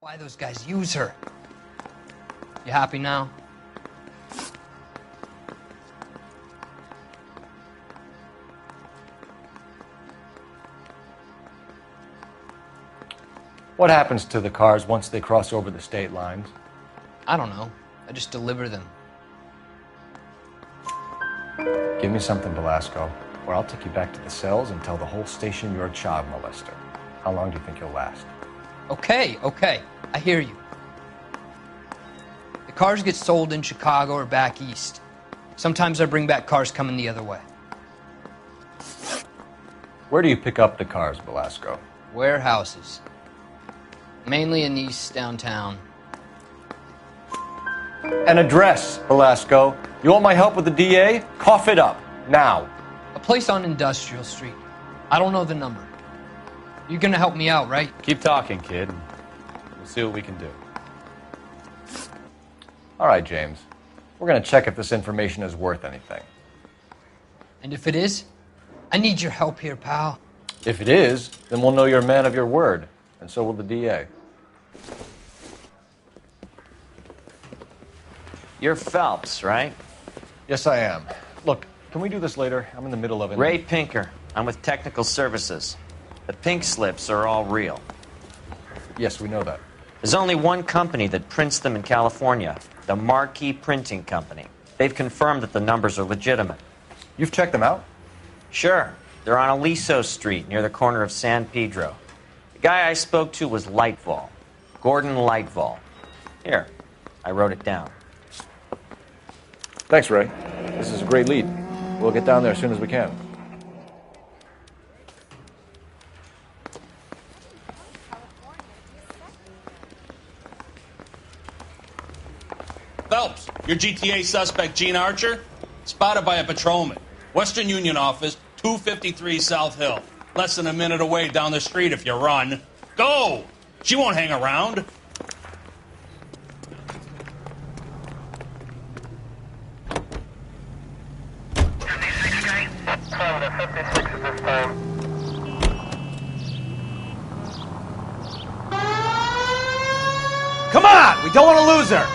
Why those guys use her. You happy now? What happens to the cars once they cross over the state lines? I don't know. I just deliver them. Give me something, Velasco, or I'll take you back to the cells and tell the whole station you're a child molester. How long do you think you'll last? Okay. I hear you. The cars get sold in Chicago or back east. Sometimes I bring back cars coming the other way. Where do you pick up the cars, Velasco? Warehouses. Mainly in East downtown. An address, Velasco. You want my help with the DA? Cough it up, now. A place on Industrial Street. I don't know the number. You're gonna help me out, right? Keep talking, kid. We'll see what we can do. All right, James. We're going to check if this information is worth anything. And if it is, I need your help here, pal. If it is, then we'll know you're a man of your word, and so will the DA. You're Phelps, right? Yes, I am. Look, can we do this later? I'm in the middle of it. Ray Pinker. I'm with Technical Services. The pink slips are all real. Yes, we know that. There's only one company that prints them in California, the Marquee Printing Company. They've confirmed that the numbers are legitimate. You've checked them out? Sure. They're on Aliso Street, near the corner of San Pedro. The guy I spoke to was Lightval. Gordon Lightval. Here, I wrote it down. Thanks, Ray. This is a great lead. We'll get down there as soon as we can. Phelps, your GTA suspect, Gene Archer, spotted by a patrolman. Western Union office, 253 South Hill. Less than a minute away down the street if you run. Go! She won't hang around. Come on! We don't want to lose her!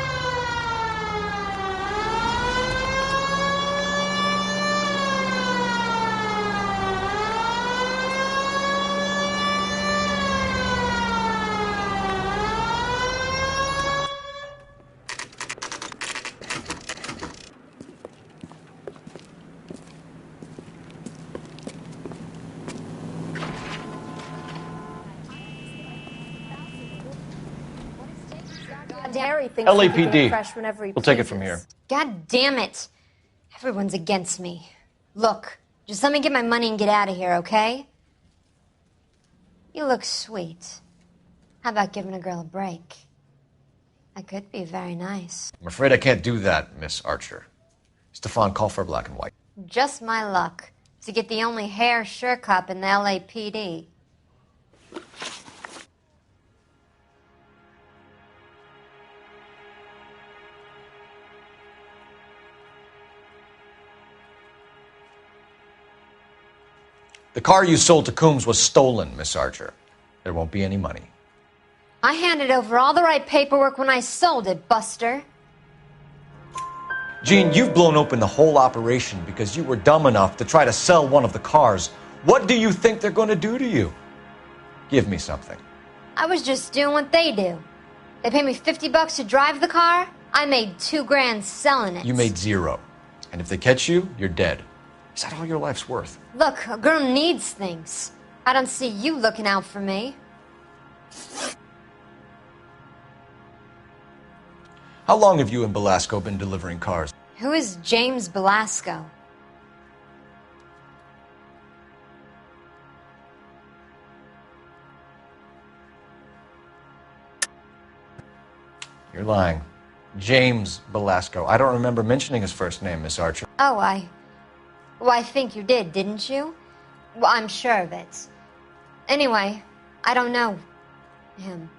LAPD. We'll take it from here. God damn it. Everyone's against me. Look, just let me get my money and get out of here, okay? You look sweet. How about giving a girl a break? That could be very nice. I'm afraid I can't do that, Miss Archer. Stefan, call for black and white. Just my luck to get the only hair sure cop in the LAPD. The car you sold to Coombs was stolen, Miss Archer. There won't be any money. I handed over all the right paperwork when I sold it, Buster. Gene, you've blown open the whole operation because you were dumb enough to try to sell one of the cars. What do you think they're going to do to you? Give me something. I was just doing what they do. They paid me $50 to drive the car. I made $2,000 selling it. You made $0. And if they catch you, you're dead. Is that all your life's worth? Look, a girl needs things. I don't see you looking out for me. How long have you and Belasco been delivering cars? Who is James Belasco? You're lying. James Belasco. I don't remember mentioning his first name, Miss Archer. Oh, I think you did, didn't you? Well, I'm sure of it. Anyway, I don't know him.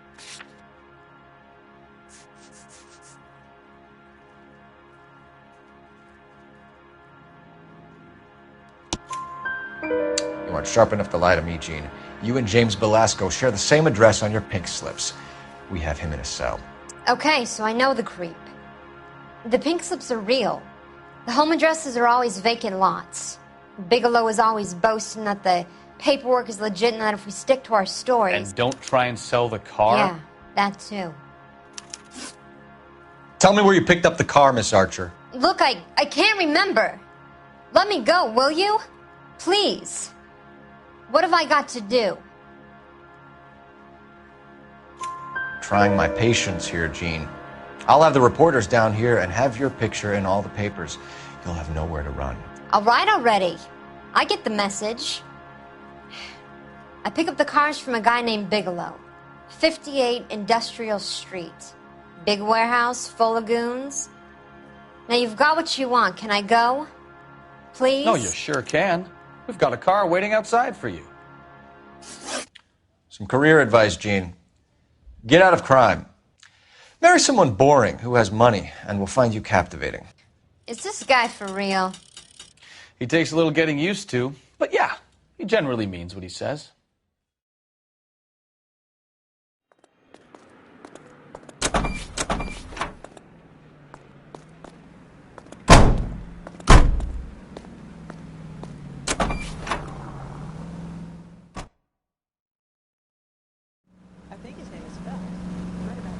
You aren't sharp enough to lie to me, Gene. You and James Belasco share the same address on your pink slips. we have him in a cell. Okay, so I know the creep. The pink slips are real. The home addresses are always vacant lots. Bigelow is always boasting that the paperwork is legit and that if we stick to our stories... And don't try and sell the car? Yeah, that too. Tell me where you picked up the car, Miss Archer. Look, I can't remember. Let me go, will you? Please. What have I got to do? Trying my patience here, Jean. I'll have the reporters down here and have your picture in all the papers. You'll have nowhere to run. All right already. I get the message. I pick up the cars from a guy named Bigelow. 58 Industrial Street. Big warehouse, full of goons. Now you've got what you want. Can I go? Please? No, you sure can. We've got a car waiting outside for you. Some career advice, Jean. Get out of crime. Marry someone boring who has money and will find you captivating. Is this guy for real? He takes a little getting used to, but yeah, he generally means what he says. I think his name is Phil. Right about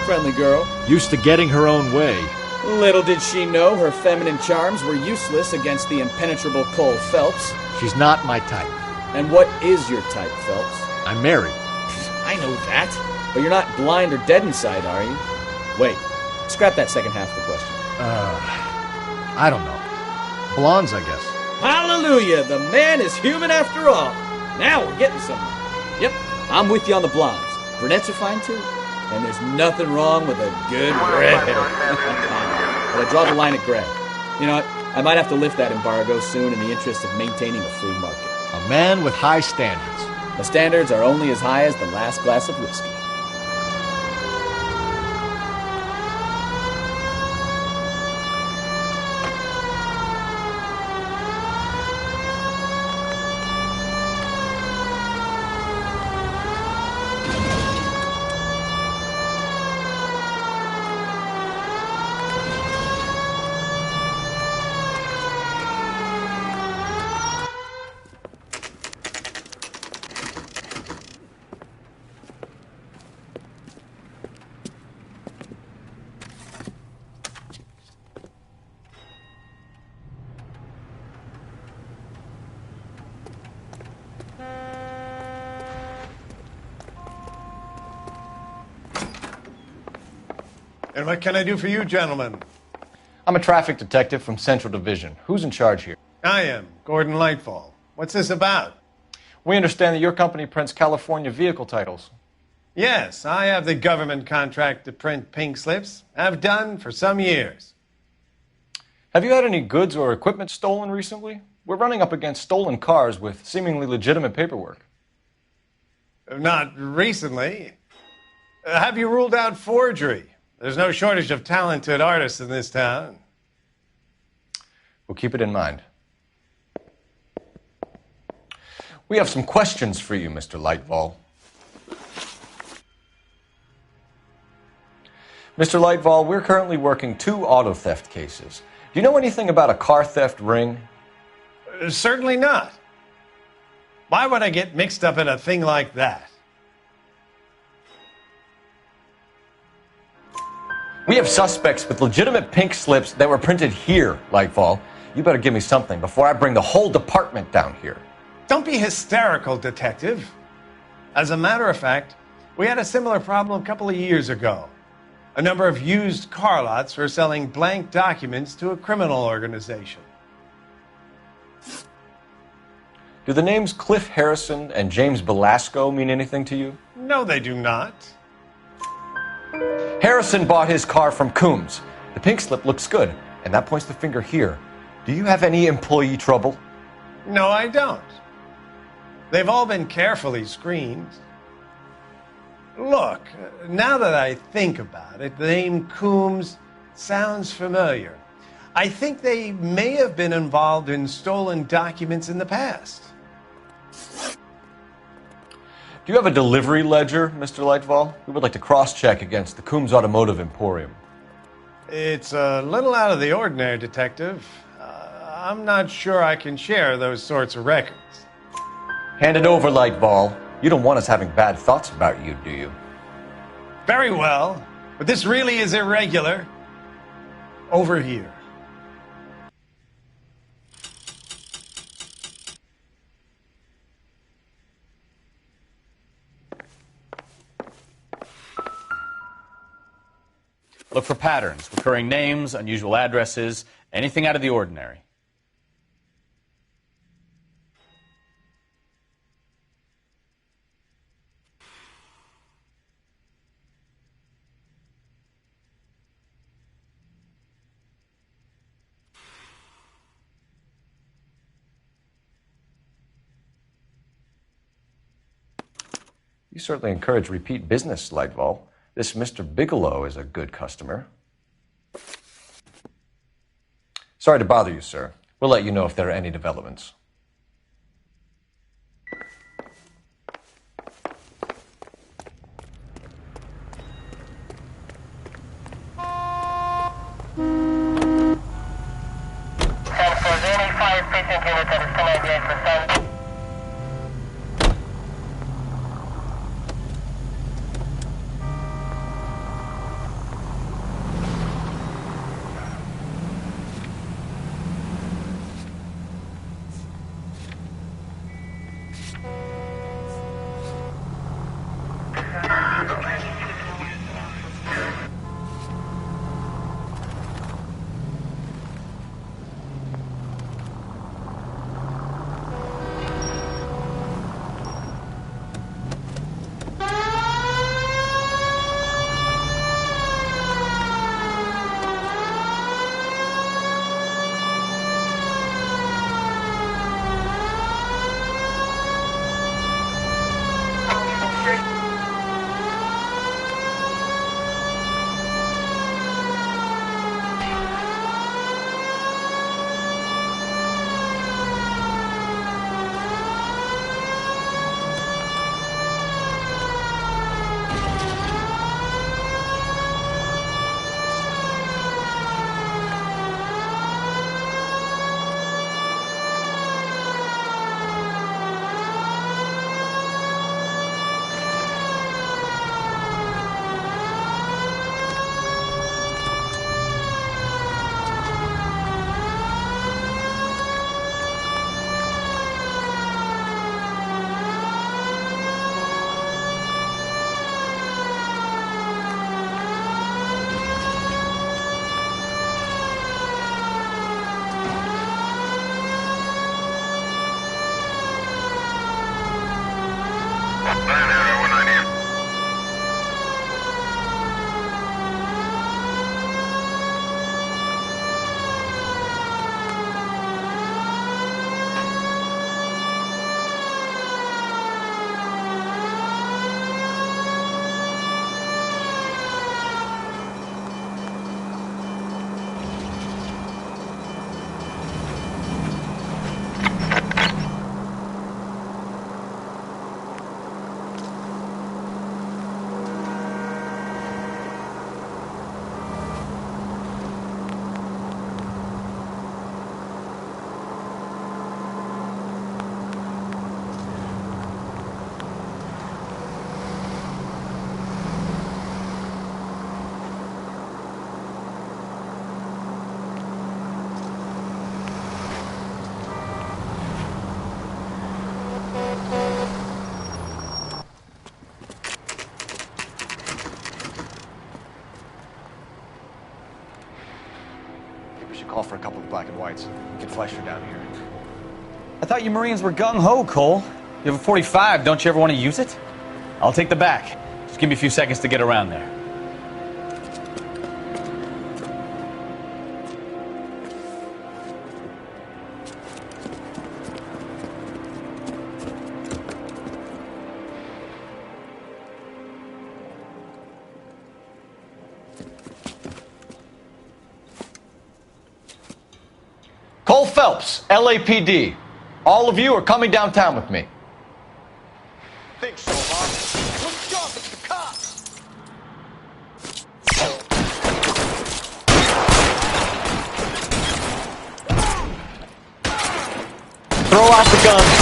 Friendly girl. Used to getting her own way. Little did she know her feminine charms were useless against the impenetrable Cole Phelps. She's not my type. And what is your type, Phelps? I'm married. I know that. But you're not blind or dead inside, are you? Wait, scrap that second half of the question. I don't know. Blondes, I guess. Hallelujah! The man is human after all. Now we're getting somewhere. Yep, I'm with you on the blondes. Brunettes are fine too. And there's nothing wrong with a good redhead. But I draw the line at gray. You know what? I might have to lift that embargo soon in the interest of maintaining a free market. A man with high standards. The standards are only as high as the last glass of whiskey. And what can I do for you, gentlemen? I'm a traffic detective from Central Division. Who's in charge here? I am, Gordon Lightfall. What's this about? We understand that your company prints California vehicle titles. Yes, I have the government contract to print pink slips. I've done for some years. Have you had any goods or equipment stolen recently? We're running up against stolen cars with seemingly legitimate paperwork. Not recently. Have you ruled out forgery? There's no shortage of talented artists in this town. We'll keep it in mind. We have some questions for you, Mr. Lightfall. Mr. Lightfall, we're currently working 2 auto theft cases. Do you know anything about a car theft ring? Certainly not. Why would I get mixed up in a thing like that? We have suspects with legitimate pink slips that were printed here, Lightfall. You better give me something before I bring the whole department down here. Don't be hysterical, detective. As a matter of fact, we had a similar problem a couple of years ago. A number of used car lots were selling blank documents to a criminal organization. Do the names Cliff Harrison and James Belasco mean anything to you? No, they do not. Harrison bought his car from Coombs. The pink slip looks good, and that points the finger here. Do you have any employee trouble? No, I don't. They've all been carefully screened. Look, now that I think about it, the name Coombs sounds familiar. I think they may have been involved in stolen documents in the past. Do you have a delivery ledger, Mr. Lightval? We would like to cross-check against the Coombs Automotive Emporium. It's a little out of the ordinary, Detective. I'm not sure I can share those sorts of records. Hand it over, Lightball. You don't want us having bad thoughts about you, do you? Very well, but this really is irregular. Over here. Look for patterns, recurring names, unusual addresses, anything out of the ordinary. You certainly encourage repeat business, Lightval. This Mr. Bigelow is a good customer. Sorry to bother you, sir. We'll let you know if there are any developments. Call for a couple of black and whites. We can flash her down here. I thought you Marines were gung-ho, Cole. You have a 45. Don't you ever want to use it? I'll take the back. Just give me a few seconds to get around there. Cole Phelps, LAPD. All of you are coming downtown with me. Think so, huh? Let's jump, it's the cops! Throw out the guns.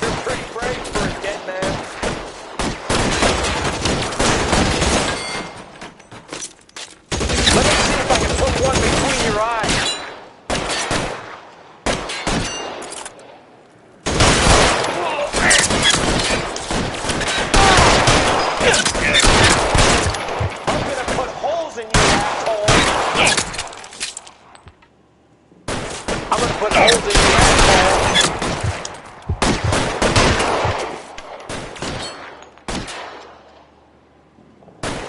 You're pretty brave for a dead man. Let me see if I can put one between your eyes. I'm gonna put holes in you, asshole. I'm gonna put holes in you, asshole.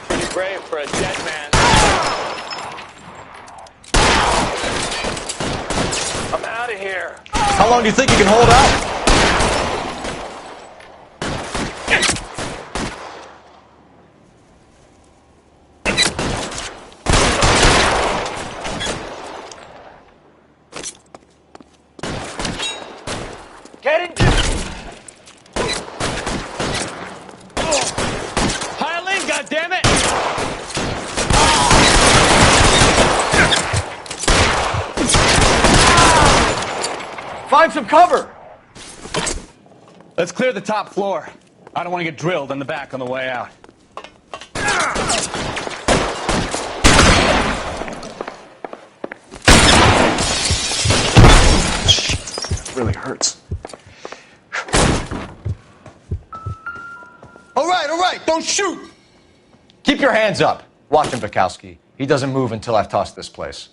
Pretty brave for a dead man. I'm out of here. How long do you think you can hold out? Get in. Pile in, goddammit! Find some cover. Let's clear the top floor. I don't want to get drilled in the back on the way out. Really hurts. All right, don't shoot! Keep your hands up. Watch him, Bukowski. He doesn't move until I've tossed this place.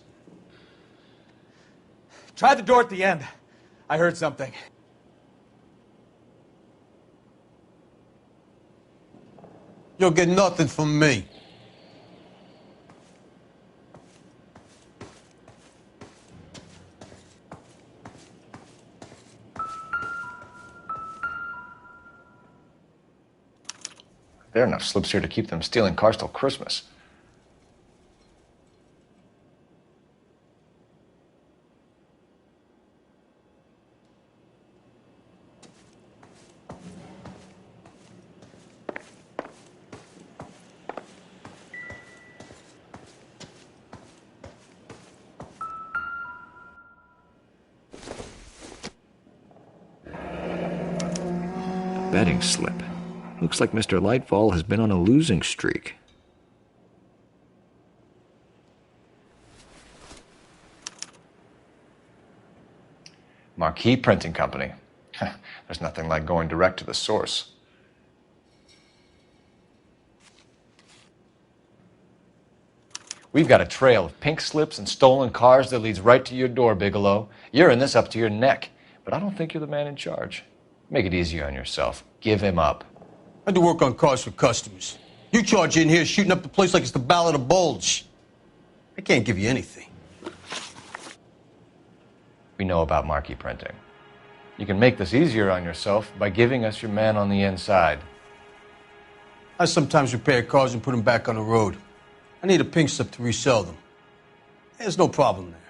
Try the door at the end. I heard something. You'll get nothing from me. There are enough slips here to keep them stealing cars till Christmas. Betting slip. Looks like Mr. Lightfall has been on a losing streak. Marquee Printing Company. There's nothing like going direct to the source. We've got a trail of pink slips and stolen cars that leads right to your door, Bigelow. You're in this up to your neck, but I don't think you're the man in charge. Make it easier on yourself. Give him up. I do work on cars for customers. You charge in here shooting up the place like it's the Ballad of Bulge. I can't give you anything. We know about Marquee Printing. You can make this easier on yourself by giving us your man on the inside. I sometimes repair cars and put them back on the road. I need a pink slip to resell them. There's no problem there.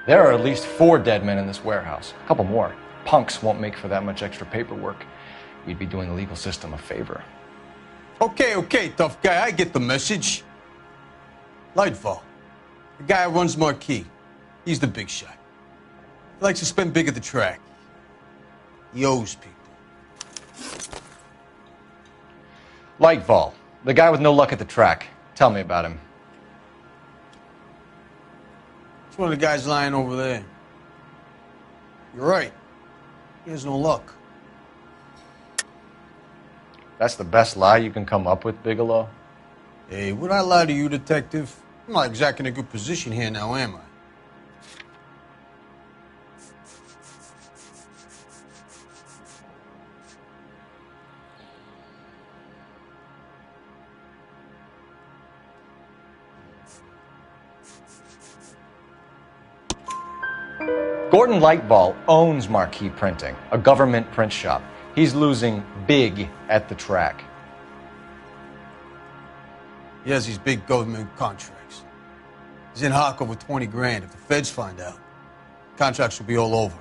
There are at least 4 dead men in this warehouse. A couple more. Punks won't make for that much extra paperwork. We'd be doing the legal system a favor. Okay, tough guy, I get the message. Lightfall, the guy who runs Marquee. He's the big shot. He likes to spend big at the track. He owes people. Lightfall, the guy with no luck at the track. Tell me about him. It's one of the guys lying over there. You're right. He has no luck. That's the best lie you can come up with, Bigelow? Hey, would I lie to you, detective? I'm not exactly in a good position here now, am I? Gordon Lightball owns Marquee Printing, a government print shop. He's losing big at the track. He has these big government contracts. He's in hock over 20 grand. If the feds find out, contracts will be all over.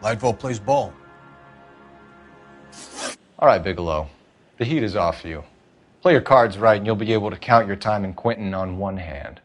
Lightfall plays ball. All right, Bigelow. The heat is off you. Play your cards right and you'll be able to count your time in Quentin on one hand.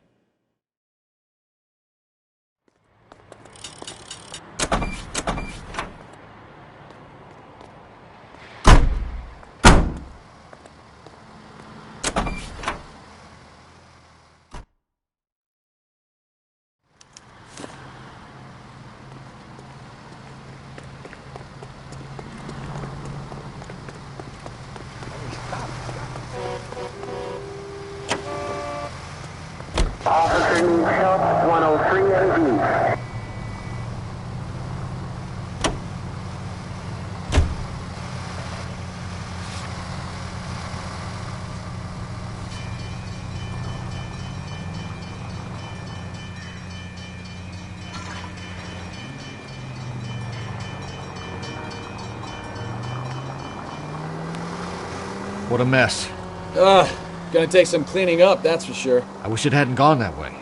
Officer needs help, 103 AD. What a mess. Gonna take some cleaning up, that's for sure. I wish it hadn't gone that way.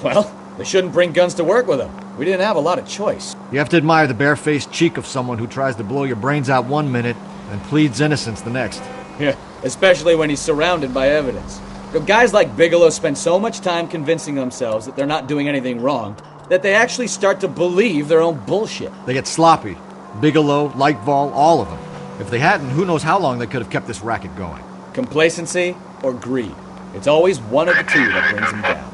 Well, they shouldn't bring guns to work with them. We didn't have a lot of choice. You have to admire the barefaced cheek of someone who tries to blow your brains out one minute and pleads innocence the next. Yeah, especially when he's surrounded by evidence. You know, guys like Bigelow spend so much time convincing themselves that they're not doing anything wrong that they actually start to believe their own bullshit. They get sloppy. Bigelow, Lightball, all of them. If they hadn't, who knows how long they could have kept this racket going. Complacency or greed. It's always one of the two that brings them down.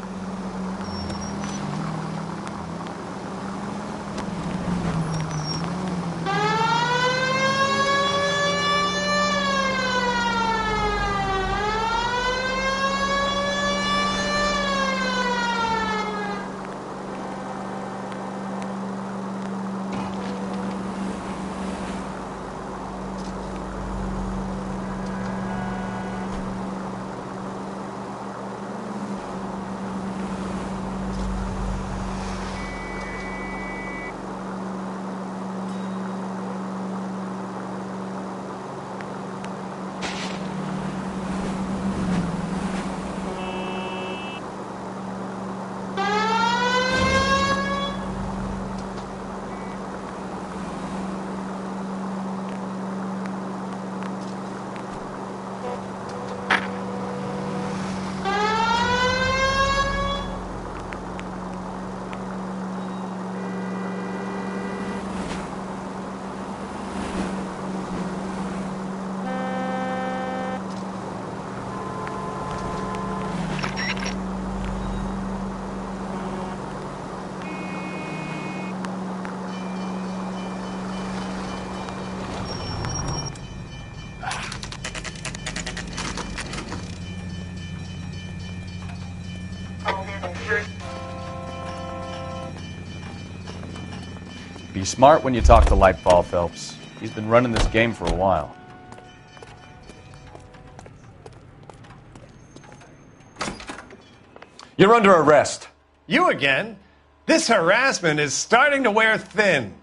Be smart when you talk to Lightfall, Phelps. He's been running this game for a while. You're under arrest. You again? This harassment is starting to wear thin.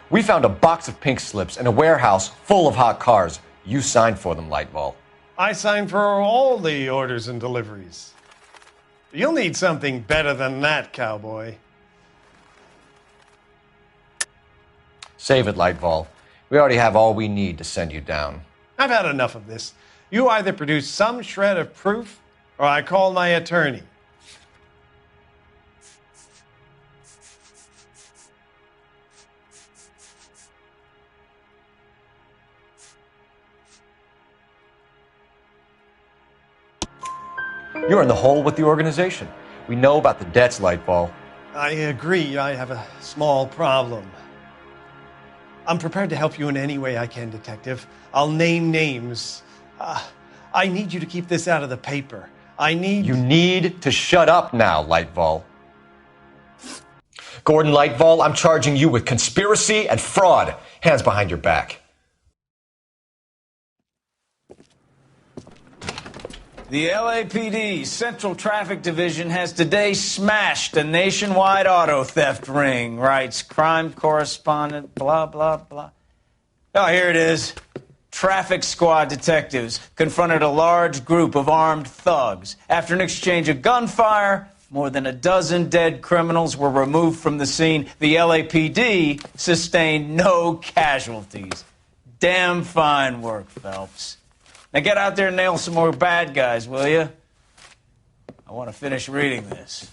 We found a box of pink slips in a warehouse full of hot cars. You signed for them, Lightball. I signed for all the orders and deliveries. You'll need something better than that, cowboy. Save it, Lightball. We already have all we need to send you down. I've had enough of this. You either produce some shred of proof, or I call my attorney. You're in the hole with the organization. We know about the debts, Lightball. I agree. I have a small problem. I'm prepared to help you in any way I can, Detective. I'll name names. I need you to keep this out of the paper. You need to shut up now, Lightval. Gordon Lightval, I'm charging you with conspiracy and fraud. Hands behind your back. The LAPD Central Traffic Division has today smashed a nationwide auto theft ring, writes crime correspondent, blah, blah, blah. Oh, here it is. Traffic squad detectives confronted a large group of armed thugs. After an exchange of gunfire, more than a dozen dead criminals were removed from the scene. The LAPD sustained no casualties. Damn fine work, Phelps. Now get out there and nail some more bad guys, will you? I want to finish reading this.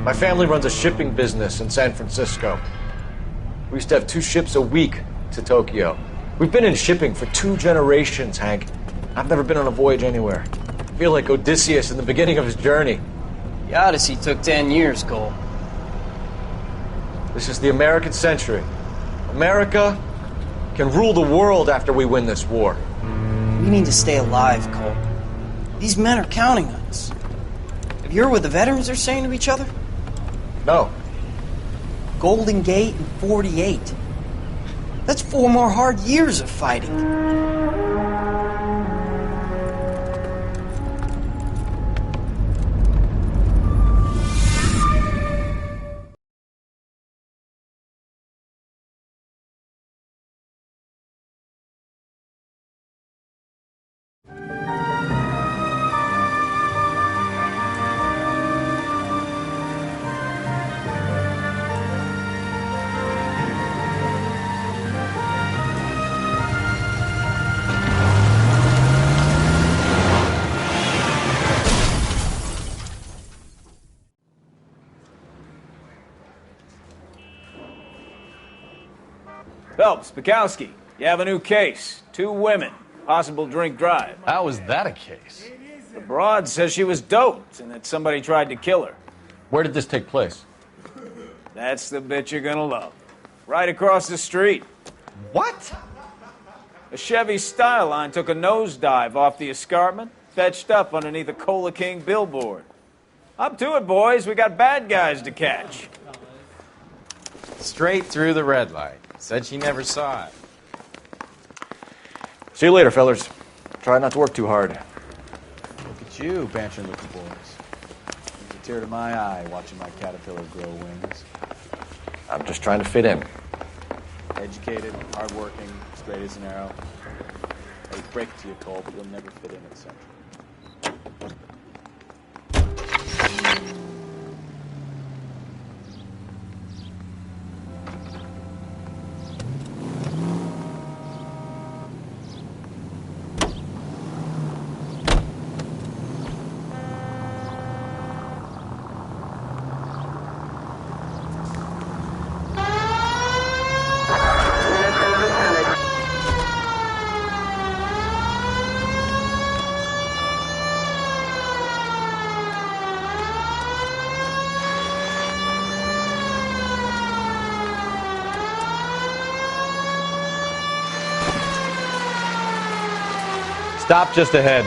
My family runs a shipping business in San Francisco. We used to have 2 ships a week to Tokyo. We've been in shipping for 2 generations, Hank. I've never been on a voyage anywhere. I feel like Odysseus in the beginning of his journey. The Odyssey took 10 years, Cole. This is the American century. America can rule the world after we win this war. We need to stay alive, Cole. These men are counting on us. Have you heard what the veterans are saying to each other? No. Golden Gate and 48. That's 4 more hard years of fighting. Phelps, Bukowski, you have a new case. 2 women, possible drink drive. How is that a case? The broad says she was doped and that somebody tried to kill her. Where did this take place? That's the bit you're gonna love. Right across the street. What? A Chevy Style Line took a nosedive off the escarpment, fetched up underneath a Cola King billboard. Up to it, boys. We got bad guys to catch. Straight through the red light. Said she never saw it. See you later, fellers. Try not to work too hard. Look at you, banter looking boys. There's a tear to my eye watching my caterpillar grow wings. I'm just trying to fit in. Educated, hardworking, straight as an arrow. I break it to you, Cole, but you'll never fit in at Central. Stop just ahead.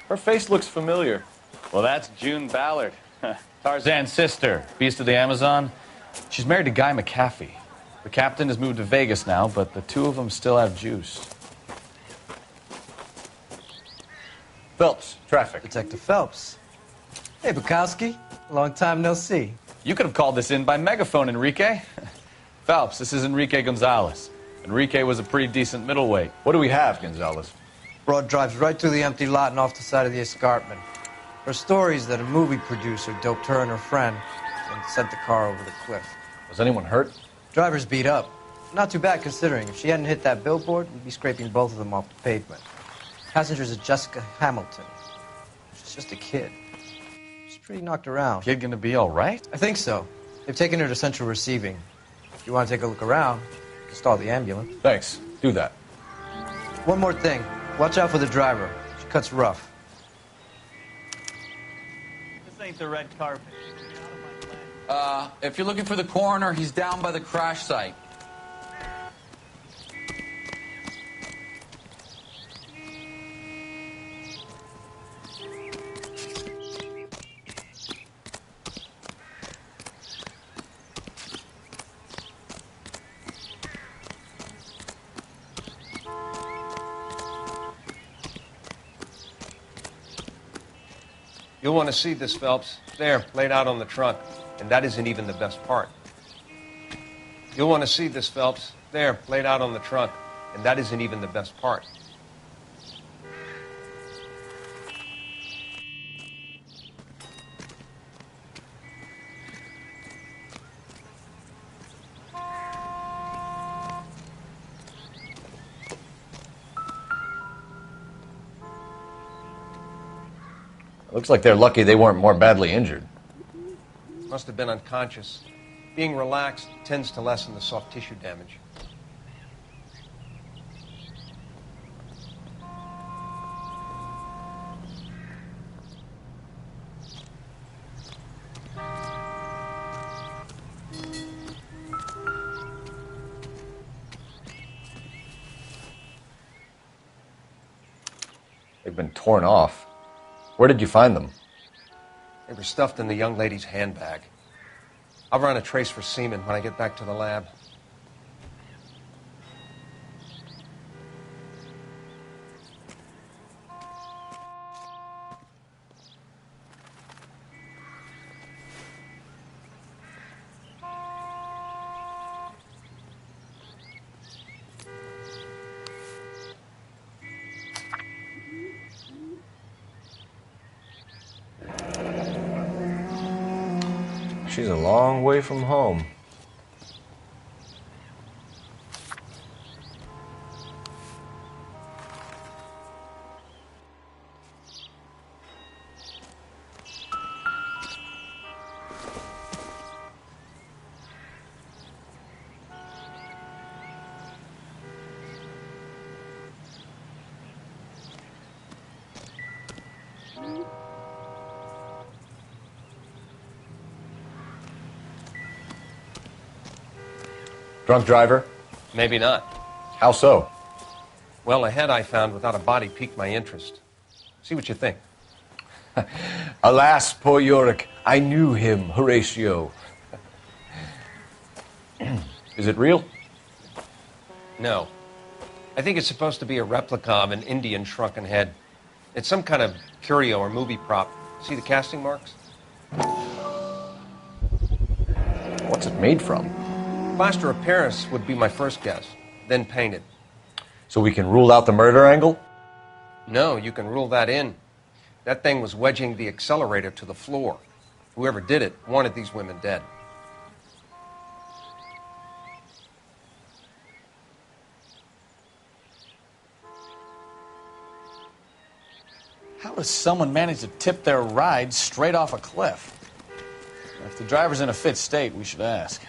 Her face looks familiar. Well, that's June Ballard, Tarzan's sister, beast of the Amazon. She's married to Guy McAfee. The captain has moved to Vegas now, but the 2 of them still have juice. Phelps, traffic. Detective Phelps. Hey, Bukowski. Long time no see. You could have called this in by megaphone, Enrique. Phelps, this is Enrique Gonzalez. Enrique was a pretty decent middleweight. What do we have, Gonzalez? Broad drives right through the empty lot and off the side of the escarpment. Her stories that a movie producer doped her and her friend and sent the car over the cliff. Was anyone hurt? Driver's beat up. Not too bad considering. If she hadn't hit that billboard, we'd be scraping both of them off the pavement. Passengers is Jessica Hamilton. She's just a kid. She's pretty knocked around. Kid gonna be all right? I think so. They've taken her to central receiving. If you want to take a look around, you can stall the ambulance. Thanks. Do that. One more thing. Watch out for the driver. She cuts rough. This ain't the red carpet. If you're looking for the coroner, he's down by the crash site. You'll want to see this, Phelps. There, laid out on the trunk. And that isn't even the best part. You'll want to see this, Phelps. There, laid out on the trunk. And that isn't even the best part. Looks like they're lucky they weren't more badly injured. Must have been unconscious. Being relaxed tends to lessen the soft tissue damage. They've been torn off. Where did you find them? They were stuffed in the young lady's handbag. I'll run a trace for semen when I get back to the lab. She's a long way from home. Drunk driver? Maybe not. How so? Well, a head I found without a body piqued my interest. See what you think. Alas, poor Yorick. I knew him, Horatio. Is it real? No. I think it's supposed to be a replica of an Indian shrunken head. It's some kind of curio or movie prop. See the casting marks? What's it made from? Plaster of Paris would be my first guess, then painted. So we can rule out the murder angle? No, you can rule that in. That thing was wedging the accelerator to the floor. Whoever did it wanted these women dead. How does someone manage to tip their ride straight off a cliff? If the driver's in a fit state, we should ask.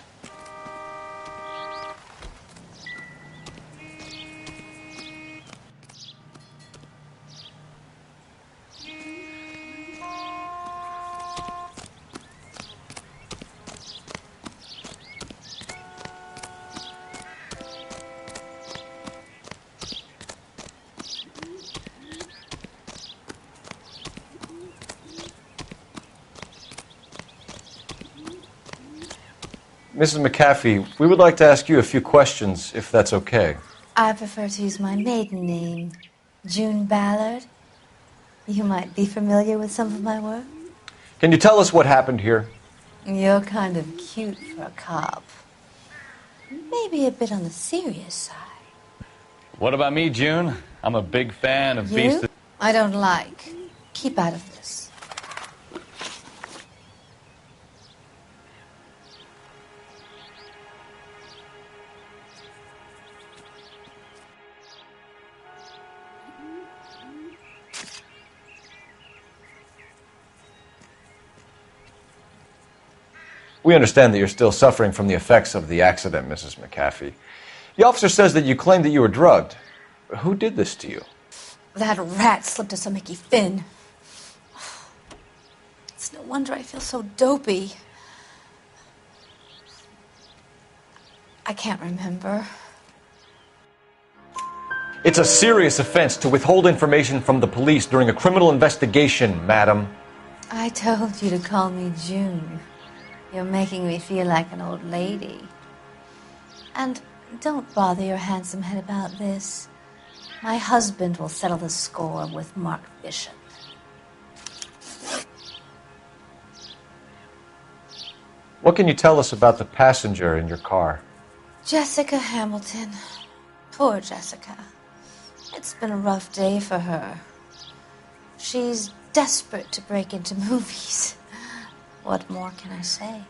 Mrs. McAfee, we would like to ask you a few questions, if that's okay. I prefer to use my maiden name, June Ballard. You might be familiar with some of my work. Can you tell us what happened here? You're kind of cute for a cop. Maybe a bit on the serious side. What about me, June? I'm a big fan of You? I don't like. Keep out of this. We understand that you're still suffering from the effects of the accident, Mrs. McAfee. The officer says that you claimed that you were drugged. Who did this to you? That rat slipped us a Mickey Finn. It's no wonder I feel so dopey. I can't remember. It's a serious offense to withhold information from the police during a criminal investigation, madam. I told you to call me June. You're making me feel like an old lady. And don't bother your handsome head about this. My husband will settle the score with Mark Bishop. What can you tell us about the passenger in your car? Jessica Hamilton. Poor Jessica. It's been a rough day for her. She's desperate to break into movies. What more can I say?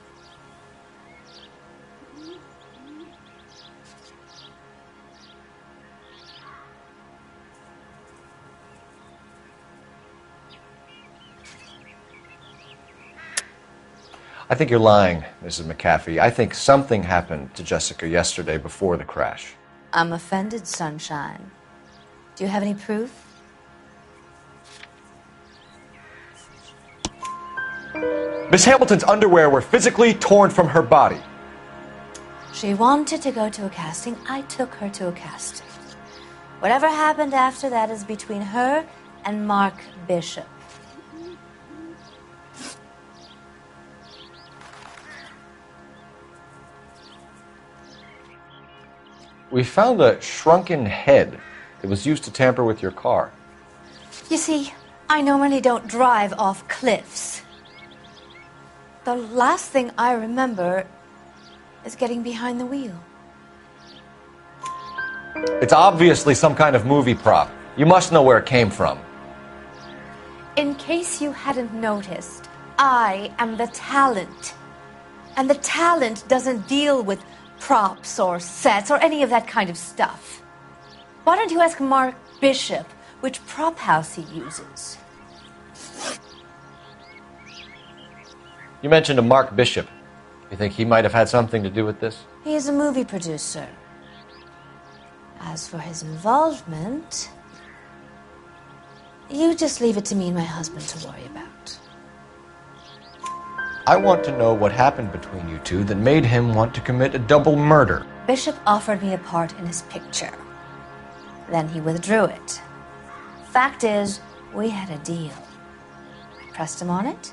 I think you're lying, Mrs. McAfee. I think something happened to Jessica yesterday before the crash. I'm offended, Sunshine. Do you have any proof? Miss Hamilton's underwear were physically torn from her body. She wanted to go to a casting. I took her to a casting. Whatever happened after that is between her and Mark Bishop. We found a shrunken head that was used to tamper with your car. You see, I normally don't drive off cliffs. The last thing I remember is getting behind the wheel. It's obviously some kind of movie prop. You must know where it came from. In case you hadn't noticed, I am the talent. And the talent doesn't deal with props or sets or any of that kind of stuff. Why don't you ask Mark Bishop which prop house he uses? You mentioned a Mark Bishop. You think he might have had something to do with this? He is a movie producer. As for his involvement, you just leave it to me and my husband to worry about. I want to know what happened between you two that made him want to commit a double murder. Bishop offered me a part in his picture. Then he withdrew it. Fact is, we had a deal. I pressed him on it,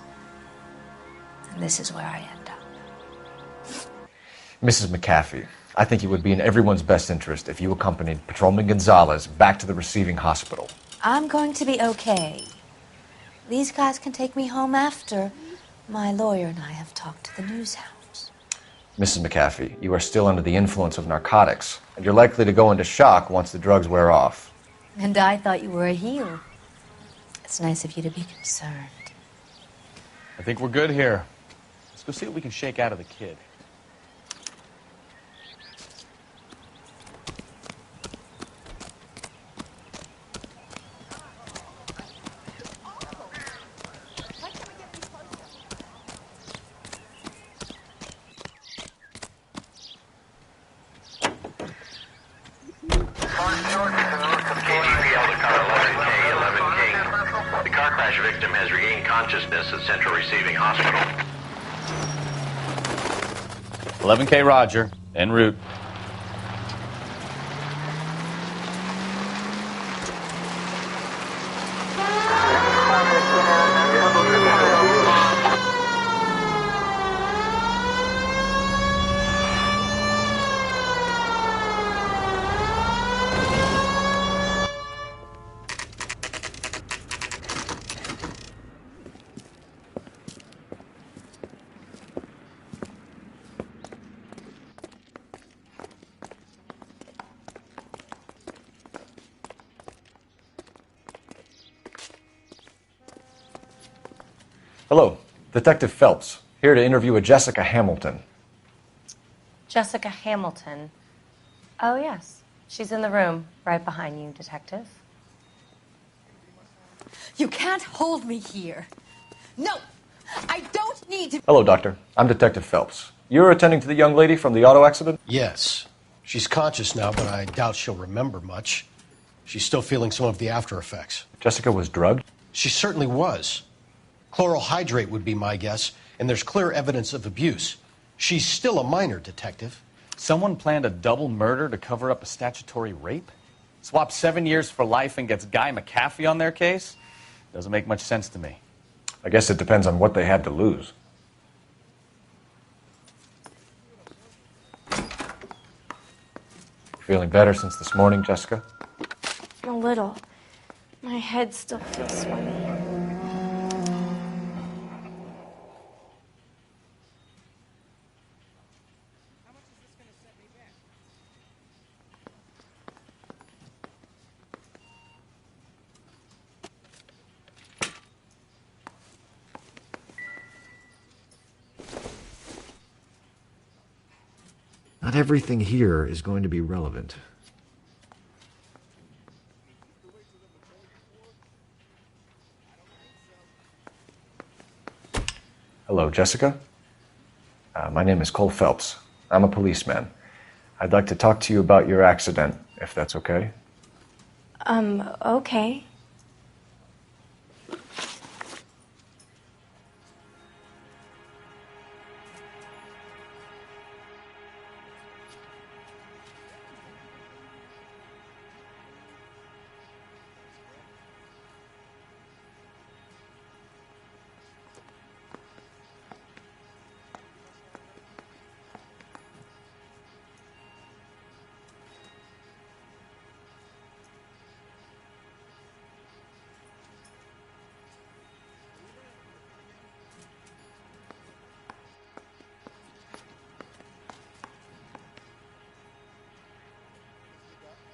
and this is where I end up. Mrs. McAfee, I think it would be in everyone's best interest if you accompanied Patrolman Gonzalez back to the receiving hospital. I'm going to be okay. These guys can take me home after. My lawyer and I have talked to the news hounds. Mrs. McAfee, you are still under the influence of narcotics, and you're likely to go into shock once the drugs wear off. And I thought you were a heel. It's nice of you to be concerned. I think we're good here. Let's go see what we can shake out of the kid. The car crash victim has regained consciousness at Central Receiving Hospital. 11K Roger, en route. Hello, Detective Phelps, here to interview a Jessica Hamilton. Jessica Hamilton. Oh, yes. She's in the room right behind you, Detective. You can't hold me here. No, I don't need to. Hello, Doctor. I'm Detective Phelps. You're attending to the young lady from the auto accident? Yes. She's conscious now, but I doubt she'll remember much. She's still feeling some of the after effects. Jessica was drugged? She certainly was. Chloral hydrate would be my guess, and there's clear evidence of abuse. She's still a minor, Detective. Someone planned a double murder to cover up a statutory rape? Swap 7 years for life and gets Guy McAfee on their case? Doesn't make much sense to me. I guess it depends on what they had to lose. Feeling better since this morning, Jessica? A little. My head still feels swimmy. Not everything here is going to be relevant. Hello, Jessica. My name is Cole Phelps. I'm a policeman. I'd like to talk to you about your accident, if that's okay. Okay.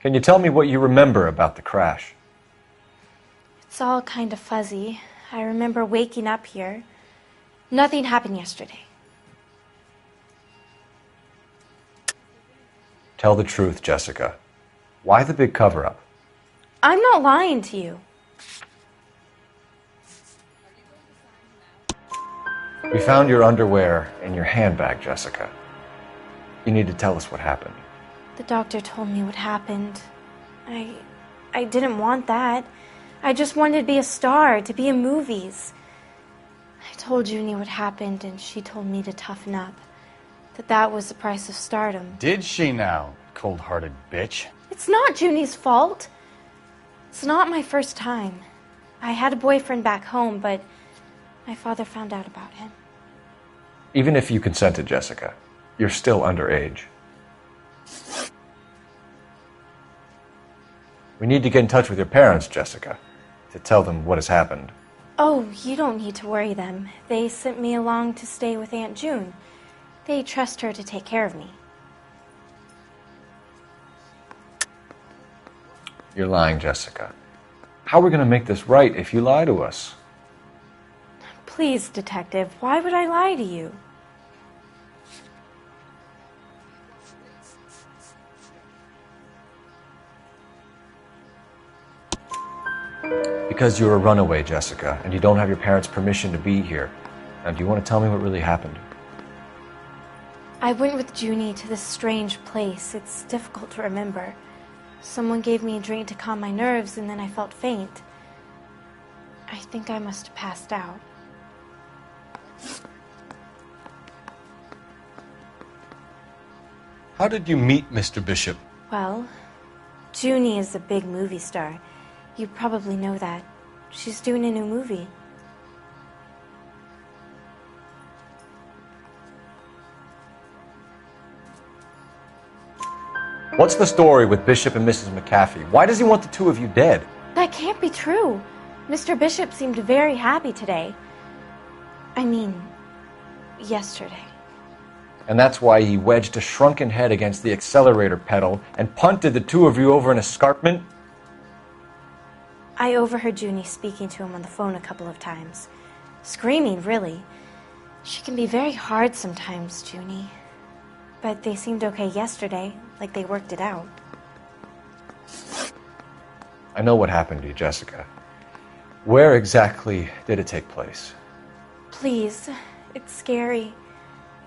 Can you tell me what you remember about the crash? It's all kind of fuzzy. I remember waking up here. Nothing happened yesterday. Tell the truth, Jessica. Why the big cover-up? I'm not lying to you. We found your underwear in your handbag, Jessica. You need to tell us what happened. The doctor told me what happened. I didn't want that. I just wanted to be a star, to be in movies. I told Junie what happened, and she told me to toughen up. That was the price of stardom. Did she now, cold-hearted bitch? It's not Junie's fault. It's not my first time. I had a boyfriend back home, but my father found out about him. Even if you consented, Jessica, you're still underage. We need to get in touch with your parents, Jessica, to tell them what has happened. Oh, you don't need to worry them. They sent me along to stay with Aunt June. They trust her to take care of me. You're lying, Jessica. How are we going to make this right if you lie to us? Please, Detective, why would I lie to you? Because you're a runaway, Jessica, and you don't have your parents' permission to be here. Now, do you want to tell me what really happened? I went with Junie to this strange place. It's difficult to remember. Someone gave me a drink to calm my nerves, and then I felt faint. I think I must have passed out. How did you meet Mr. Bishop? Well, Junie is a big movie star. You probably know that. She's doing a new movie. What's the story with Bishop and Mrs. McAfee? Why does he want the two of you dead? That can't be true. Mr. Bishop seemed very happy today. I mean, yesterday. And that's why he wedged a shrunken head against the accelerator pedal and punted the two of you over an escarpment? I overheard Junie speaking to him on the phone a couple of times. Screaming, really. She can be very hard sometimes, Junie. But they seemed okay yesterday, like they worked it out. I know what happened to you, Jessica. Where exactly did it take place? Please, it's scary.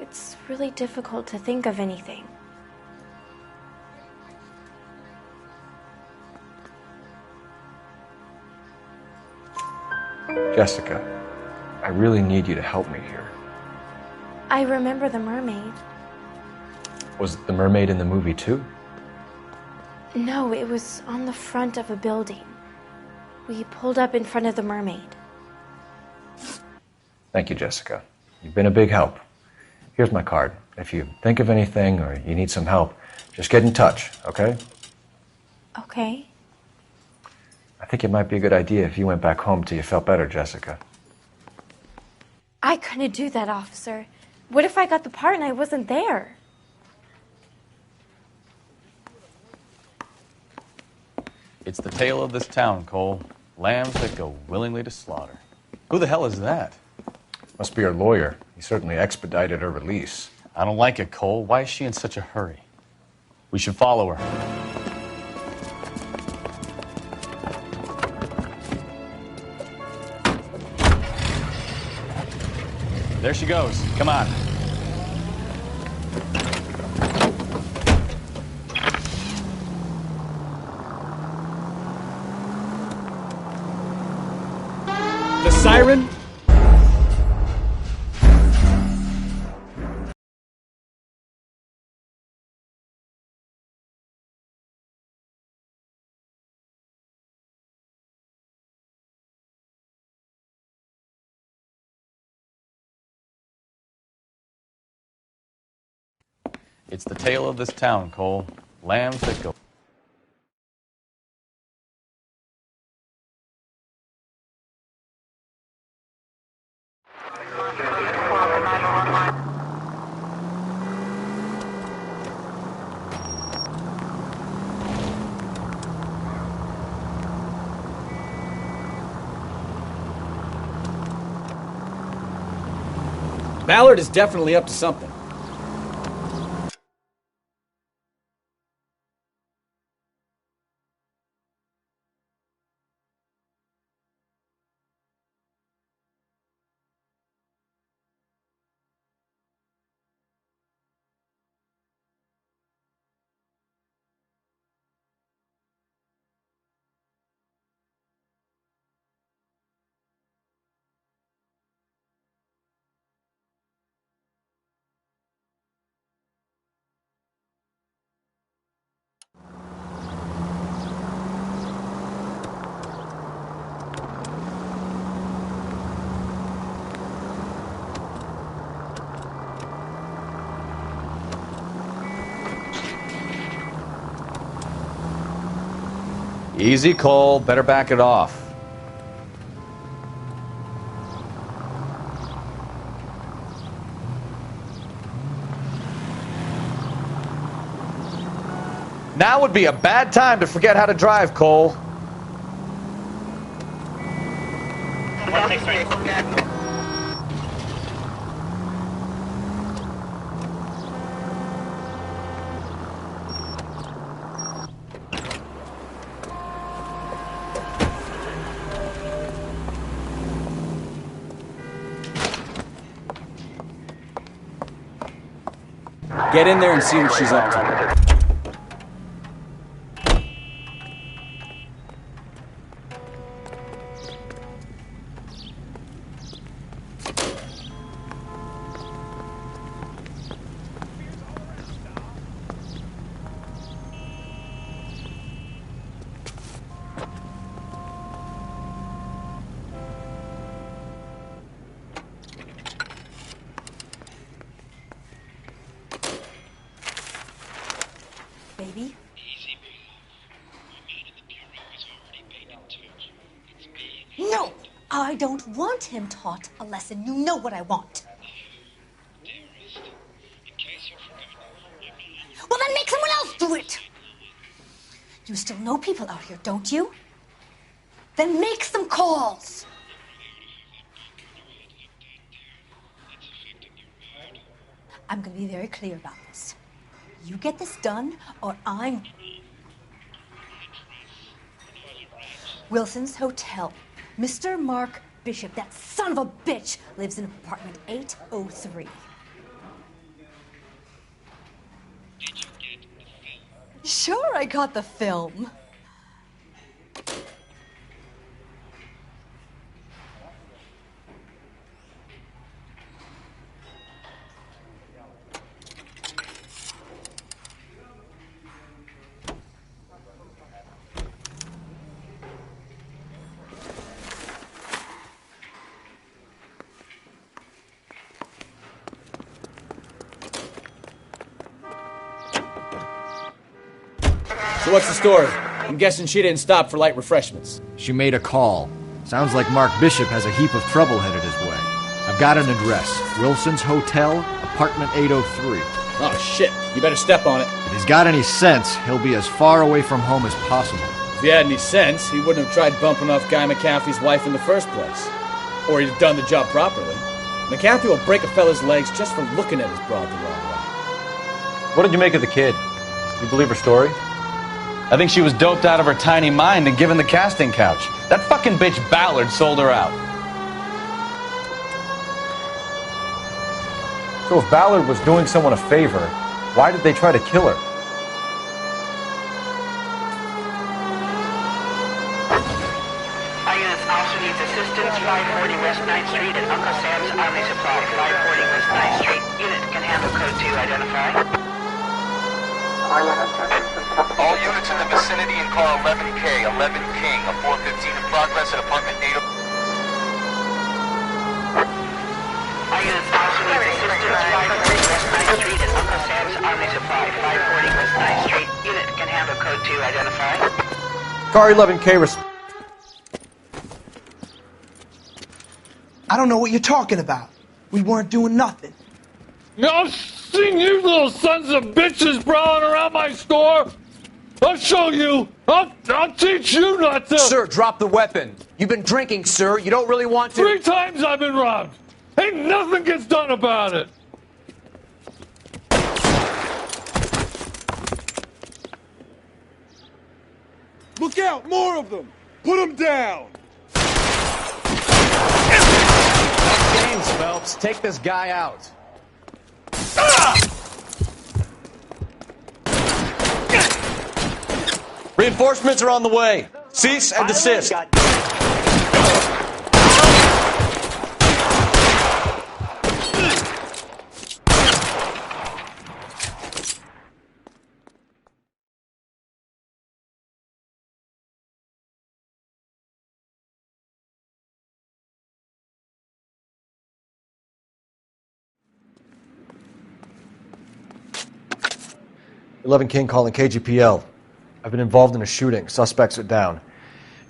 It's really difficult to think of anything. Jessica, I really need you to help me here. I remember the mermaid. Was the mermaid in the movie too? No, it was on the front of a building. We pulled up in front of the mermaid. Thank you, Jessica. You've been a big help. Here's my card. If you think of anything or you need some help, just get in touch, okay? Okay. I think it might be a good idea if you went back home till you felt better, Jessica. I couldn't do that, officer. What if I got the part and I wasn't there? It's the tale of this town, Cole. Lambs that go willingly to slaughter. Who the hell is that? Must be her lawyer. He certainly expedited her release. I don't like it, Cole. Why is she in such a hurry? We should follow her. There she goes. Come on. The siren? It's the tale of this town, Cole. Lambs that go. Ballard is definitely up to something. Easy, Cole. Better back it off. Now would be a bad time to forget how to drive, Cole. Get in there and see what she's up to. Baby? No! I don't want him taught a lesson. You know what I want. Well, then make someone else do it! You still know people out here, don't you? Then make some calls! I'm going to be very clear about this. You get this done, or I'm... Wilson's Hotel. Mr. Mark Bishop, that son of a bitch, lives in apartment 803. Sure, I got the film. So what's the story? I'm guessing she didn't stop for light refreshments. She made a call. Sounds like Mark Bishop has a heap of trouble headed his way. I've got an address. Wilson's Hotel, apartment 803. Oh, shit. You better step on it. If he's got any sense, he'll be as far away from home as possible. If he had any sense, he wouldn't have tried bumping off Guy McCaffrey's wife in the first place. Or he'd have done the job properly. McCaffrey will break a fella's legs just for looking at his broad the wrong way. What did you make of the kid? You believe her story? I think she was doped out of her tiny mind and given the casting couch. That fucking bitch Ballard sold her out. So if Ballard was doing someone a favor, why did they try to kill her? Our units also needs assistance, 540 West 9th Street at Uncle Sam's Army Supply, 540 West 9th Street. Unit can handle code 2, identify. All units in the vicinity and call 11K, 11 King, a 415 in progress at apartment 8. Our units also need assistance, 540 West 9th Street at Uncle Sam's Army Supply, 540 West 9th Street. Unit can handle code 2, identify. Car 11K I don't know what you're talking about. We weren't doing nothing. I've seen you little sons of bitches prowling around my store. I'll show you. I'll teach you not to. Sir, drop the weapon. You've been drinking, sir. You don't really want to. 3 times I've been robbed. Ain't nothing gets done about it. Look out! More of them! Put them down! James Phelps, take this guy out. Reinforcements are on the way. Cease and desist. King calling KGPL. I've been involved in a shooting. Suspects are down.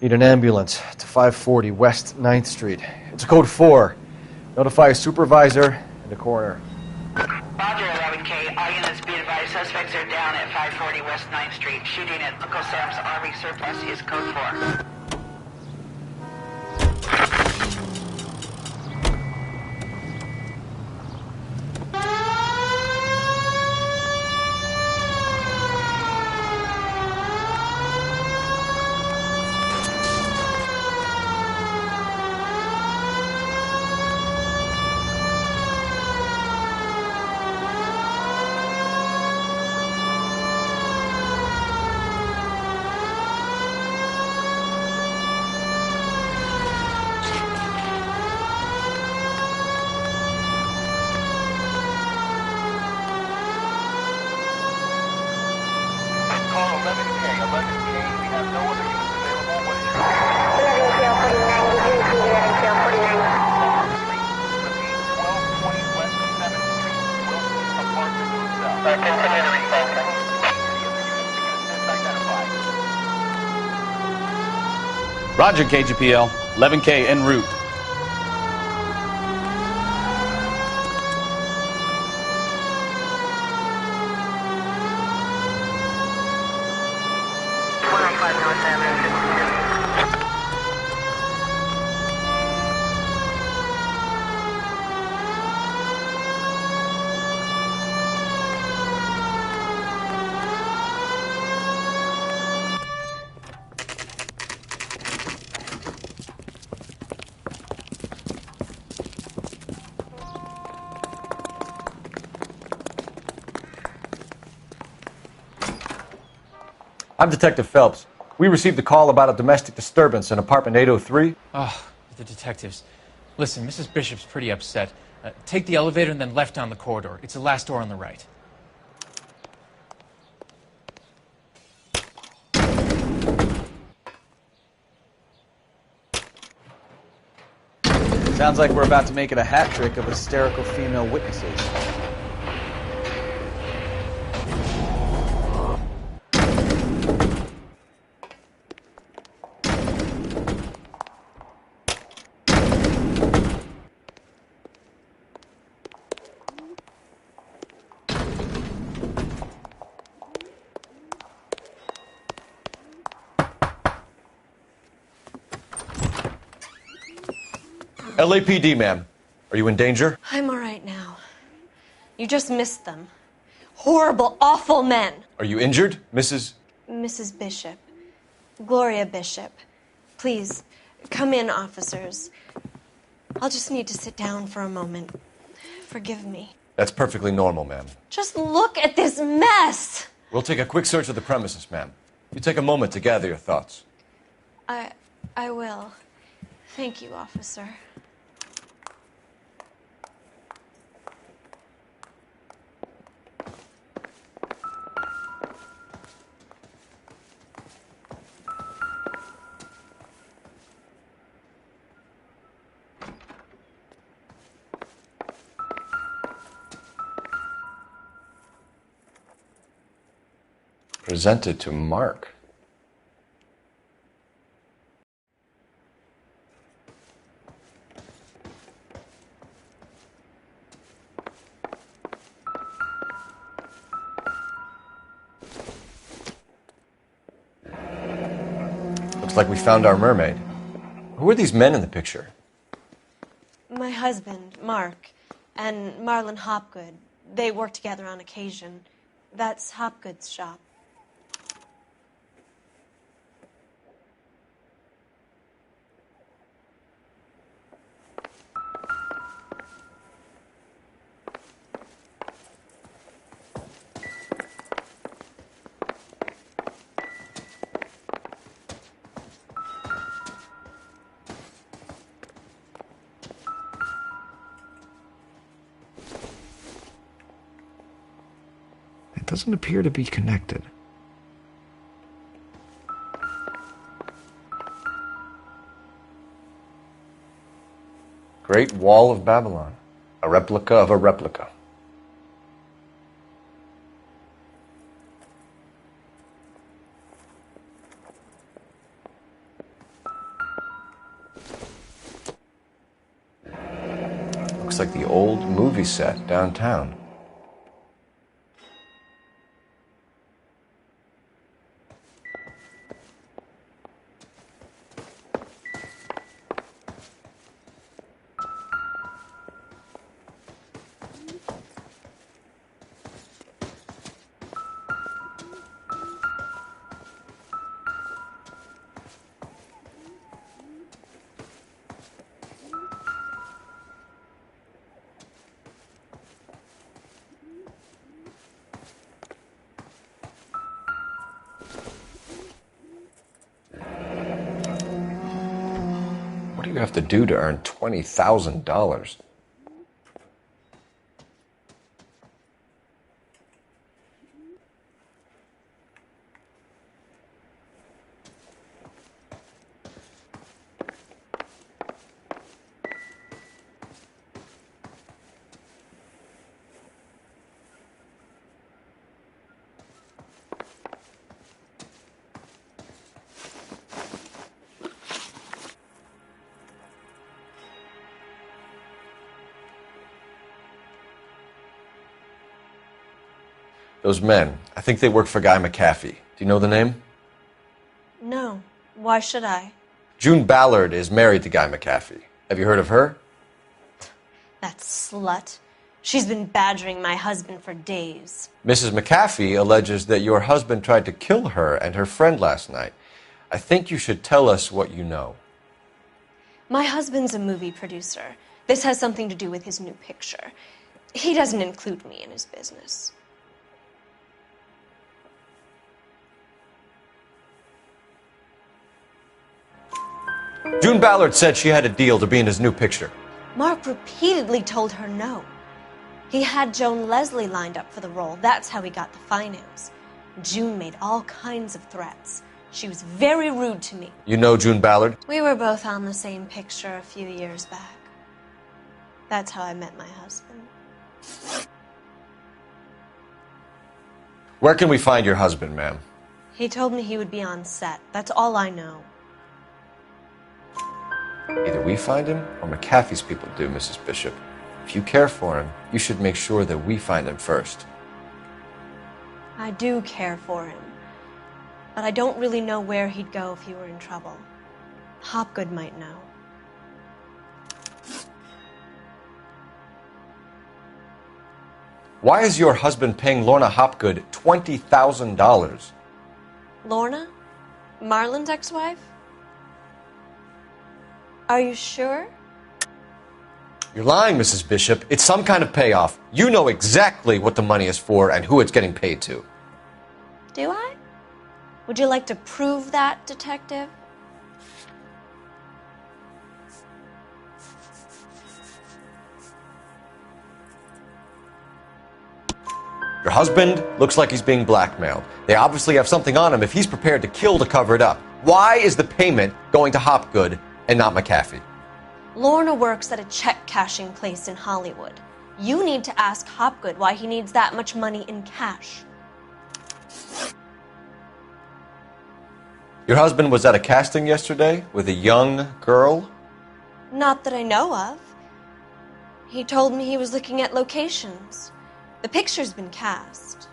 Need an ambulance to 540 West 9th Street. It's code 4. Notify a supervisor and a coroner. Roger, 11K. All units be advised suspects are down at 540 West 9th Street. Shooting at Uncle Sam's Army surplus is code 4. Roger, KGPL. 11K en route. I'm Detective Phelps. We received a call about a domestic disturbance in apartment 803. Oh, the detectives. Listen, Mrs. Bishop's pretty upset. Take the elevator and then left down the corridor. It's the last door on the right. Sounds like we're about to make it a hat trick of hysterical female witnesses. LAPD, ma'am. Are you in danger? I'm all right now. You just missed them. Horrible, awful men. Are you injured, Mrs.? Mrs. Bishop. Gloria Bishop. Please, come in, officers. I'll just need to sit down for a moment. Forgive me. That's perfectly normal, ma'am. Just look at this mess! We'll take a quick search of the premises, ma'am. You take a moment to gather your thoughts. I will. Thank you, officer. Presented to Mark. Looks like we found our mermaid. Who are these men in the picture? My husband, Mark, and Marlon Hopgood. They work together on occasion. That's Hopgood's shop. It doesn't appear to be connected. Great Wall of Babylon. A replica of a replica. Looks like the old movie set downtown. What do you have to do to earn $20,000? Those men, I think they work for Guy McAfee. Do you know the name? No. Why should I? June Ballard is married to Guy McAfee. Have you heard of her? That slut. She's been badgering my husband for days. Mrs. McAfee alleges that your husband tried to kill her and her friend last night. I think you should tell us what you know. My husband's a movie producer. This has something to do with his new picture. He doesn't include me in his business. June Ballard said she had a deal to be in his new picture. Mark repeatedly told her no. He had Joan Leslie lined up for the role. That's how he got the finance. June made all kinds of threats. She was very rude to me. You know June Ballard? We were both on the same picture a few years back. That's how I met my husband. Where can we find your husband, ma'am? He told me he would be on set. That's all I know. Either we find him or McAfee's people do, Mrs. Bishop. If you care for him, you should make sure that we find him first. I do care for him. But I don't really know where he'd go if he were in trouble. Hopgood might know. Why is your husband paying Lorna Hopgood $20,000? Lorna? Marlon's ex-wife? Are you sure? You're lying, Mrs. Bishop. It's some kind of payoff. You know exactly what the money is for and who it's getting paid to. Do I? Would you like to prove that, detective? Your husband looks like he's being blackmailed. They obviously have something on him if he's prepared to kill to cover it up. Why is the payment going to Hopgood and not McAfee? Lorna works at a check-cashing place in Hollywood. You need to ask Hopgood why he needs that much money in cash. Your husband was at a casting yesterday with a young girl? Not that I know of. He told me he was looking at locations. The picture's been cast.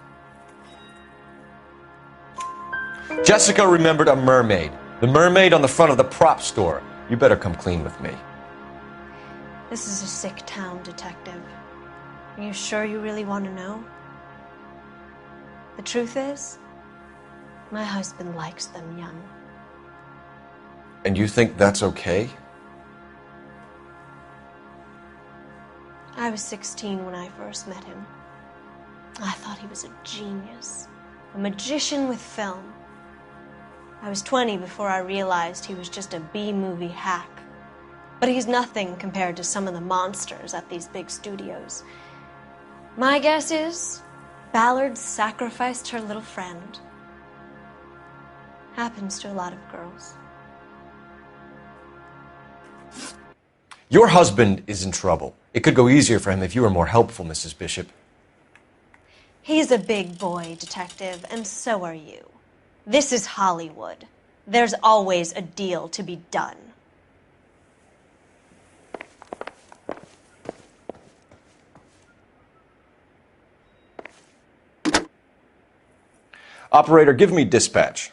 Jessica remembered a mermaid. The mermaid on the front of the prop store. You better come clean with me. This is a sick town, detective. Are you sure you really want to know? The truth is, my husband likes them young. And you think that's okay? I was 16 when I first met him. I thought he was a genius, a magician with film. I was 20 before I realized he was just a B-movie hack. But he's nothing compared to some of the monsters at these big studios. My guess is Ballard sacrificed her little friend. Happens to a lot of girls. Your husband is in trouble. It could go easier for him if you were more helpful, Mrs. Bishop. He's a big boy, detective, and so are you. This is Hollywood. There's always a deal to be done. Operator, give me dispatch.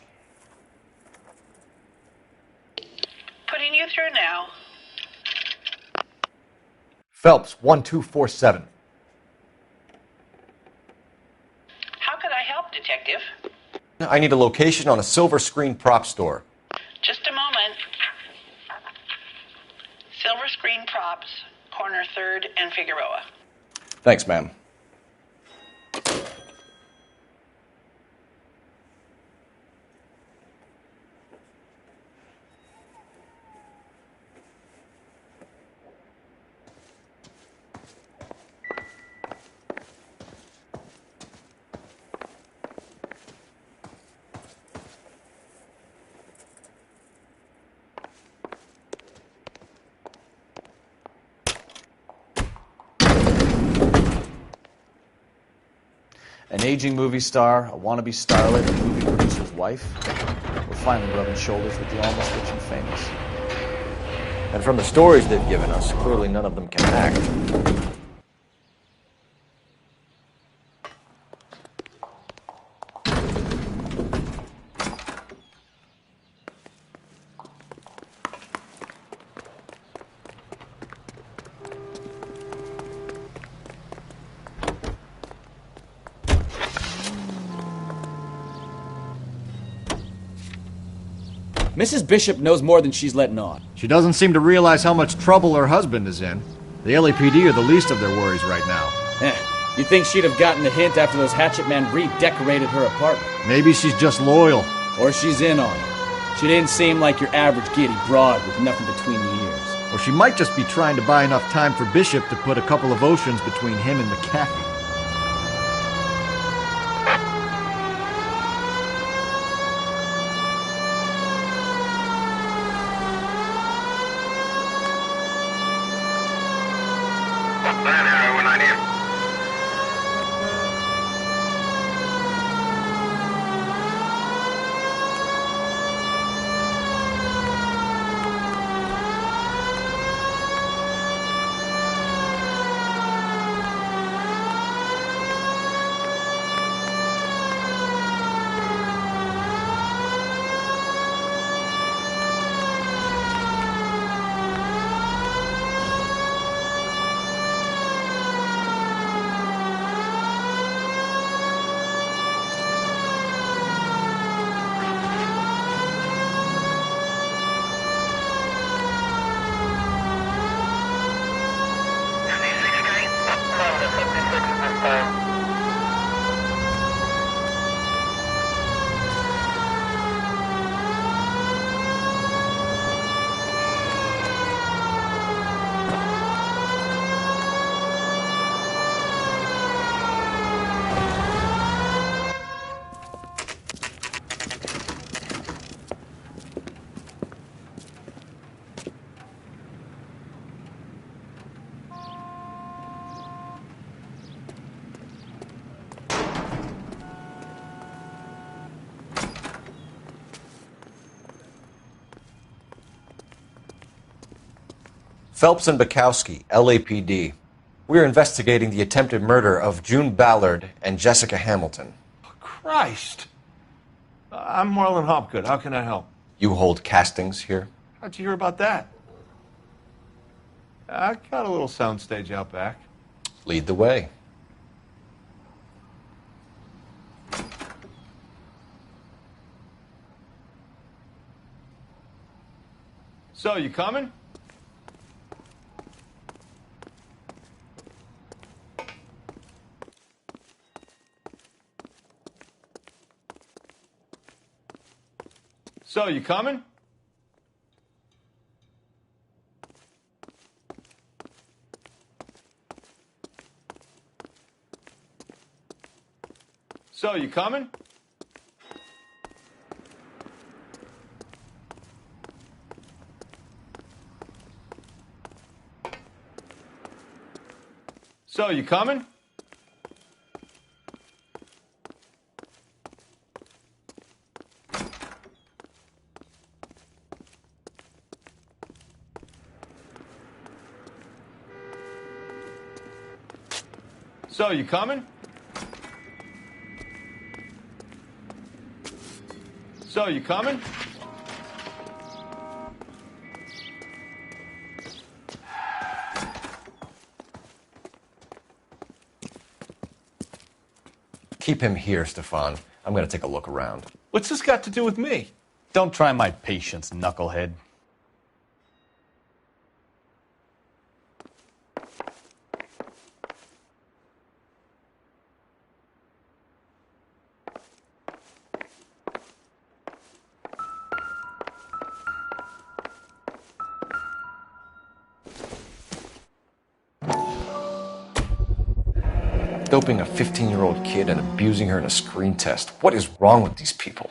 Putting you through now. Phelps, 1247. How could I help, detective? I need a location on a silver screen prop store. Just a moment. Silver Screen Props, corner 3rd and Figueroa. Thanks, ma'am. An aging movie star, a wannabe starlet, a movie producer's wife. We're finally rubbing shoulders with the almost rich and famous. And from the stories they've given us, clearly none of them can act. Mrs. Bishop knows more than she's letting on. She doesn't seem to realize how much trouble her husband is in. The LAPD are the least of their worries right now. You think she'd have gotten the hint after those hatchet men redecorated her apartment? Maybe she's just loyal. Or she's in on it. She didn't seem like your average giddy broad with nothing between the ears. Or she might just be trying to buy enough time for Bishop to put a couple of oceans between him and McAfee. Phelps and Bukowski, LAPD. We're investigating the attempted murder of June Ballard and Jessica Hamilton. Christ. I'm Marlon Hopgood. How can I help? You hold castings here? How'd you hear about that? I got a little soundstage out back. Lead the way. So, you coming? So, you coming? So, you coming? So, you coming? So, you coming? So, you coming? Keep him here, Stefan. I'm going to take a look around. What's this got to do with me? Don't try my patience, knucklehead. Doping a 15-year-old kid and abusing her in a screen test. What is wrong with these people?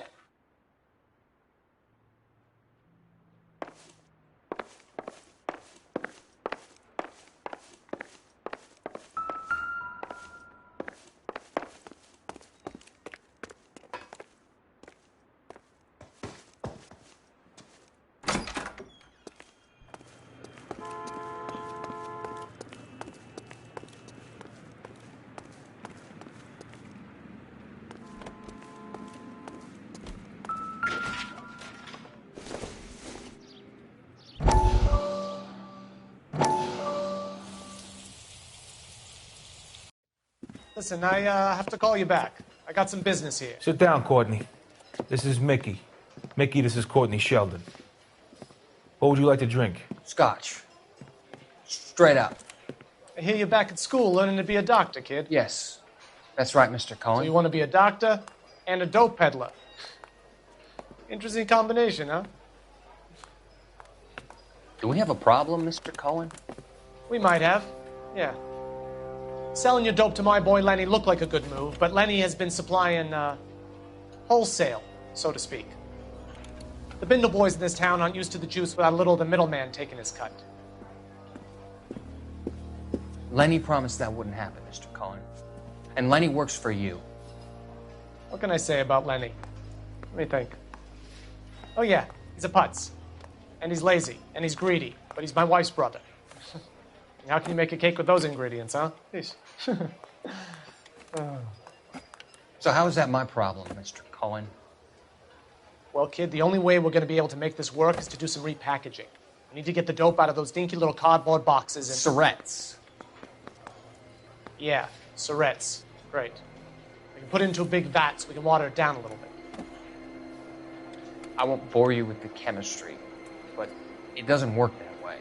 Listen, I have to call you back. I got some business here. Sit down, Courtney. This is Mickey. Mickey, this is Courtney Sheldon. What would you like to drink? Scotch. Straight up. I hear you're back at school learning to be a doctor, kid. Yes. That's right, Mr. Cohen. So you want to be a doctor and a dope peddler. Interesting combination, huh? Do we have a problem, Mr. Cullen? We might have, yeah. Selling your dope to my boy Lenny looked like a good move, but Lenny has been supplying, wholesale, so to speak. The Bindle boys in this town aren't used to the juice without a little of the middleman taking his cut. Lenny promised that wouldn't happen, Mr. Cullen. And Lenny works for you. What can I say about Lenny? Let me think. Oh yeah, he's a putz. And he's lazy, and he's greedy, but he's my wife's brother. How can you make a cake with those ingredients, huh? Jeez. So how is that my problem, Mr. Cullen? Well, kid, the only way we're going to be able to make this work is to do some repackaging. We need to get the dope out of those dinky little cardboard boxes and... Surrettes. Yeah, surrettes. Great. We can put it into a big vat so we can water it down a little bit. I won't bore you with the chemistry, but it doesn't work that way.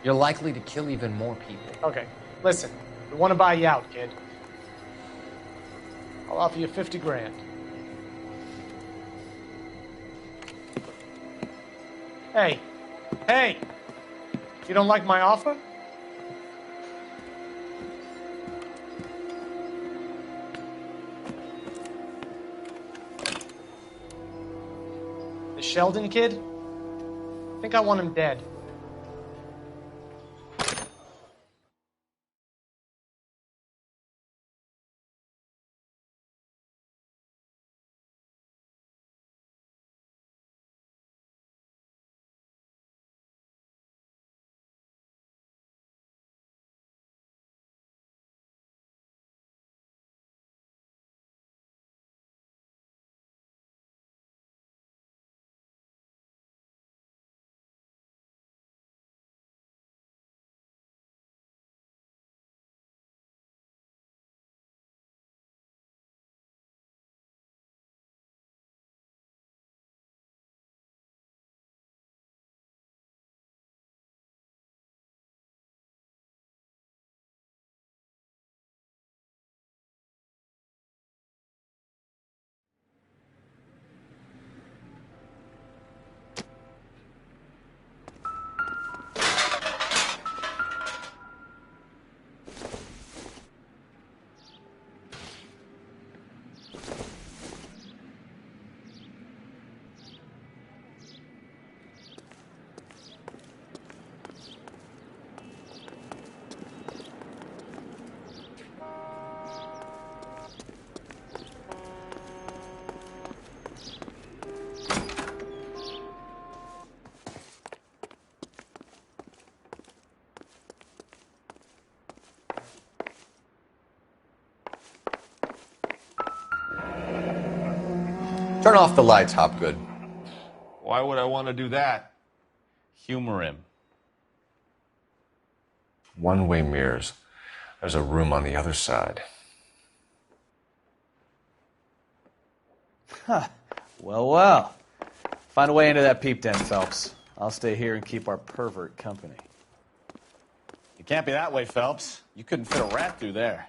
You're likely to kill even more people. Okay, listen. We want to buy you out, kid. I'll offer you 50 grand. Hey. Hey! You don't like my offer? The Sheldon kid? I think I want him dead. Turn off the lights, Hopgood. Why would I want to do that? Humor him. One-way mirrors. There's a room on the other side. Huh. Well, well. Find a way into that peep den, Phelps. I'll stay here and keep our pervert company. It can't be that way, Phelps. You couldn't fit a rat through there.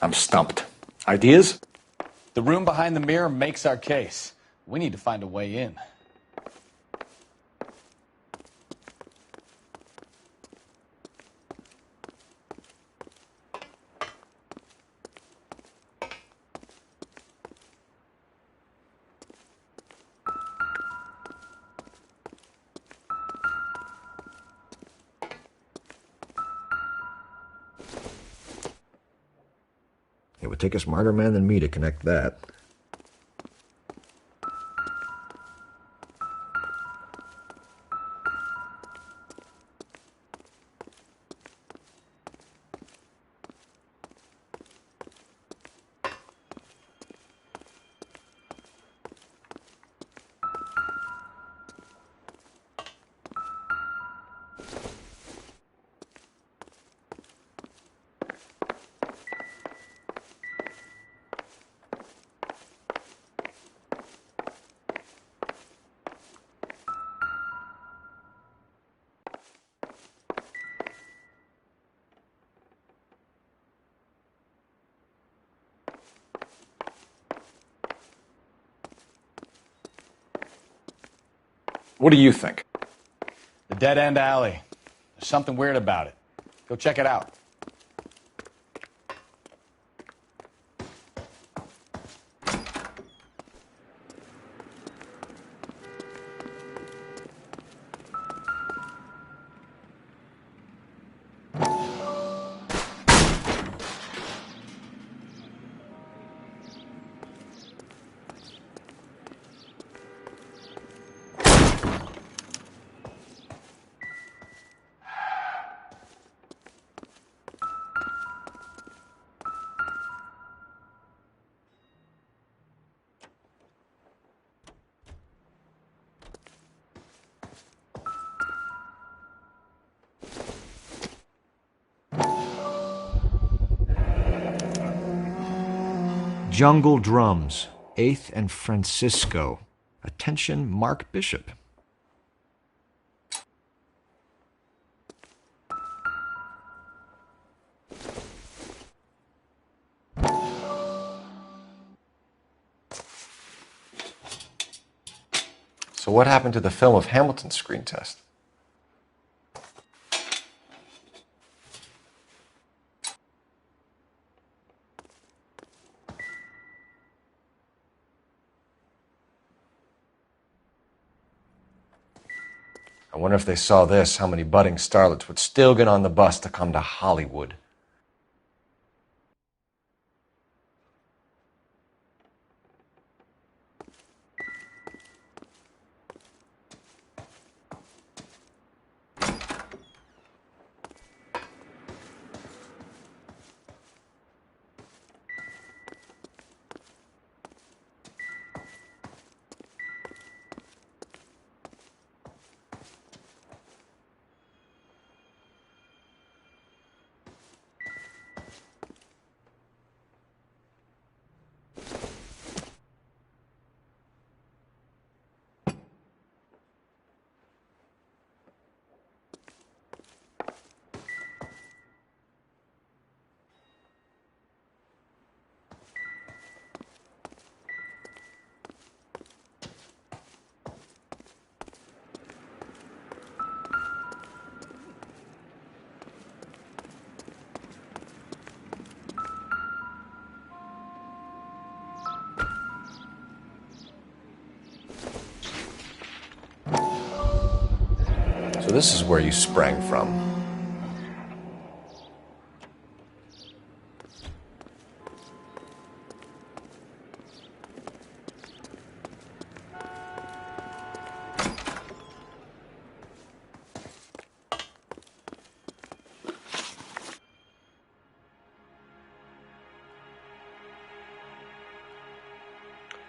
I'm stumped. Ideas? The room behind the mirror makes our case. We need to find a way in. It would take a smarter man than me to connect that. What do you think? The dead-end alley. There's something weird about it. Go check it out. Jungle Drums, 8th and Francisco. Attention, Mark Bishop. So what happened to the film of Hamilton's screen test? I wonder if they saw this, how many budding starlets would still get on the bus to come to Hollywood. So this is where you sprang from.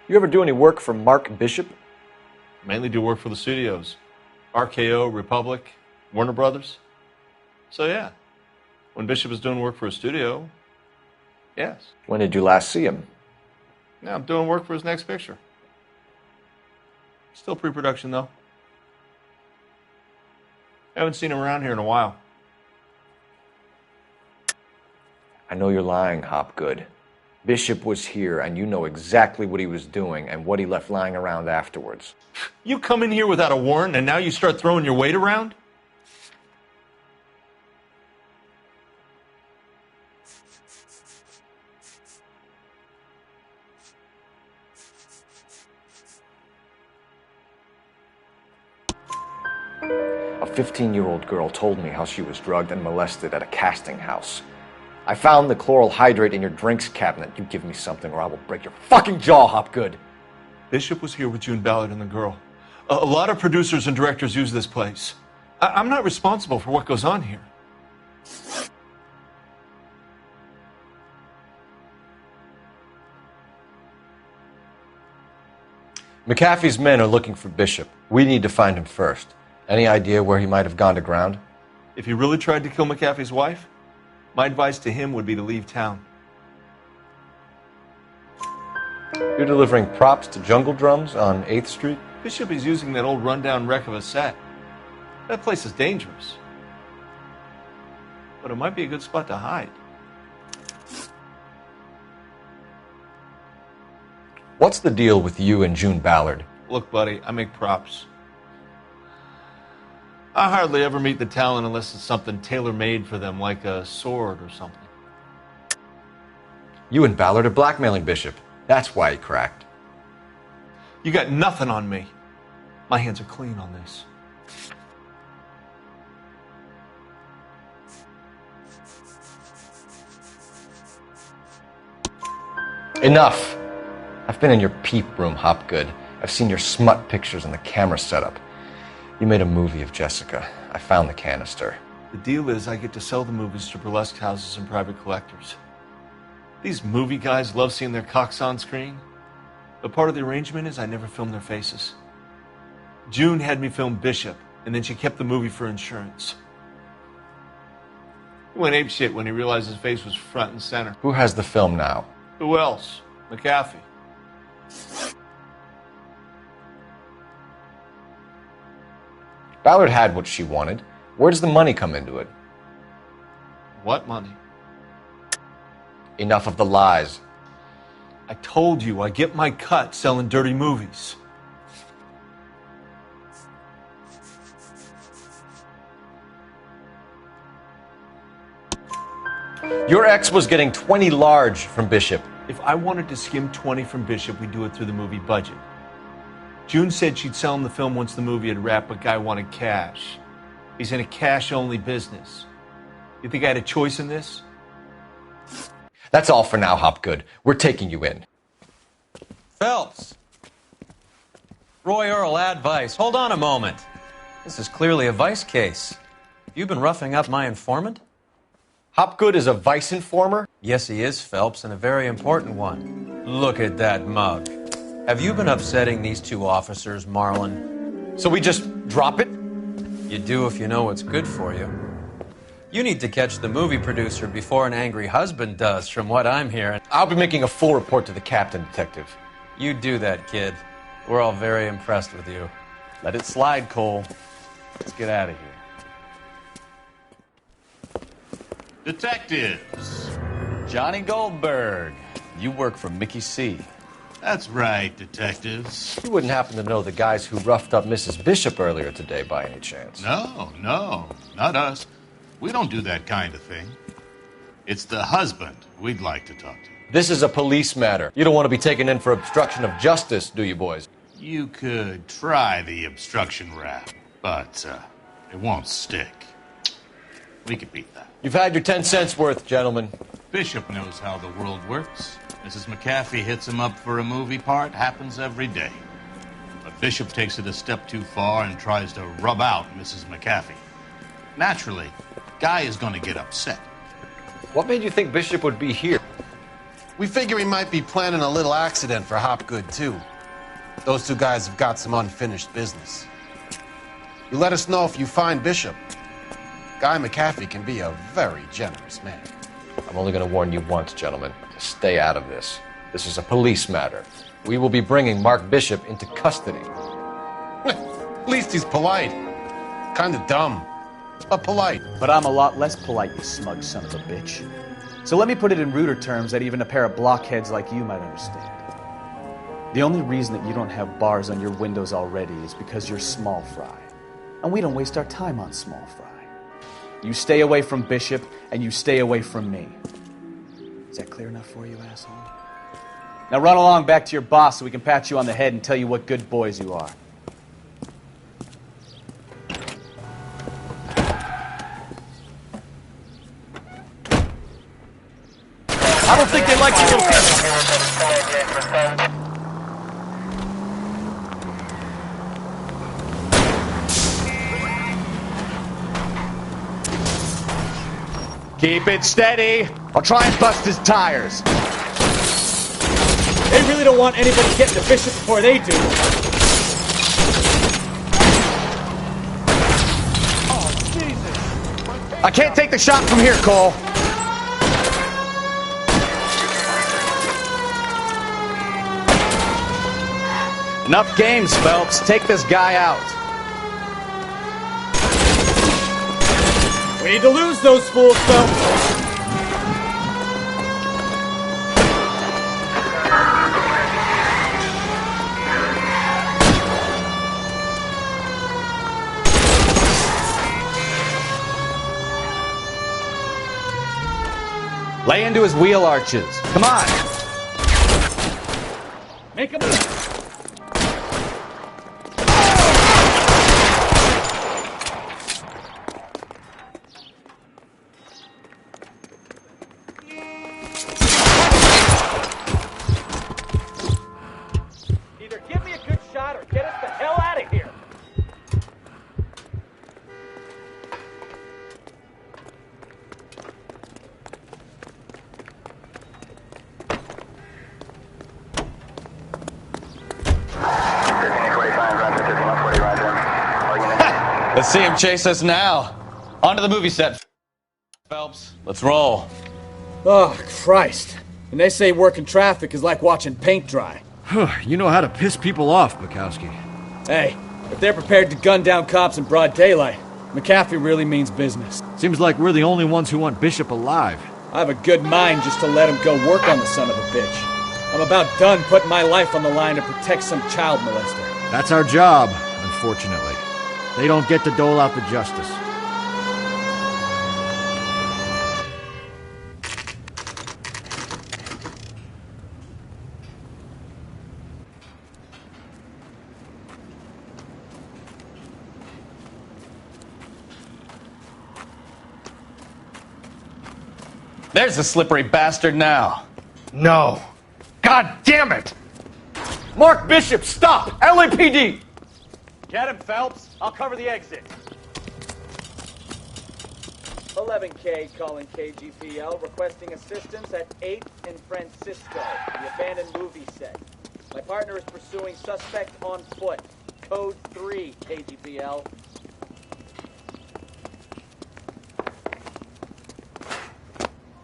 You ever do any work for Mark Bishop? Mainly do work for the studios. RKO, Republic, Warner Brothers. So yeah, when Bishop is doing work for a studio, yes. When did you last see him? Now I'm doing work for his next picture. Still pre-production though. Haven't seen him around here in a while. I know you're lying, Hopgood. Bishop was here, and you know exactly what he was doing and what he left lying around afterwards. You come in here without a warrant, and now you start throwing your weight around? A 15-year-old girl told me how she was drugged and molested at a casting house. I found the chloral hydrate in your drinks cabinet. You give me something or I will break your fucking jaw, Hopgood. Bishop was here with June Ballard and the girl. A lot of producers and directors use this place. I'm not responsible for what goes on here. McAfee's men are looking for Bishop. We need to find him first. Any idea where he might have gone to ground? If he really tried to kill McAfee's wife, my advice to him would be to leave town. You're delivering props to Jungle Drums on 8th Street? Bishop is using that old rundown wreck of a set. That place is dangerous. But it might be a good spot to hide. What's the deal with you and June Ballard? Look, buddy, I make props. I hardly ever meet the talent unless it's something tailor-made for them, like a sword or something. You and Ballard are blackmailing Bishop. That's why he cracked. You got nothing on me. My hands are clean on this. Enough! I've been in your peep room, Hopgood. I've seen your smut pictures and the camera setup. You made a movie of Jessica. I found the canister. The deal is I get to sell the movies to burlesque houses and private collectors. These movie guys love seeing their cocks on screen. But part of the arrangement is I never film their faces. June had me film Bishop, and then she kept the movie for insurance. He went apeshit when he realized his face was front and center. Who has the film now? Who else? McAfee. Ballard had what she wanted. Where does the money come into it? What money? Enough of the lies. I told you I get my cut selling dirty movies. Your ex was getting 20 large from Bishop. If I wanted to skim 20 from Bishop, we'd do it through the movie budget. June said she'd sell him the film once the movie had wrapped, but Guy wanted cash. He's in a cash-only business. You think I had a choice in this? That's all for now, Hopgood. We're taking you in. Phelps! Roy Earl, advice. Hold on a moment. This is clearly a vice case. You've been roughing up my informant? Hopgood is a vice informer? Yes, he is, Phelps, and a very important one. Look at that mug. Have you been upsetting these two officers, Marlon? So we just drop it? You do if you know what's good for you. You need to catch the movie producer before an angry husband does, from what I'm hearing. I'll be making a full report to the captain, Detective. You do that, kid. We're all very impressed with you. Let it slide, Cole. Let's get out of here. Detectives. Johnny Goldberg. You work for Mickey C. That's right, detectives. You wouldn't happen to know the guys who roughed up Mrs. Bishop earlier today by any chance? No, not us. We don't do that kind of thing. It's the husband we'd like to talk to. This is a police matter. You don't want to be taken in for obstruction of justice, do you, boys? You could try the obstruction rap, but it won't stick. We could beat that. You've had your 10 cents worth, gentlemen. Bishop knows how the world works. Mrs. McAfee hits him up for a movie part. Happens every day. But Bishop takes it a step too far and tries to rub out Mrs. McAfee. Naturally, Guy is going to get upset. What made you think Bishop would be here? We figure he might be planning a little accident for Hopgood, too. Those two guys have got some unfinished business. You let us know if you find Bishop. Guy McAfee can be a very generous man. I'm only going to warn you once, gentlemen. Stay out of this. This is a police matter. We will be bringing Mark Bishop into custody. At least he's polite. Kind of dumb, but polite. But I'm a lot less polite, you smug son of a bitch. So let me put it in ruder terms that even a pair of blockheads like you might understand. The only reason that you don't have bars on your windows already is because you're small fry. And we don't waste our time on small fry. You stay away from Bishop, and you stay away from me. Is that clear enough for you, asshole? Now run along back to your boss so we can pat you on the head and tell you what good boys you are. I don't think they like you. Keep it steady. I'll try and bust his tires. They really don't want anybody getting to Bishop before they do. Oh, Jesus. I can't take the shot from here, Cole. Enough games, Phelps. Take this guy out. We need to lose those fools, Phelps. Lay into his wheel arches. Come on. Make a move. Either give me a good shot or get us the hell out of here. Let's see him chase us now. On to the movie set, Phelps. Let's roll. Oh, Christ. And they say working traffic is like watching paint dry. You know how to piss people off, Bukowski. Hey, if they're prepared to gun down cops in broad daylight, McAfee really means business. Seems like we're the only ones who want Bishop alive. I have a good mind just to let him go work on the son of a bitch. I'm about done putting my life on the line to protect some child molester. That's our job, unfortunately. They don't get to dole out the justice. There's the slippery bastard now. No. God damn it! Mark Bishop, stop! LAPD! Get him, Phelps. I'll cover the exit. 11K calling KGPL, requesting assistance at 8th and Francisco, the abandoned movie set. My partner is pursuing suspect on foot. Code 3, KGPL.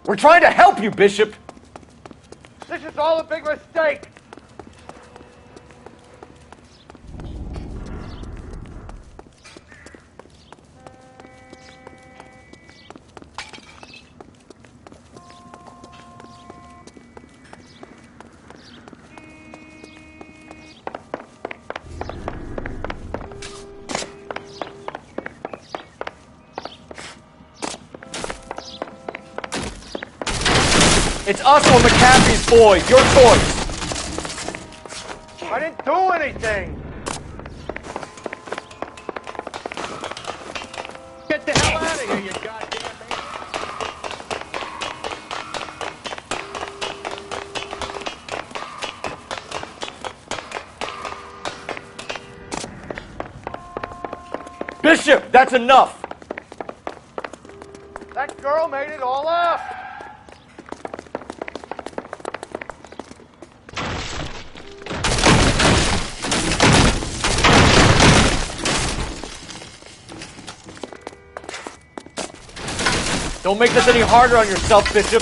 We're trying to help you, Bishop. This is all a big mistake! It's us or McAfee's boys. Your choice. I didn't do anything! Get the hell out of here, you goddamn man! Bishop, that's enough. That girl made it all up! Don't make this any harder on yourself, Bishop.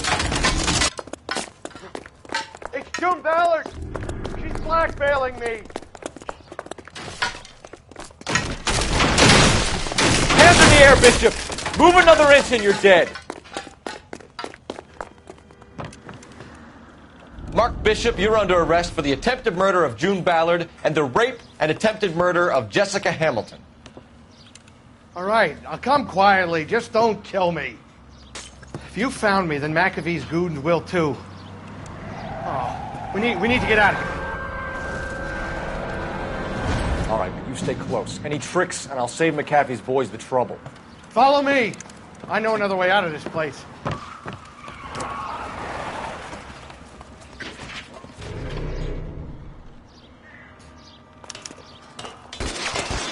It's June Ballard! She's blackmailing me! Hands in the air, Bishop! Move another inch and you're dead. Mark Bishop, you're under arrest for the attempted murder of June Ballard and the rape and attempted murder of Jessica Hamilton. All right, I'll come quietly. Just don't kill me. If you found me, then McAfee's goons will too. Oh, we need to get out of here. All right, but you stay close. Any tricks, and I'll save McAfee's boys the trouble. Follow me. I know another way out of this place.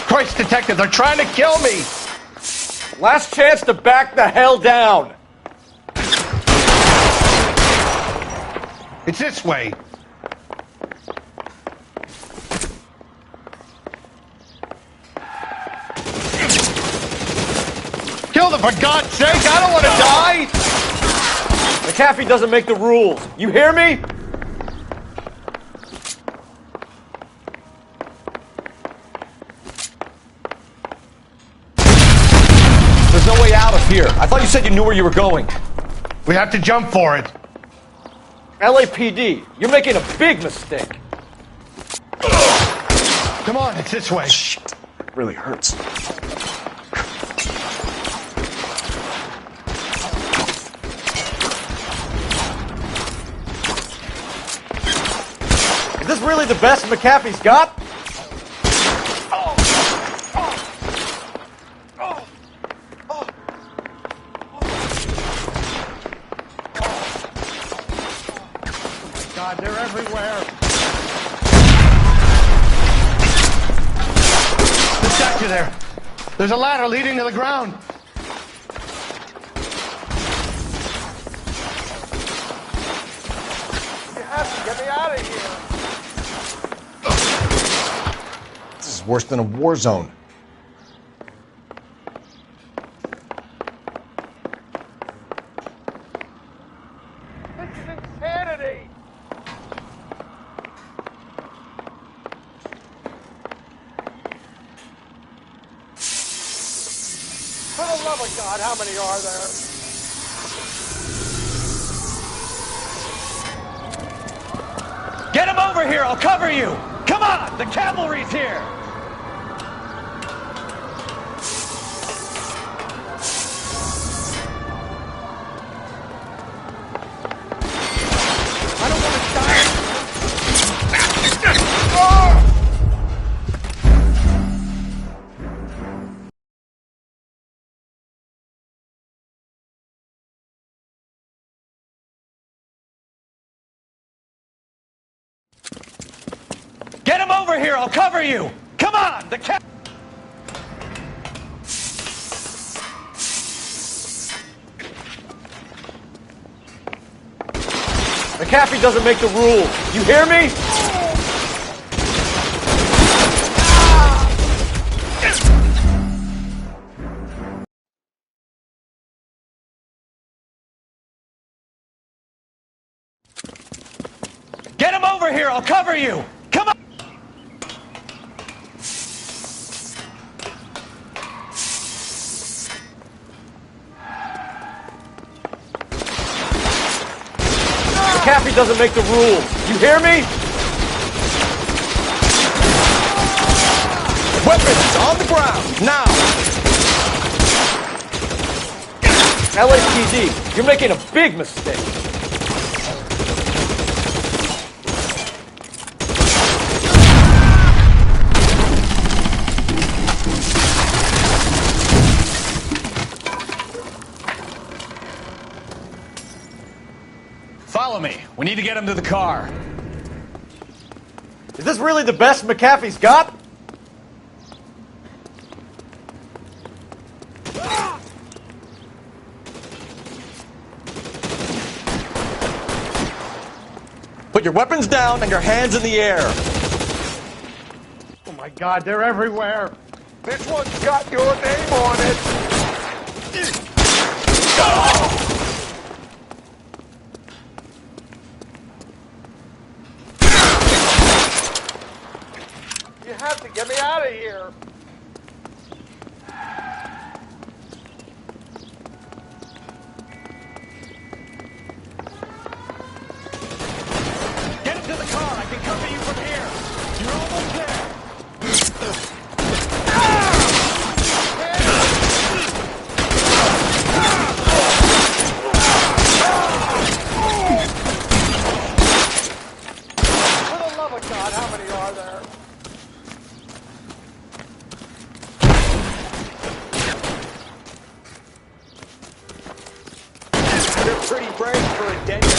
Christ, detective, they're trying to kill me. Last chance to back the hell down. It's this way. Kill them, for God's sake! I don't want to die! McAfee doesn't make the rules. You hear me? There's no way out of here. I thought you said you knew where you were going. We have to jump for it. LAPD, you're making a big mistake. Come on, it's this way. Shit, it really hurts. this really the best McAfee's got? God, they're everywhere. Protect you there. There's a ladder leading to the ground. You have to get me out of here. This is worse than a war zone. This is insanity. For the love of God, how many are there? Get him over here, I'll cover you! Come on, the cavalry's here! I don't want to die. Get him over here, I'll cover you! Come on, the McAfee doesn't make the rules. You hear me? Get him over here, I'll cover you! Come on! McAfee doesn't make the rules. You hear me? Weapons on the ground, now! LAPD, you're making a big mistake. Follow me. We need to get him to the car. Is this really the best McAfee's got? Put your weapons down and your hands in the air. Oh my God, they're everywhere. This one's got your name on it. You have to get me out of here. Get into the car. I can cover you from here. You're almost there. For the love of God, how many are there? You're pretty brave for a dead man.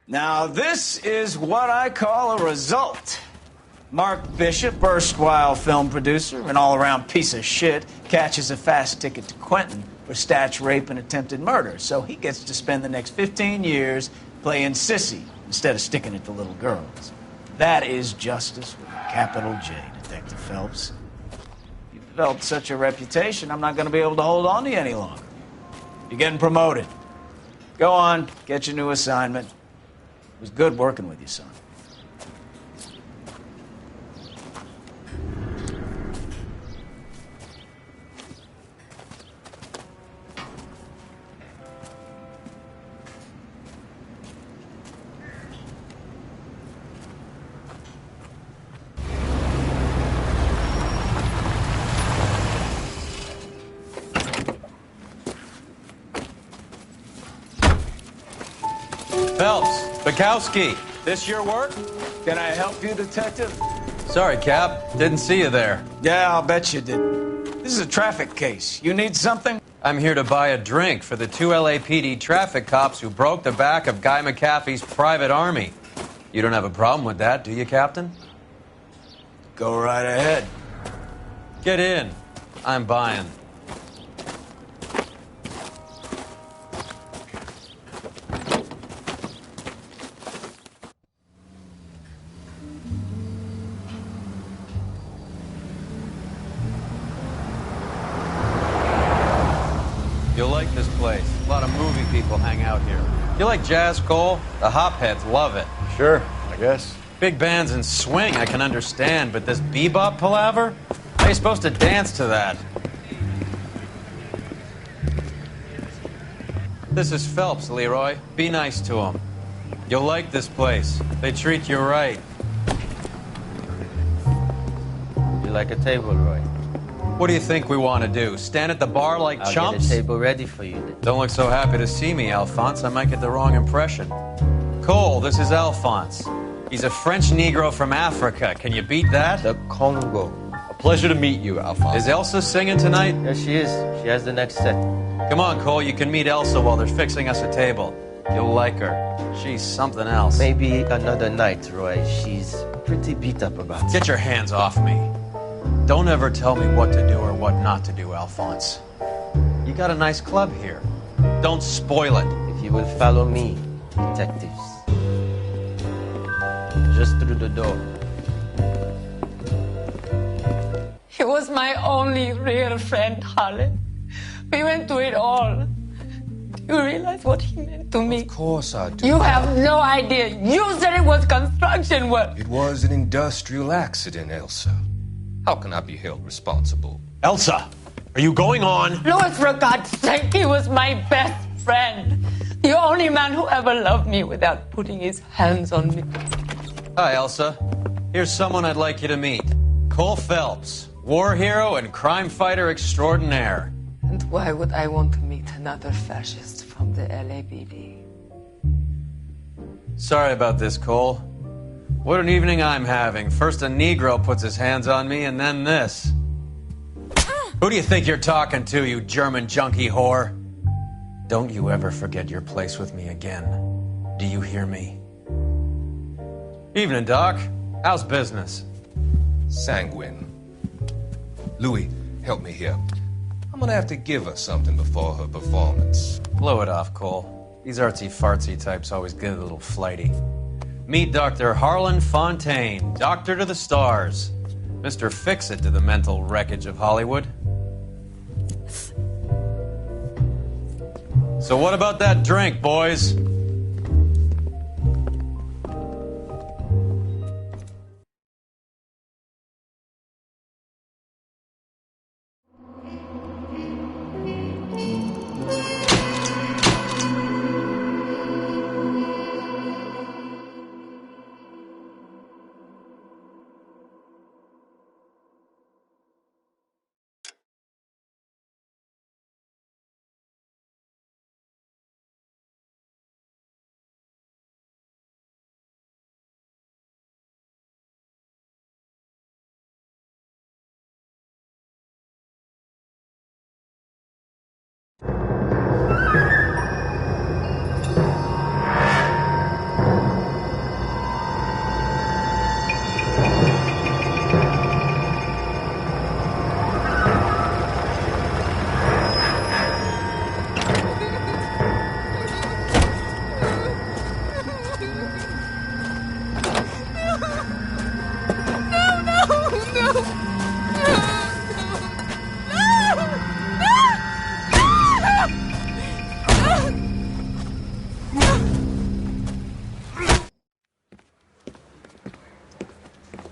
Now, this is what I call a result. Mark Bishop, erstwhile film producer, an all-around piece of shit, catches a fast ticket to Quentin for statch rape and attempted murder, so he gets to spend the next 15 years playing sissy instead of sticking it to little girls. That is justice with a capital J, Detective Phelps. You've developed such a reputation, I'm not going to be able to hold on to you any longer. You're getting promoted. Go on, get your new assignment. It was good working with you, son. Phelps, Bukowski, this your work? Can I help you, Detective? Sorry, Cap. Didn't see you there. Yeah, I'll bet you didn't. This is a traffic case. You need something? I'm here to buy a drink for the 2 LAPD traffic cops who broke the back of Guy McAfee's private army. You don't have a problem with that, do you, Captain? Go right ahead. Get in. I'm buying. You'll like this place. A lot of movie people hang out here. You like jazz, Cole? The hopheads love it. Sure, I guess. Big bands and swing I can understand, but this bebop palaver? How are you supposed to dance to that? This is Phelps, Leroy. Be nice to him. You'll like this place. They treat you right. You like a table, Roy? What do you think we want to do? Stand at the bar like I'll chumps? get a table ready for you then. Don't look so happy to see me, Alphonse. I might get the wrong impression. Cole, this is Alphonse. He's a French Negro from Africa. Can you beat that? The Congo. A pleasure to meet you, Alphonse. Is Elsa singing tonight? Yes, she is. She has the next set. Come on, Cole. You can meet Elsa while they're fixing us a table. You'll like her. She's something else. Maybe another night, Roy. She's pretty beat up about it. Get your hands off me. Don't ever tell me what to do or what not to do, Alphonse. You got a nice club here. Don't spoil it. If you will follow me, detectives. Just through the door. He was my only real friend, Harlan. We went through it all. Do you realize what he meant to me? Of course I do. You have no idea. You said it was construction work. It was an industrial accident, Elsa. How can I be held responsible? Elsa, are you going on? Louis, for God's sake, he was my best friend. The only man who ever loved me without putting his hands on me. Hi, Elsa. Here's someone I'd like you to meet. Cole Phelps, war hero and crime fighter extraordinaire. And why would I want to meet another fascist from the LAPD? Sorry about this, Cole. What an evening I'm having. First a Negro puts his hands on me, and then this. Who do you think you're talking to, you German junkie whore? Don't you ever forget your place with me again. Do you hear me? Evening, Doc. How's business? Sanguine. Louis, help me here. I'm gonna have to give her something before her performance. Blow it off, Cole. These artsy-fartsy types always get a little flighty. Meet Dr. Harlan Fontaine, doctor to the stars. Mr. Fix-It to the mental wreckage of Hollywood. So what about that drink, boys?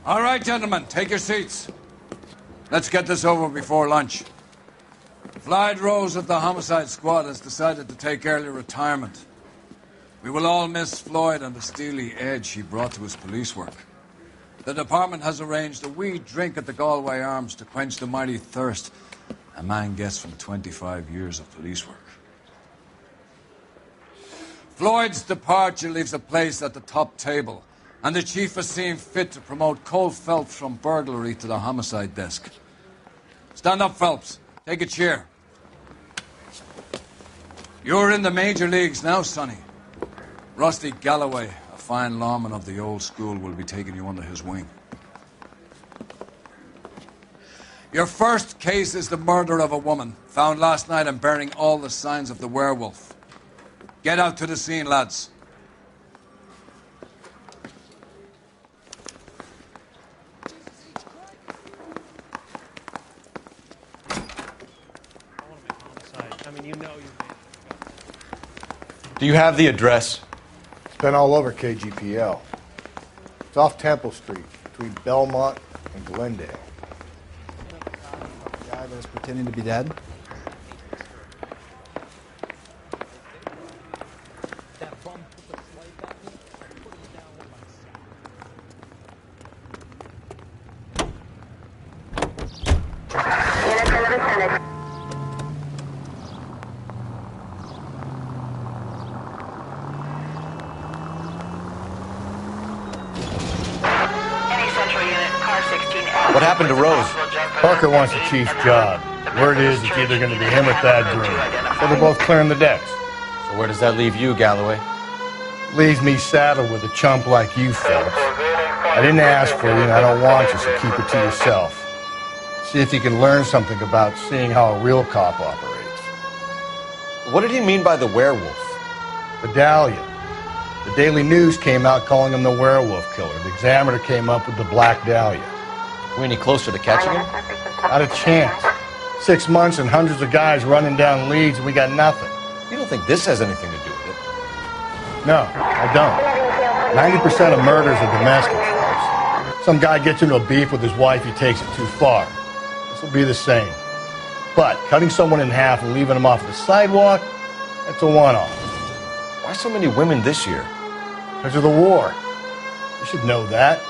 All right, gentlemen, take your seats. Let's get this over before lunch. Floyd Rose of the Homicide Squad has decided to take early retirement. We will all miss Floyd and the steely edge he brought to his police work. The department has arranged a wee drink at the Galway Arms to quench the mighty thirst a man gets from 25 years of police work. Floyd's departure leaves a place at the top table, and the chief has seen fit to promote Cole Phelps from burglary to the homicide desk. Stand up, Phelps. Take a chair. You're in the major leagues now, Sonny. Rusty Galloway, a fine lawman of the old school, will be taking you under his wing. Your first case is the murder of a woman, found last night and bearing all the signs of the werewolf. Get out to the scene, lads. Do you have the address? It's been all over KGPL. It's off Temple Street, between Belmont and Glendale. The guy that was pretending to be dead? What happened to Rose? Parker wants the chief's job. Word is it's either going to be him or Thad Green. So they're both clearing the decks. So where does that leave you, Galloway? Leaves me saddled with a chump like you, Phelps. I didn't ask for you, and I don't want you, so keep it to yourself. See if you can learn something about seeing how a real cop operates. What did he mean by the werewolf? Medallion. The Daily News came out calling him the werewolf killer. The Examiner came up with the Black Dahlia. We any closer to catching him? Not a chance. 6 months and hundreds of guys running down leads, and we got nothing. You don't think this has anything to do with it? No, I don't. 90% of murders are domestic, Phelps. Some guy gets into a beef with his wife, he takes it too far. This will be the same. But cutting someone in half and leaving them off the sidewalk, that's a one-off. Why so many women this year? Because of the war. You should know that.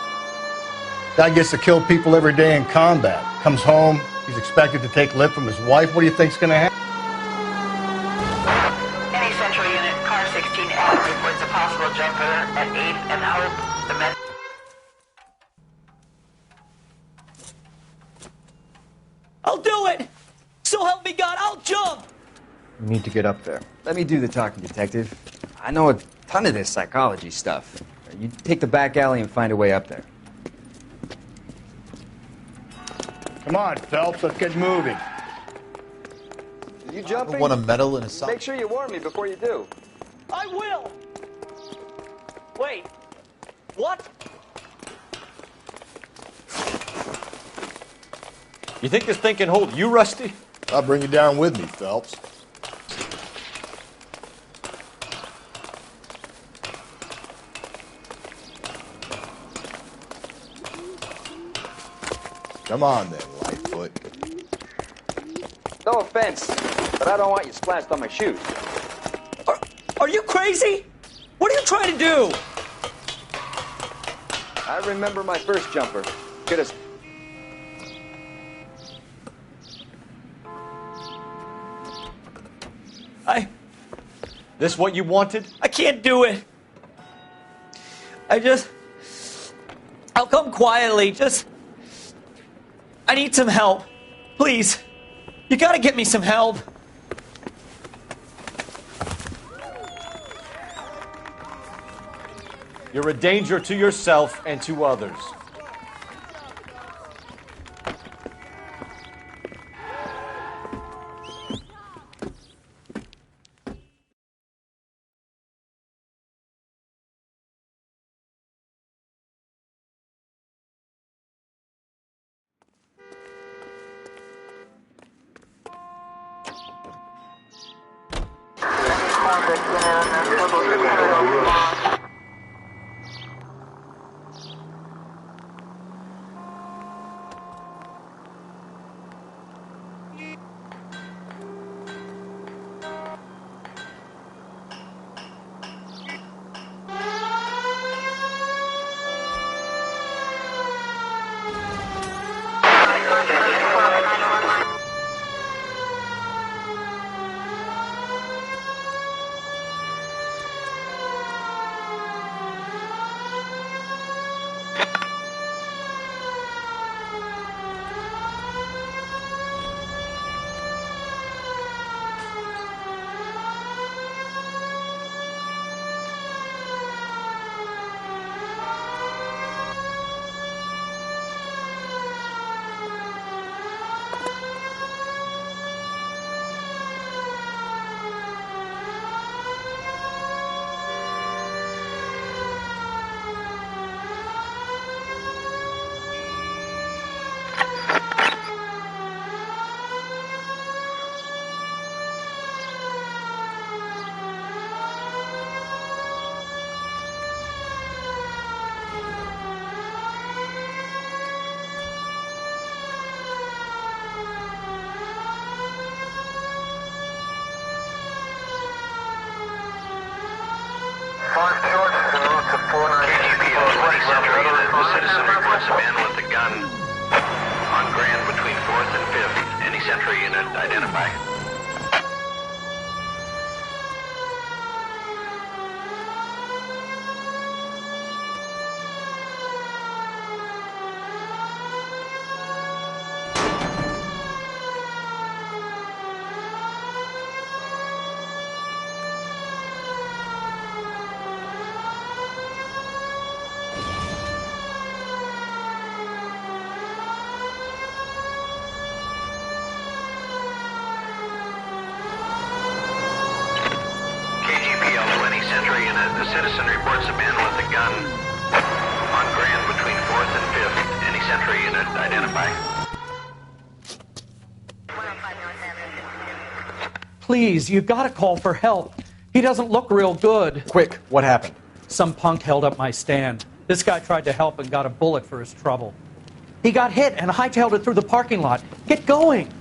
Guy gets to kill people every day in combat. Comes home, he's expected to take lip from his wife. What do you think's going to happen? Any Central Unit, car 16L reports a possible jumper at 8th and Hope. The men. I'll do it! So help me God, I'll jump! You need to get up there. Let me do the talking, detective. I know a ton of this psychology stuff. You take the back alley and find a way up there. Come on, Phelps, let's get moving. You jumping? Want a medal and a sock? Make sure you warn me before you do. I will! Wait, what? You think this thing can hold you, Rusty? I'll bring you down with me, Phelps. Come on then, Lightfoot. No offense, but I don't want you splashed on my shoes. Are you crazy? What are you trying to do? I remember my first jumper. Get us. This what you wanted? I can't do it. I'll come quietly. I need some help. Please. You gotta get me some help. You're a danger to yourself and to others. KGPL 20 Century Unit. The citizen reports a man with a gun on Grand between 4th and 5th. Any Century Unit identify. The citizen reports a man with a gun on Grand between 4th and 5th. Any Century Unit identify. Please, you gotta call for help. He doesn't look real good. Quick, what happened? Some punk held up my stand. This guy tried to help and got a bullet for his trouble. He got hit and hightailed it through the parking lot. Get going!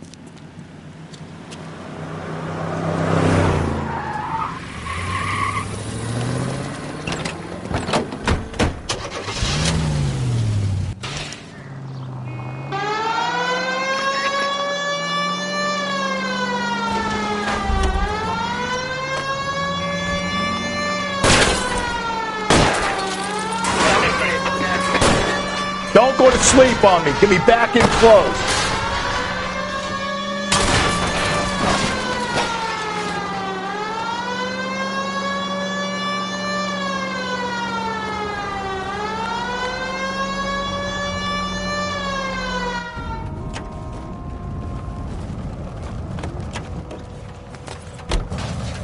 Don't go to sleep on me. Get me back in close.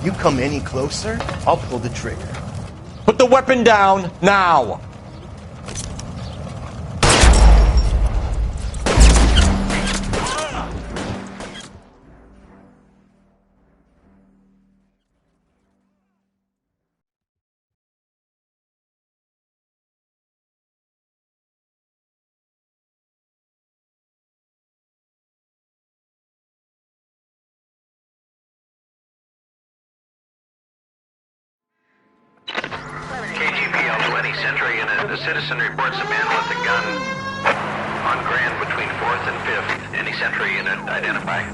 You come any closer, I'll pull the trigger. Put the weapon down now. KGPL 20 Century Unit. The citizen reports a man with a gun on Grand between 4th and 5th. Any Century Unit identify.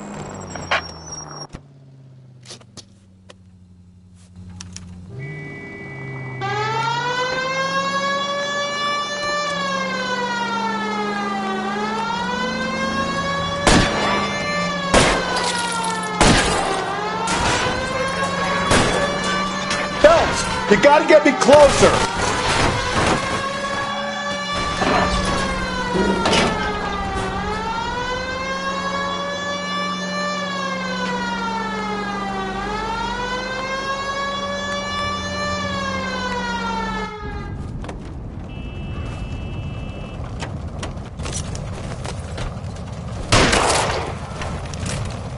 You gotta get me closer!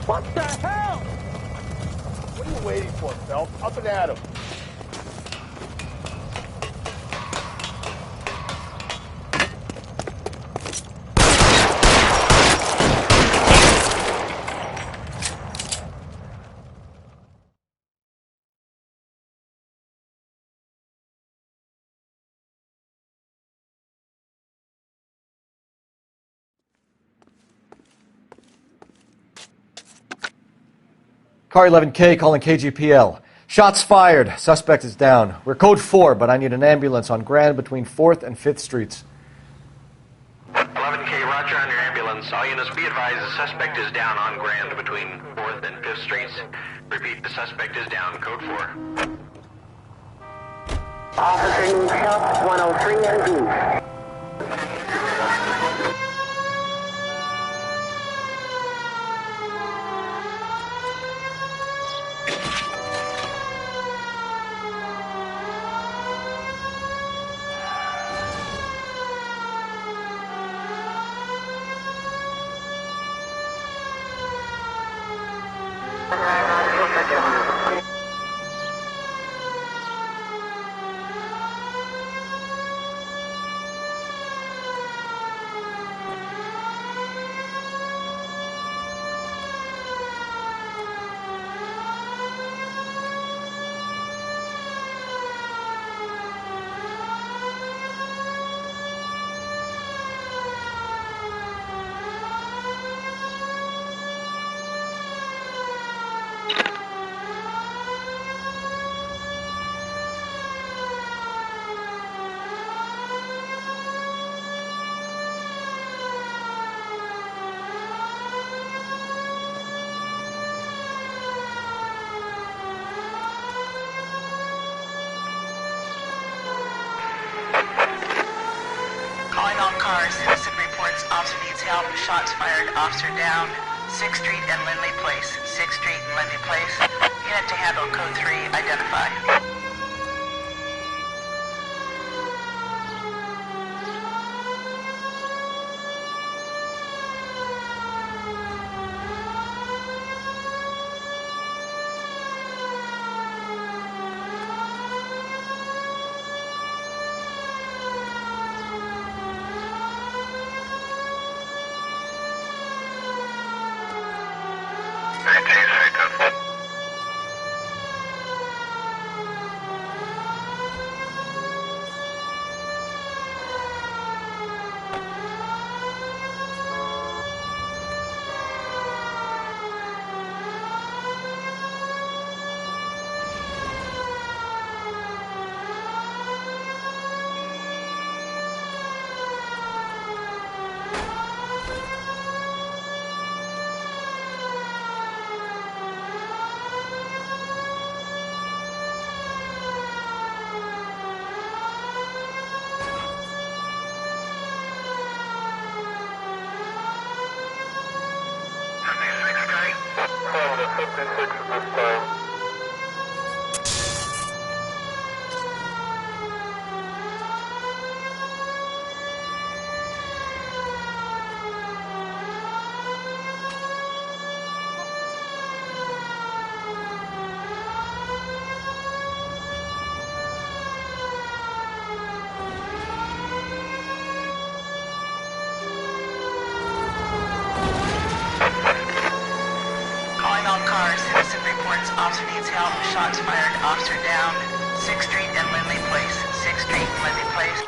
What the hell? What are you waiting for, Phelps? Up and at him. Car 11K calling KGPL. Shots fired. Suspect is down. We're code 4, but I need an ambulance on Grand between 4th and 5th Streets. 11K, roger on your ambulance. All units be advised the suspect is down on Grand between 4th and 5th Streets. Repeat, the suspect is down. Code 4. Officer needs help, 103 and B. help. Shots fired. Officer down. 6th Street and Lindley Place. 6th Street and Lindley Place. Unit to handle code 3. Identify. Officer needs help. Shots fired. Officer down. 6th Street and Lindley Place. 6th Street and Lindley Place.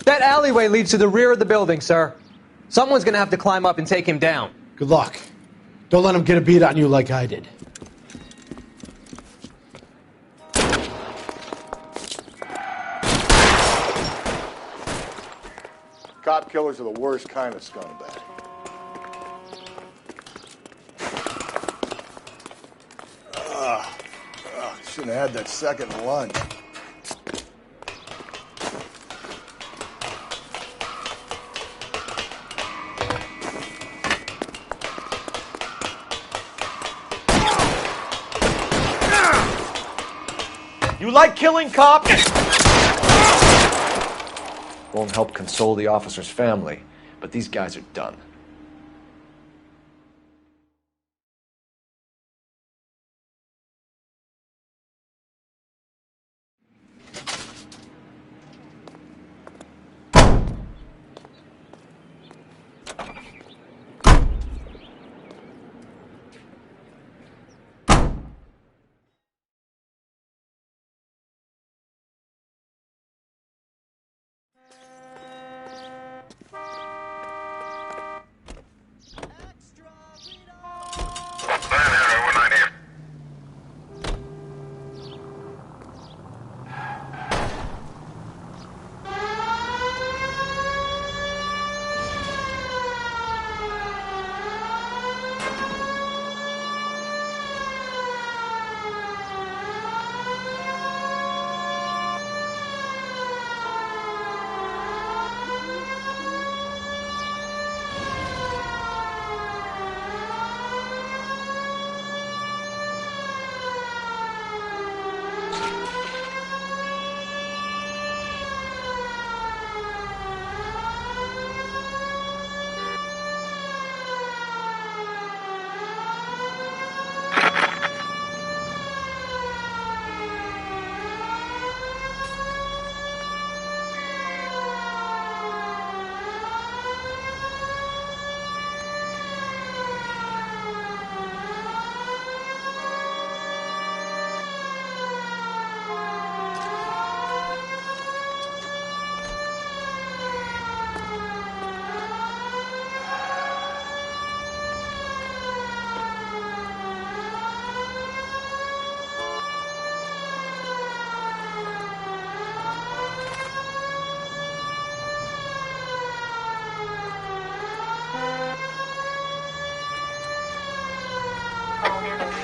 That alleyway leads to the rear of the building, sir. Someone's gonna have to climb up and take him down. Good luck. Don't let him get a beat on you like I did. Cop killers are the worst kind of scumbag. Shouldn't have had that second lunch. You like killing cops? Won't help console the officer's family, but these guys are done.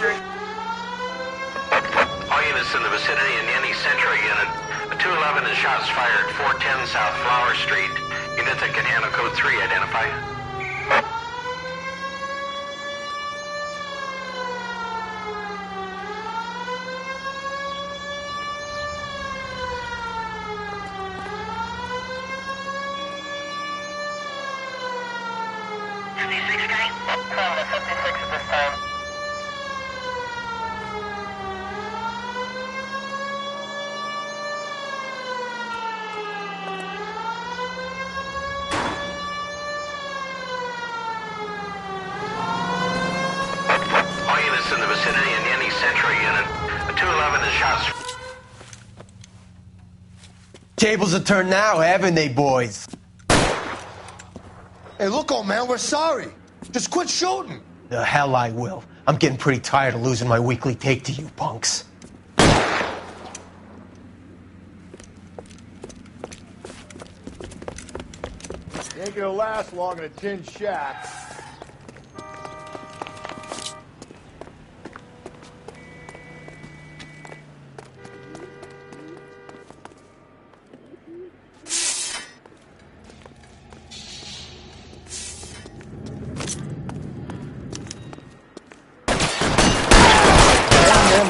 All units in the vicinity in any Central unit. A 211 and shots fired, 410 South Flower Street. Unit that can handle code 3, identify. In the vicinity in any Central unit. A 211 and shots. Tables are turned now, haven't they, boys? Hey, look, old man, we're sorry. Just quit shooting. The hell I will. I'm getting pretty tired of losing my weekly take to you punks. You ain't gonna last long in a tin shack.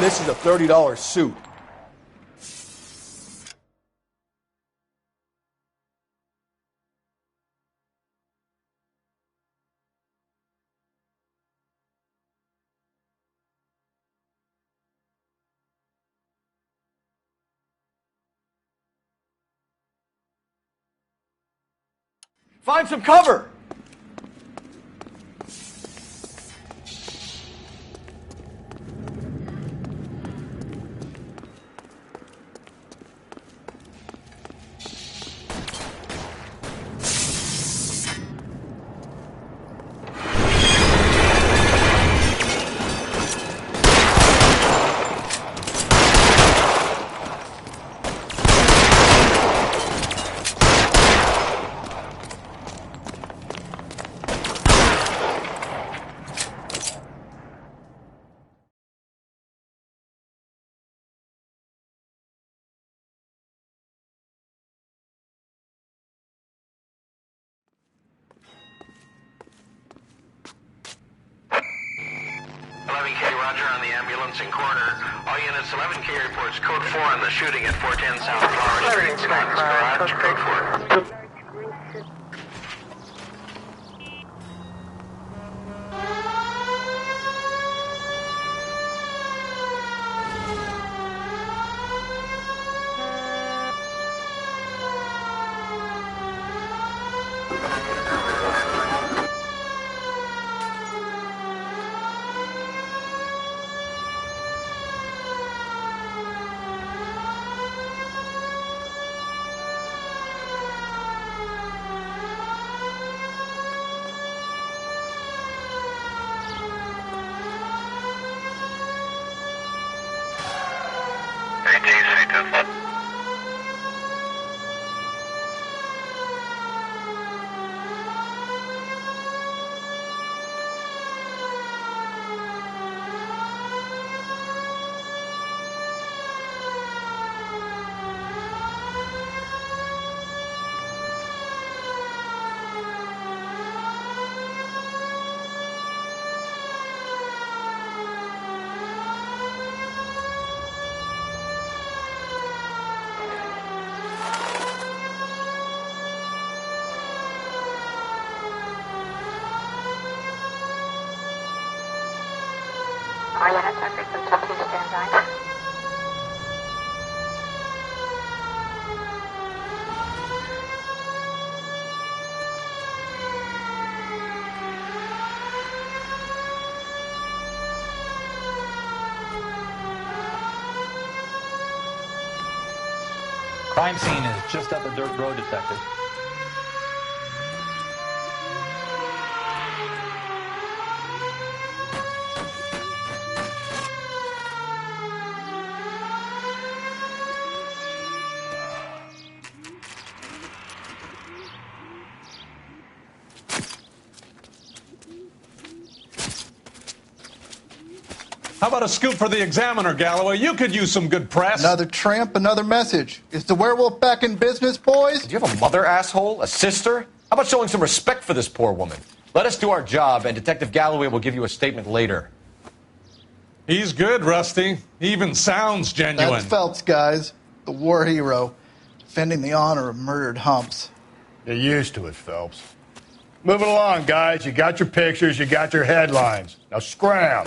This is a $30 suit. Find some cover! Roger on the ambulance and corner. All units, 11K reports code 4 on the shooting at 410 South Flower Street. Scott's garage, code 4. Crime scene is just up the dirt road, Detective. How about a scoop for the Examiner, Galloway? You could use some good press. Another tramp, another message. Is the werewolf back in business, boys? Do you have a mother, asshole? A sister? How about showing some respect for this poor woman? Let us do our job, and Detective Galloway will give you a statement later. He's good, Rusty. He even sounds genuine. That's Phelps, guys. The war hero. Defending the honor of murdered humps. You're used to it, Phelps. Moving along, guys. You got your pictures, you got your headlines. Now scram.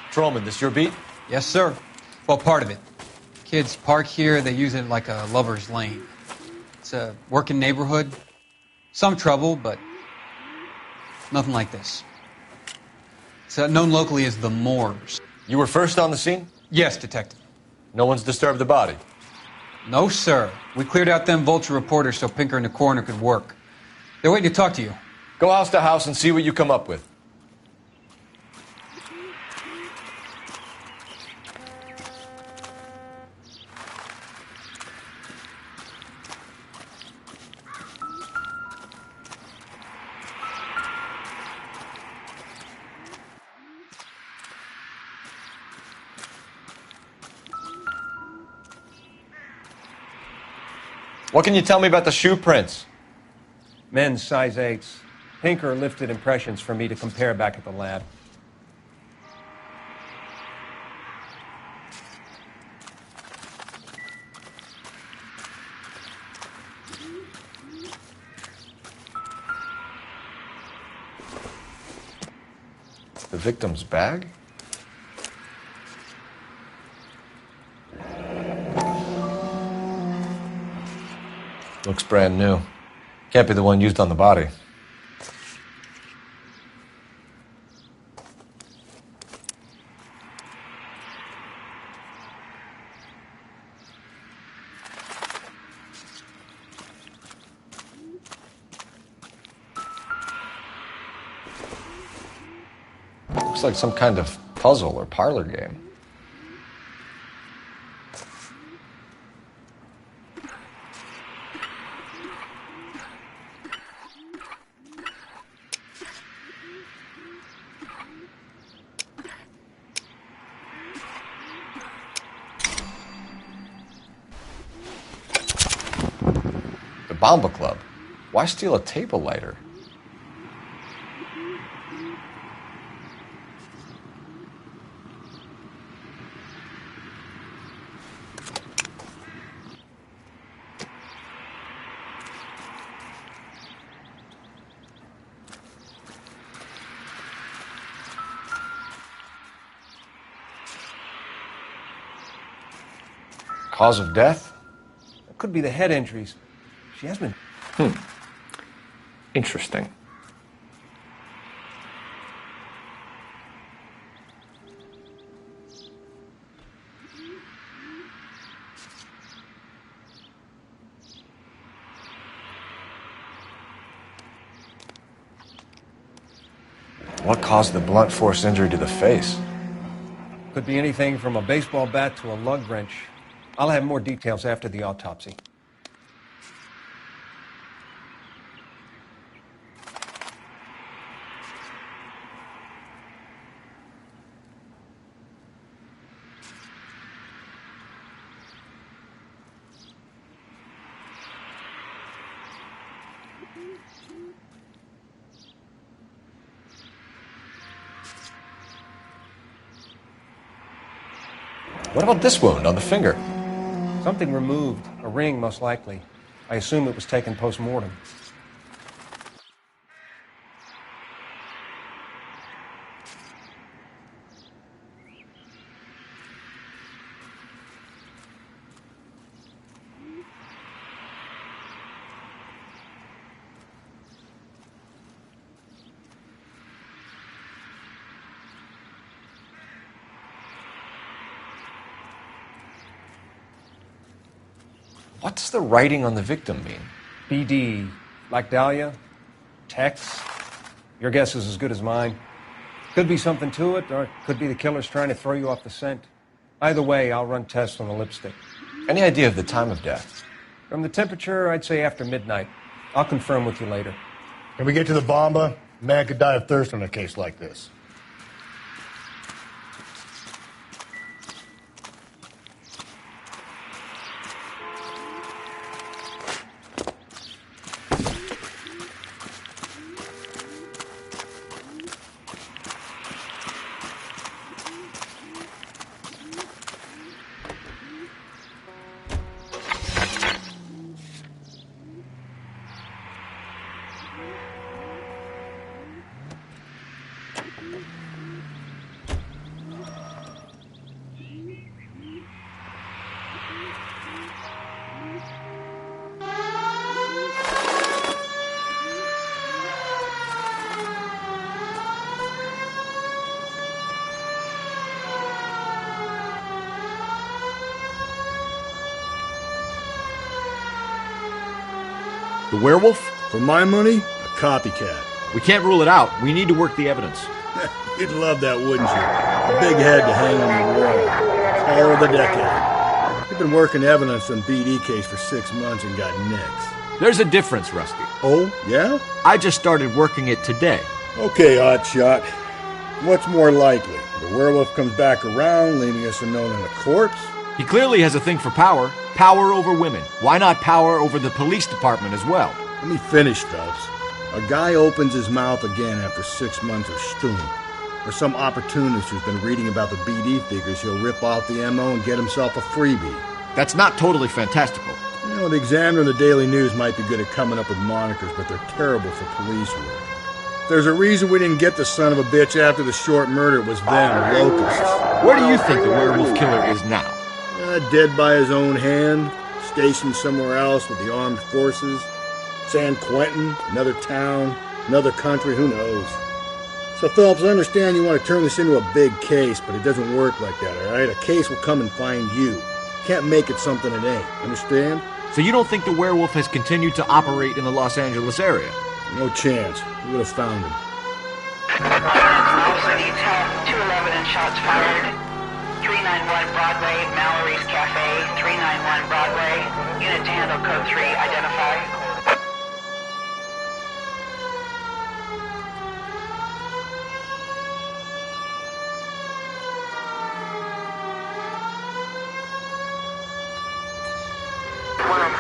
Patrolman, this your beat? Yes, sir. Well, part of it. Kids park here, they use it like a lover's lane. It's a working neighborhood. Some trouble, but nothing like this. It's known locally as the Moors. You were first on the scene? Yes, Detective. No one's disturbed the body? No, sir. We cleared out them vulture reporters so Pinker and the coroner could work. They're waiting to talk to you. Go house to house and see what you come up with. What can you tell me about the shoe prints? Men's size 8s. Pinker lifted impressions for me to compare back at the lab. The victim's bag? Looks brand new. Can't be the one used on the body. Looks like some kind of puzzle or parlor game. Bomba Club. Why steal a table lighter? Cause of death? It could be the head injuries. She has been. Interesting. What caused the blunt force injury to the face? Could be anything from a baseball bat to a lug wrench. I'll have more details after the autopsy. What about this wound on the finger? Something removed. A ring, most likely. I assume it was taken post-mortem. What does the writing on the victim mean? BD, like Dahlia? Tex? Your guess is as good as mine. Could be something to it, or it could be the killer's trying to throw you off the scent. Either way, I'll run tests on the lipstick. Any idea of the time of death? From the temperature, I'd say after midnight. I'll confirm with you later. Can we get to the bomba? A man could die of thirst in a case like this. The werewolf? For my money, a copycat. We can't rule it out. We need to work the evidence. You'd love that, wouldn't you? A big head to hang on the wall. Call of the decade. You've been working evidence on BD case for 6 months and got nicks. There's a difference, Rusty. Oh, yeah? I just started working it today. Okay, Hotshot. What's more likely? The werewolf comes back around, leaving us unknown in a corpse? He clearly has a thing for power. Power over women. Why not power over the police department as well? Let me finish, Phelps. A guy opens his mouth again after 6 months of stewing. Or some opportunist who's been reading about the BD figures he'll rip off the MO and get himself a freebie. That's not totally fantastical. You know, the Examiner and the Daily News might be good at coming up with monikers, but they're terrible for police work. There's a reason we didn't get the son of a bitch after the short murder. It was them, locusts. Where do you think the werewolf killer is now? Dead by his own hand, stationed somewhere else with the armed forces. San Quentin, another town, another country, who knows? So, Phelps, I understand you want to turn this into a big case, but it doesn't work like that, all right? A case will come and find you. Can't make it something it ain't, understand? So you don't think the werewolf has continued to operate in the Los Angeles area? No chance. We would have found him. Officer needs help. 211 and shots fired. 391 Broadway, Mallory's Cafe. 391 Broadway. Unit to handle code 3. Identify.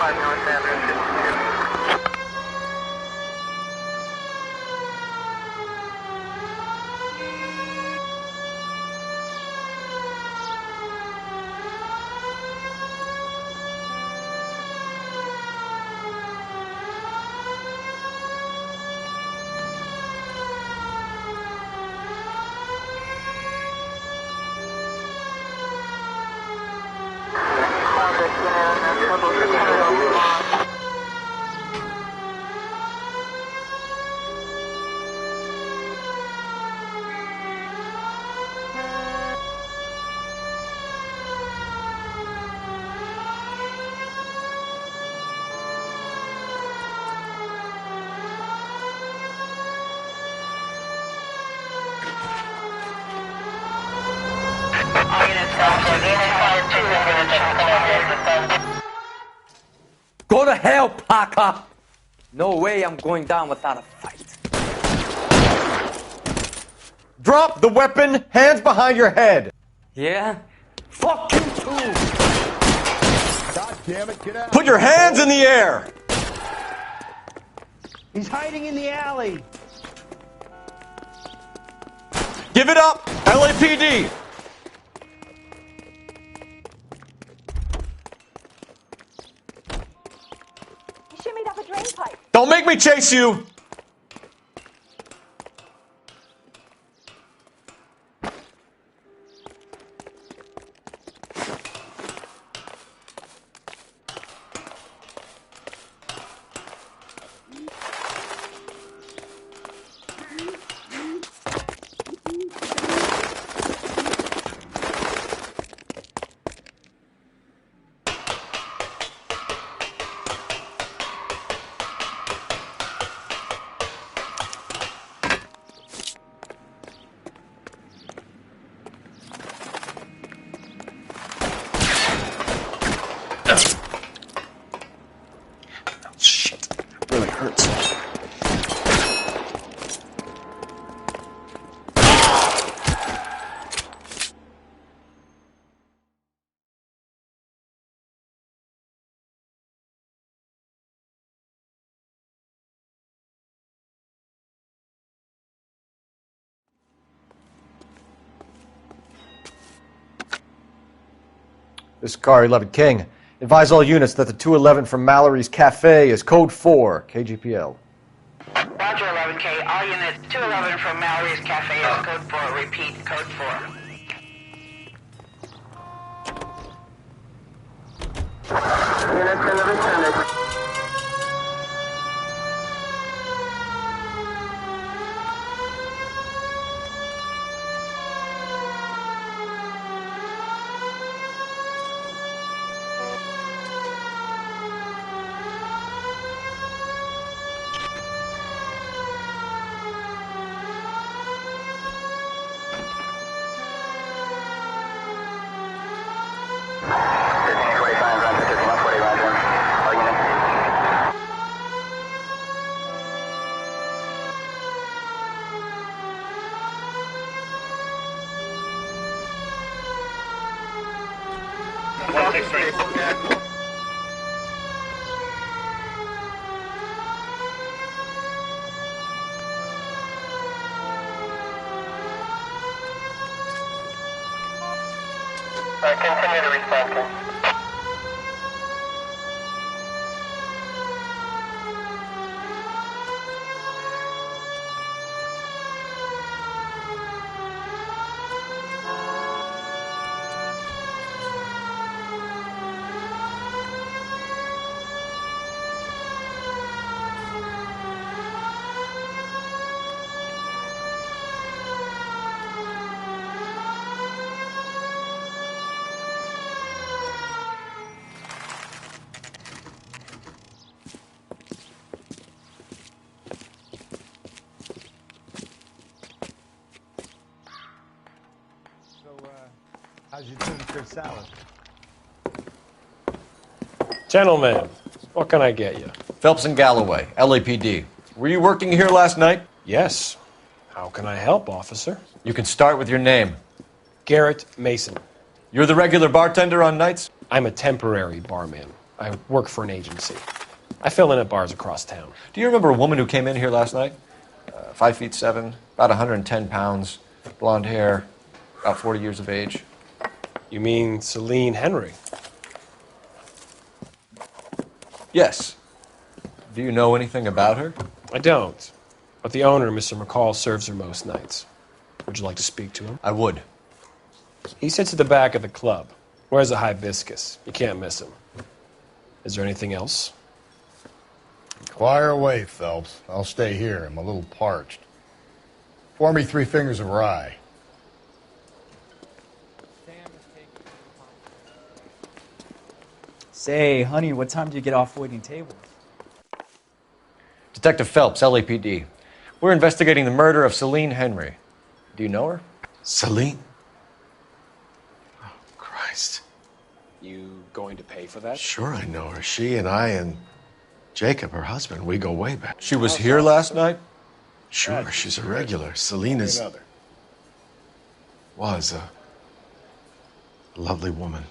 North Avenue, 52. Go to hell, Parker! No way I'm going down without a fight. Drop the weapon, hands behind your head. Yeah? Fuck you too! God damn it, get out! Put your hands in the air! He's hiding in the alley. Give it up, LAPD! Don't make me chase you! This is Car 11 King. Advise all units that the 211 from Mallory's Cafe is code 4, KGPL. Roger, 11K. All units, 211 from Mallory's Cafe is code 4. Repeat, code 4. Units in the vicinity. Continue to respond, please. How's your tuna fish salad? Gentlemen, what can I get you? Phelps and Galloway, LAPD. Were you working here last night? Yes. How can I help, officer? You can start with your name. Garrett Mason. You're the regular bartender on nights? I'm a temporary barman. I work for an agency. I fill in at bars across town. Do you remember a woman who came in here last night? 5'7", about 110 pounds, blonde hair, about 40 years of age. You mean Celine Henry? Yes. Do you know anything about her? I don't. But the owner, Mr. McCall, serves her most nights. Would you like to speak to him? I would. He sits at the back of the club. Wears a hibiscus. You can't miss him. Is there anything else? Inquire away, Phelps. I'll stay here. I'm a little parched. Pour me 3 fingers of rye. Say, honey, what time do you get off waiting tables? Detective Phelps, LAPD. We're investigating the murder of Celine Henry. Do you know her? Celine? Oh, Christ. You going to pay for that? Sure, I know her. She and I and Jacob, her husband, we go way back. She was here last night? Sure, she's a regular. Celine is... was a lovely woman.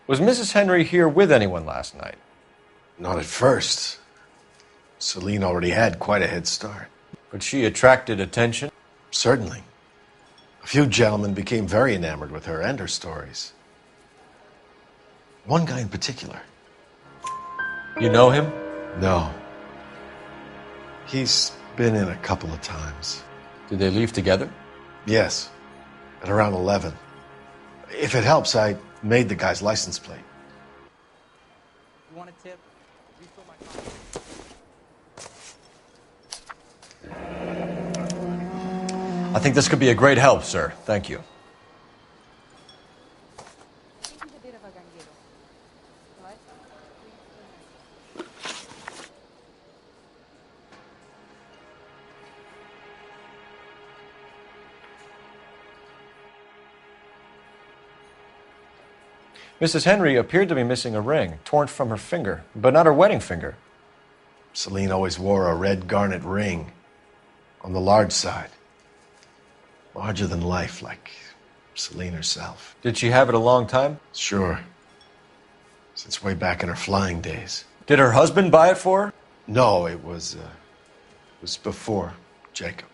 Was Mrs. Henry here with anyone last night? Not at first. Celine already had quite a head start. But she attracted attention? Certainly. A few gentlemen became very enamored with her and her stories. One guy in particular. You know him? No. He's been in a couple of times. Did they leave together? Yes. At around 11. If it helps, I made the guy's license plate. You want a tip? Refill my I think this could be a great help, sir. Thank you. Mrs. Henry appeared to be missing a ring, torn from her finger, but not her wedding finger. Celine always wore a red garnet ring on the large side. Larger than life, like Celine herself. Did she have it a long time? Sure. Since way back in her flying days. Did her husband buy it for her? No, it was before Jacob.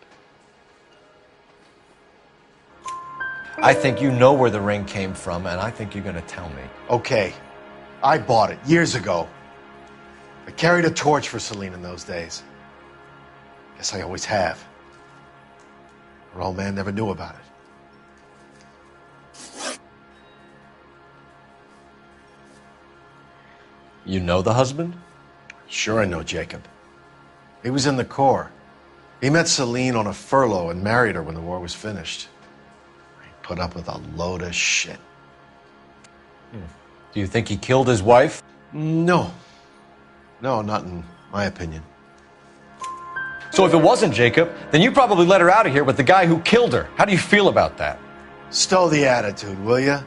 I think you know where the ring came from, and I think you're going to tell me. Okay, I bought it years ago. I carried a torch for Celine in those days. Guess I always have. Her old man never knew about it. You know the husband? Sure I know Jacob. He was in the Corps. He met Celine on a furlough and married her when the war was finished. He put up with a load of shit. Do you think he killed his wife? No. No, not in my opinion. So if it wasn't Jacob, then you probably let her out of here with the guy who killed her. How do you feel about that? Stow the attitude, will ya?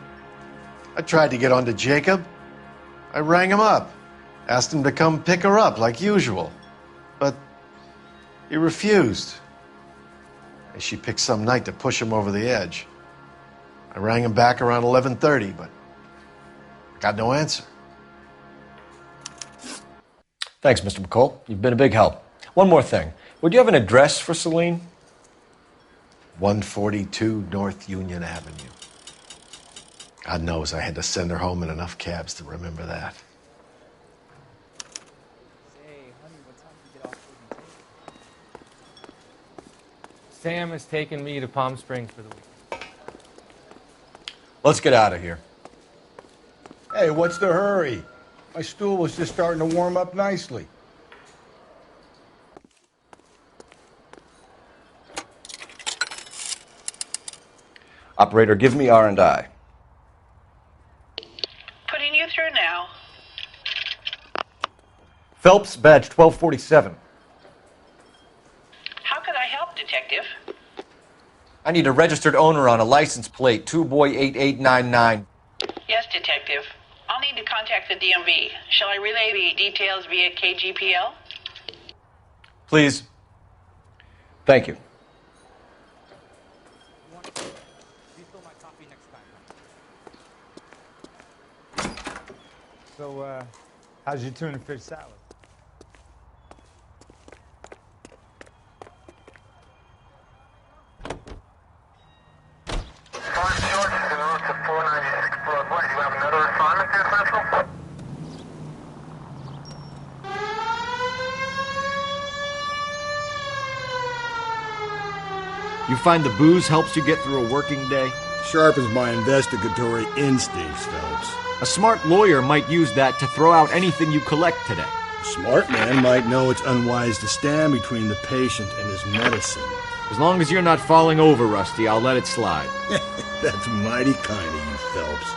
I tried to get onto Jacob. I rang him up, asked him to come pick her up like usual. But he refused. And she picked some night to push him over the edge. I rang him back around 11:30, but I got no answer. Thanks, Mr. McCall. You've been a big help. One more thing. Would you have an address for Celine? 142 North Union Avenue. God knows I had to send her home in enough cabs to remember that. Sam has taken me to Palm Springs for the week. Let's get out of here. Hey, what's the hurry? My stool was just starting to warm up nicely. Operator, give me R&I. Putting you through now. Phelps, badge 1247. How could I help, Detective? I need a registered owner on a license plate, 2boy8899. Yes, Detective. I'll need to contact the DMV. Shall I relay the details via KGPL? Please. Thank you. So, how's your tuna fish salad? You find the booze helps you get through a working day? Sharpens my investigatory instincts, Phelps. A smart lawyer might use that to throw out anything you collect today. A smart man might know it's unwise to stand between the patient and his medicine. As long as you're not falling over, Rusty, I'll let it slide. That's mighty kind of you, Phelps.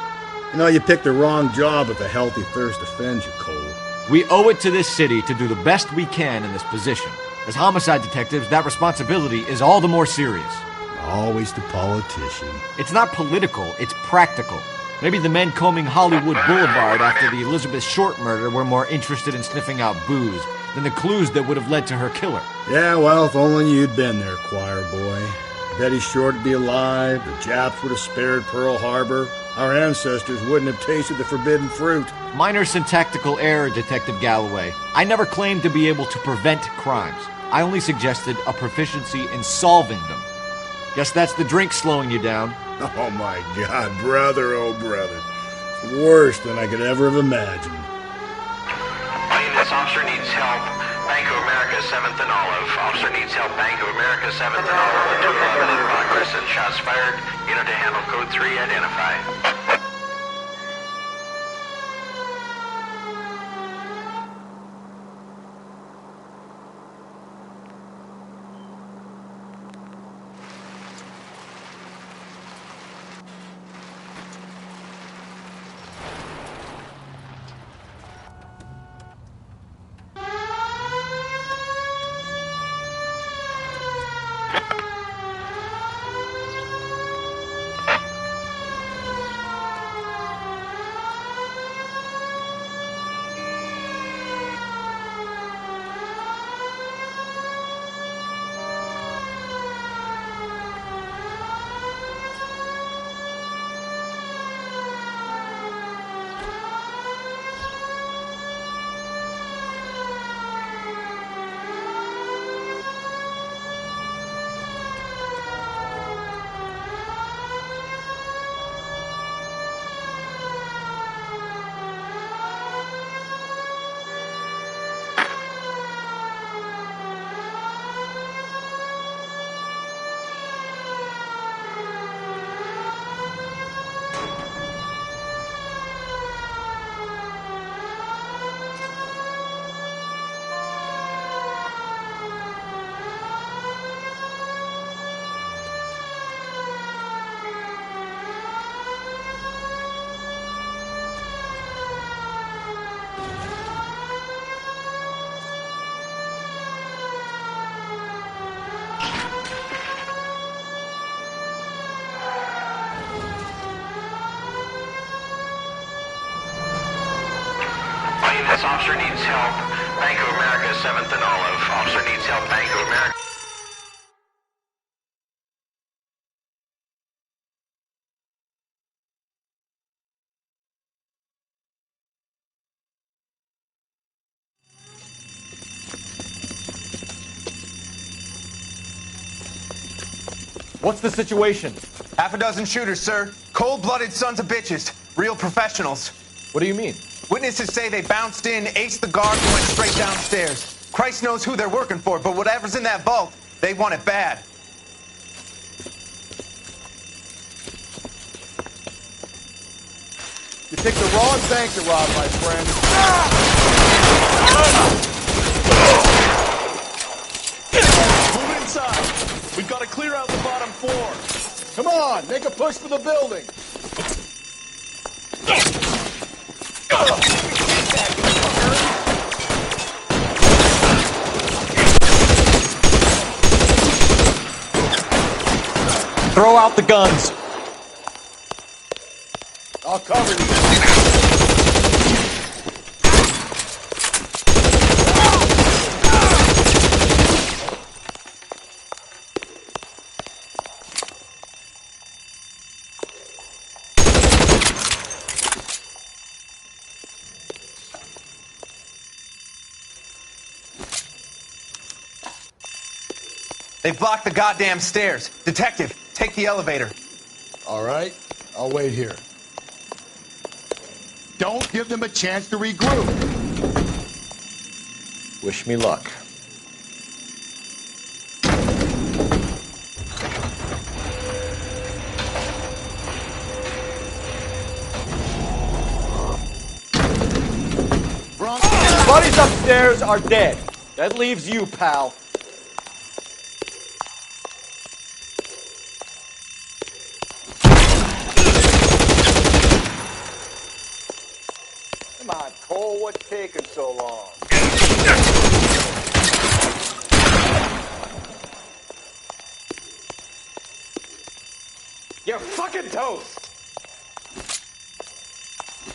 You know, you picked the wrong job if a healthy thirst offends you, Cole. We owe it to this city to do the best we can in this position. As homicide detectives, that responsibility is all the more serious. Always the politician. It's not political, it's practical. Maybe the men combing Hollywood Boulevard after the Elizabeth Short murder were more interested in sniffing out booze than the clues that would have led to her killer. Yeah, well, if only you'd been there, choir boy. Betty Short would be alive, the Japs would have spared Pearl Harbor, our ancestors wouldn't have tasted the forbidden fruit. Minor syntactical error, Detective Galloway. I never claimed to be able to prevent crimes. I only suggested a proficiency in solving them. Guess that's the drink slowing you down. Oh my God, brother, oh brother. It's worse than I could ever have imagined. This officer needs help. Bank of America, 7th and Olive. Officer needs help. Bank of America, 7th and Olive. The 211 in progress and shots fired. Unit to handle code 3, identify. Officer needs help. Bank of America, 7th and Olive. Officer needs help. Bank of America. What's the situation? Half a dozen shooters, sir. Cold-blooded sons of bitches. Real professionals. What do you mean? Witnesses say they bounced in, aced the guard, and went straight downstairs. Christ knows who they're working for, but whatever's in that vault, they want it bad. You picked the wrong bank to rob, my friend. Move inside. We've got to clear out the bottom floor. Come on, make a push for the building. Throw out the guns. I'll cover you. They've blocked the goddamn stairs. Detective, take the elevator. All right, I'll wait here. Don't give them a chance to regroup. Wish me luck. Buddies upstairs are dead. That leaves you, pal. Come on, Cole, what's taking so long? You're fucking toast.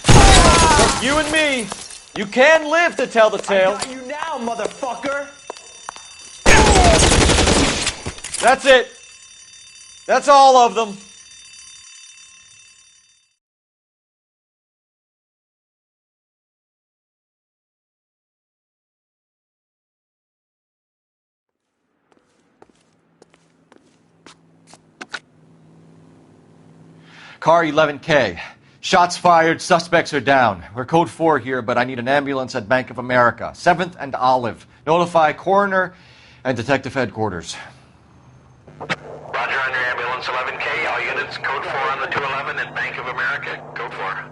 Just you and me. You can live to tell the tale. I got you now, motherfucker. That's it. That's all of them. Car 11K. Shots fired, suspects are down. We're code 4 here, but I need an ambulance at Bank of America. 7th and Olive. Notify coroner and detective headquarters. Roger on your ambulance, 11K. All units, code 4 on the 211 at Bank of America. Code 4.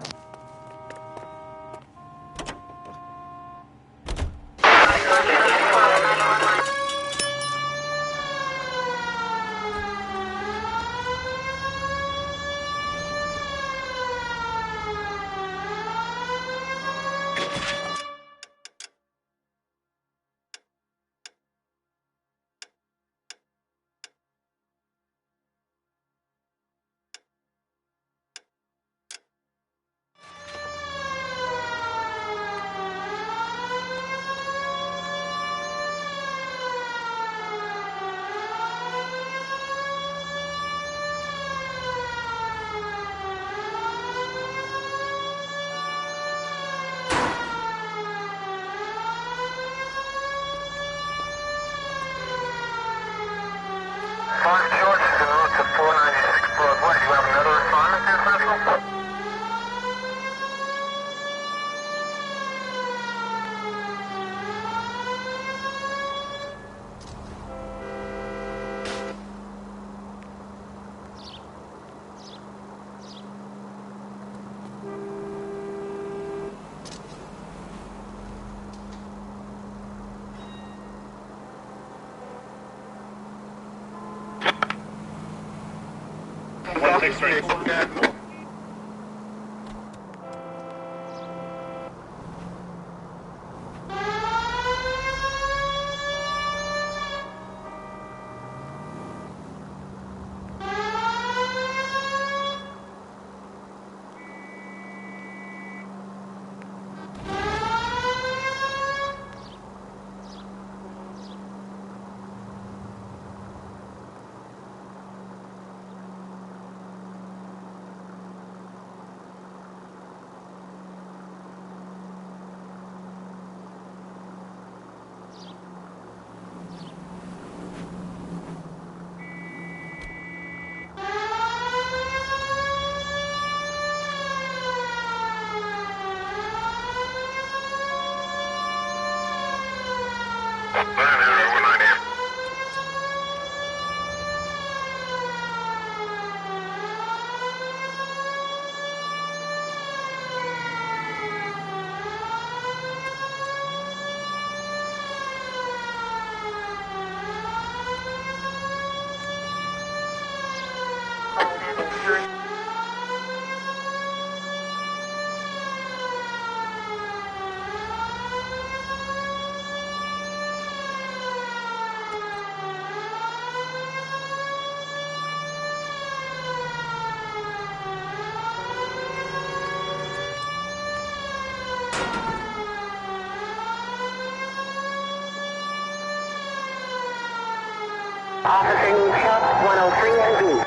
Officer needs help, 103 and B.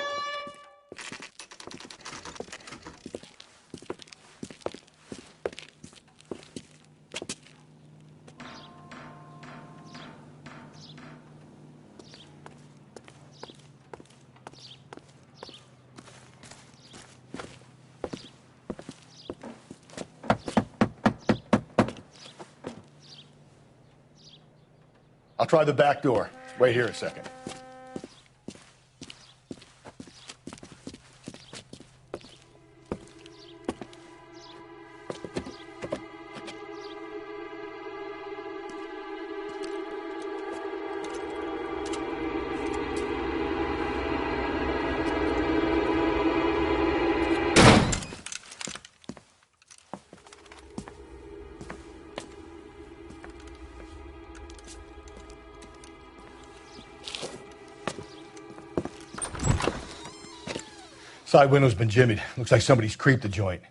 I'll try the back door. Wait here a second. Side window's been jimmied. Looks like somebody's creeped the joint.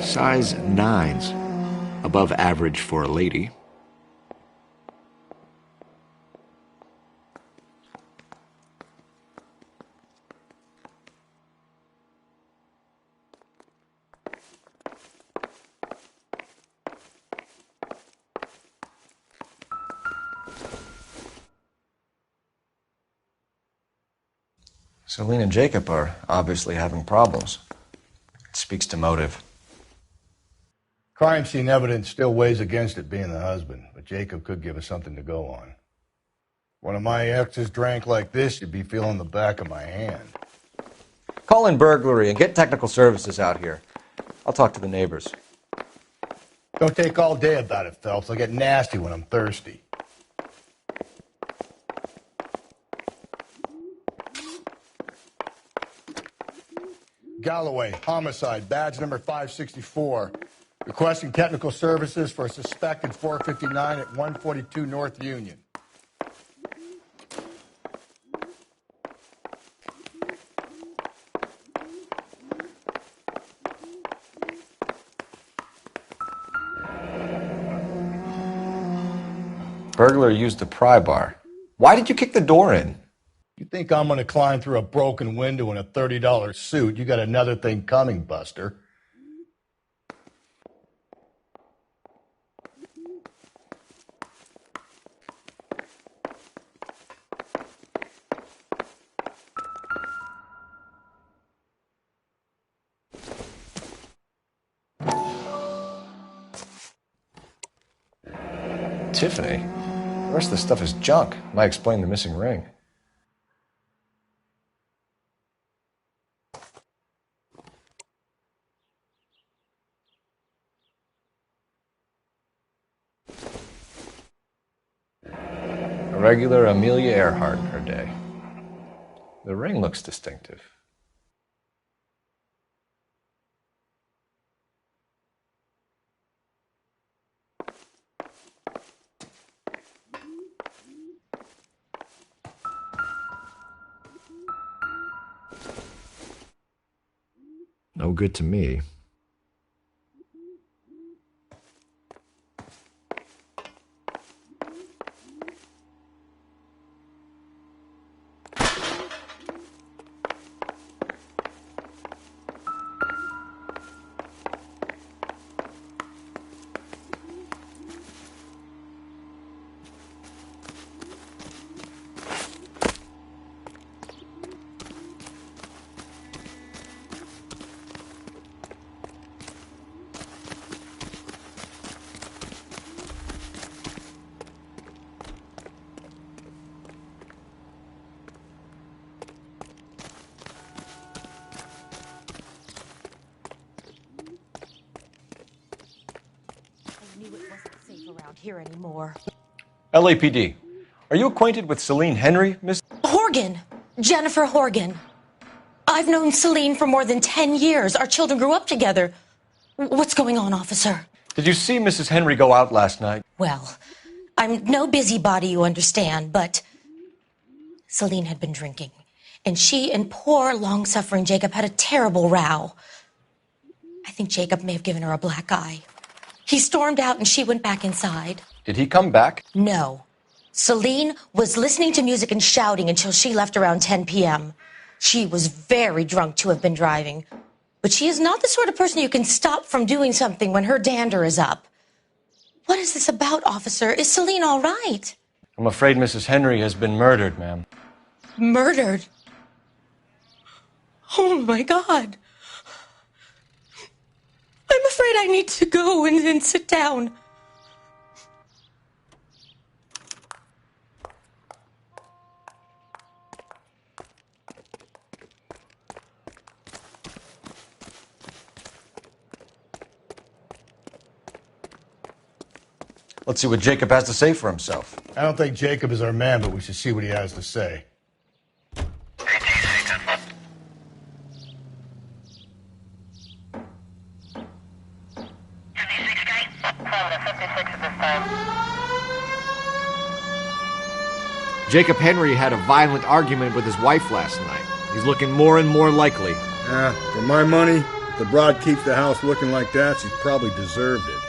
Size 9s. Above average for a lady. Celine and Jacob are obviously having problems. It speaks to motive. Crime scene evidence still weighs against it being the husband, but Jacob could give us something to go on. One of my exes drank like this, you'd be feeling the back of my hand. Call in burglary and get technical services out here. I'll talk to the neighbors. Don't take all day about it, Phelps. I'll get nasty when I'm thirsty. Galloway, homicide, badge number 564. Requesting technical services for a suspected 459 at 142 North Union. Burglar used the pry bar. Why did you kick the door in? You think I'm going to climb through a broken window in a $30 suit? You got another thing coming, Buster. Tiffany? The rest of the stuff is junk. Might explain the missing ring. A regular Amelia Earhart in her day. The ring looks distinctive. No good to me. knew it wasn't safe around here anymore. LAPD. Are you acquainted with Celine Henry, Miss? Horgan. Jennifer Horgan. I've known Celine for more than 10 years. Our children grew up together. What's going on, officer? Did you see Mrs. Henry go out last night? Well, I'm no busybody, you understand, but Celine had been drinking, and she and poor, long-suffering Jacob had a terrible row. I think Jacob may have given her a black eye. He stormed out, and she went back inside. Did he come back? No. Celine was listening to music and shouting until she left around 10 p.m. She was very drunk to have been driving, but she is not the sort of person you can stop from doing something when her dander is up. What is this about, officer? Is Celine all right? I'm afraid Mrs. Henry has been murdered, ma'am. Murdered? Oh, my God. I'm afraid I need to go and sit down. Let's see what Jacob has to say for himself. I don't think Jacob is our man, but we should see what he has to say. Jacob Henry had a violent argument with his wife last night. He's looking more and more likely. For my money, if the broad keeps the house looking like that, she's probably deserved it.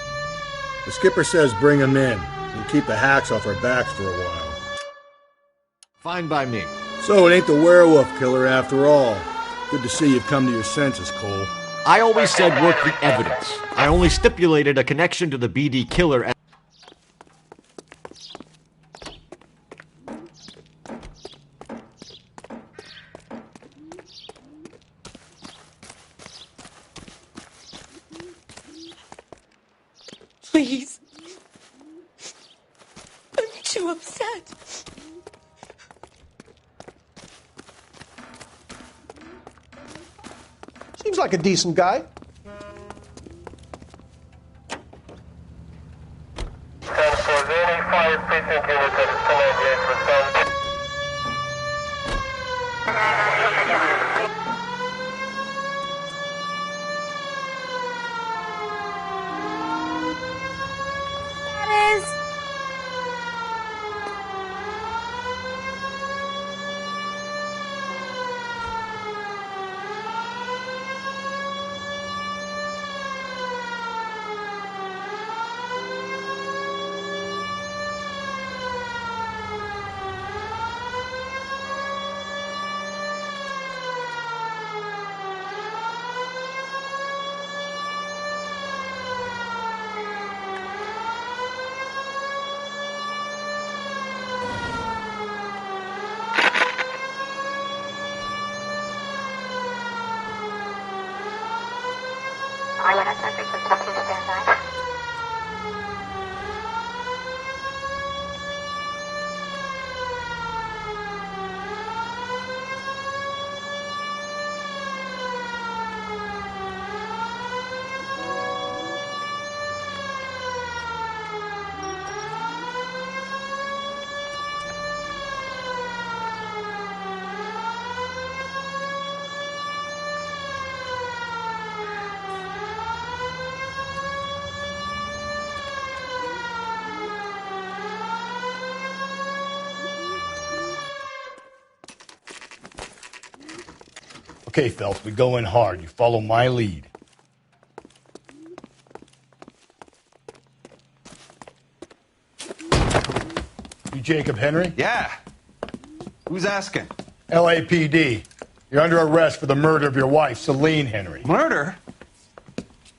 The skipper says bring him in. We'll keep the hacks off our backs for a while. Fine by me. So it ain't the werewolf killer after all. Good to see you've come to your senses, Cole. I always said work the evidence. I only stipulated a connection to the BD killer. Please. I'm too upset. Seems like a decent guy. Okay, Phelps, we go in hard. You follow my lead. You Jacob Henry? Yeah. Who's asking? LAPD. You're under arrest for the murder of your wife, Celine Henry. Murder?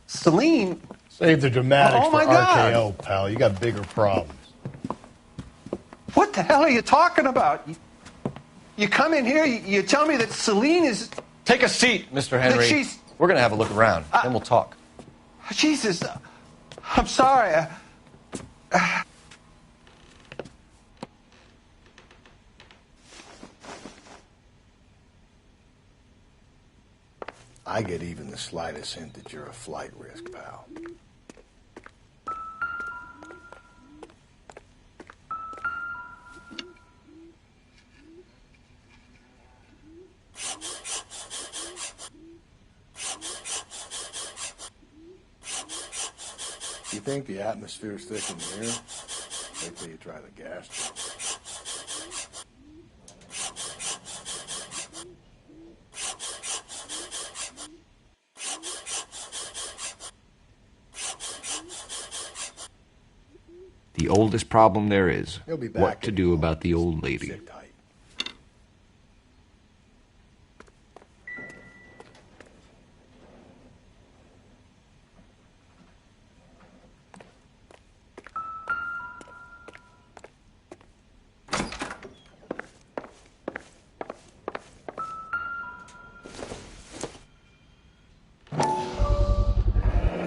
Celine? Save the dramatics Oh, for my God. RKO, pal. You got bigger problems. What the hell are you talking about? You come in here, you tell me that Celine is... Take a seat, Mr. Henry. she's- We're going to have a look around, then we'll talk. Jesus, I'm sorry. I get even the slightest hint that you're a flight risk, pal. You think the atmosphere's thick in here? Wait till you try the gas. The oldest problem there is He'll be back what to do about the old lady. Sit tight.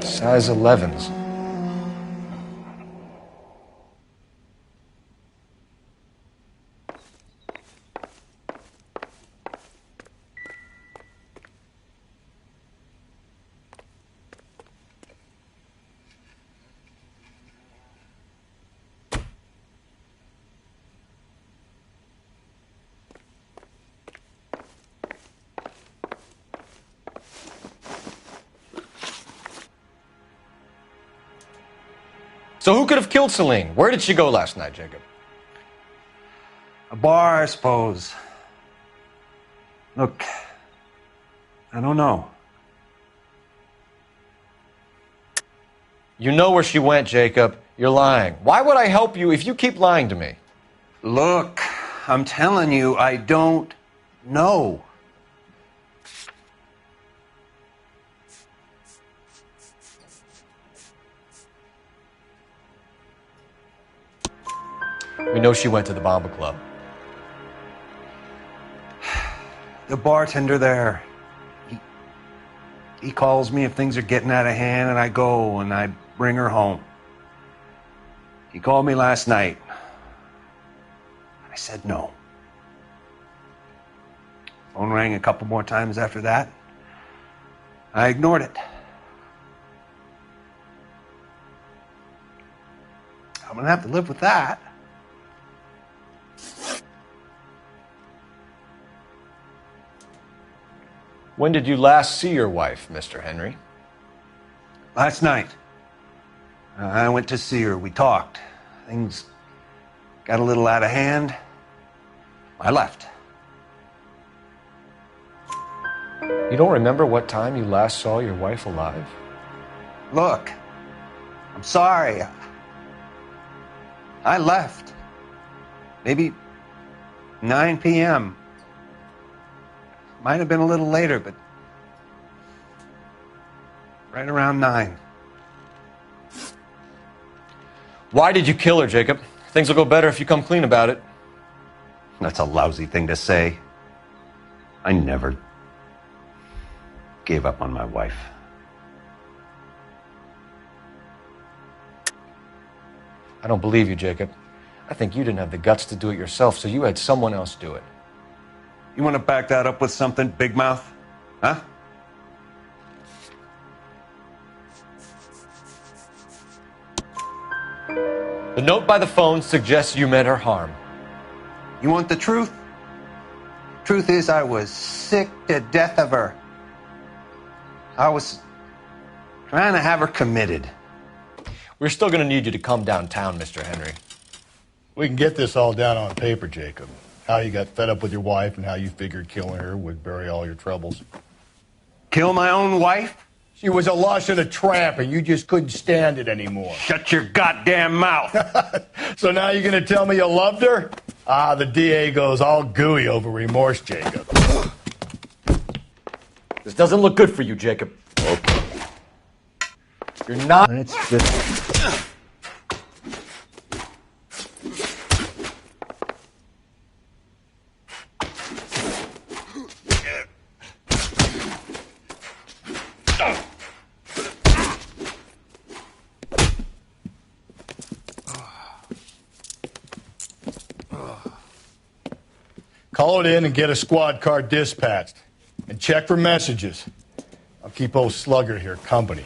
Size 11s. So who could have killed Celine? Where did she go last night, Jacob? A bar, I suppose. Look, I don't know. You know where she went, Jacob. You're lying. Why would I help you if you keep lying to me? Look, I'm telling you, I don't know. We know she went to the Bomba Club. The bartender there, he calls me if things are getting out of hand, and I go and I bring her home. He called me last night. I said no. Phone rang a couple more times after that. I ignored it. I'm gonna have to live with that. When did you last see your wife, Mr. Henry? Last night. I went to see her. We talked. Things got a little out of hand. I left. You don't remember what time you last saw your wife alive? Look, I'm sorry. I left. Maybe 9 p.m. Might have been a little later, but right around 9. Why did you kill her, Jacob? Things will go better if you come clean about it. That's a lousy thing to say. I never gave up on my wife. I don't believe you, Jacob. I think you didn't have the guts to do it yourself, so you had someone else do it. You want to back that up with something, Big Mouth? Huh? The note by the phone suggests you meant her harm. You want the truth? Truth is, I was sick to death of her. I was trying to have her committed. We're still going to need you to come downtown, Mr. Henry. We can get this all down on paper, Jacob. How you got fed up with your wife and how you figured killing her would bury all your troubles. Kill my own wife? She was a lush and a tramp, and you just couldn't stand it anymore. Shut your goddamn mouth. So now you're going to tell me you loved her? Ah, the DA goes all gooey over remorse, Jacob. This doesn't look good for you, Jacob. Okay. You're not... It's just... Call it in and get a squad car dispatched. And check for messages. I'll keep old Slugger here company.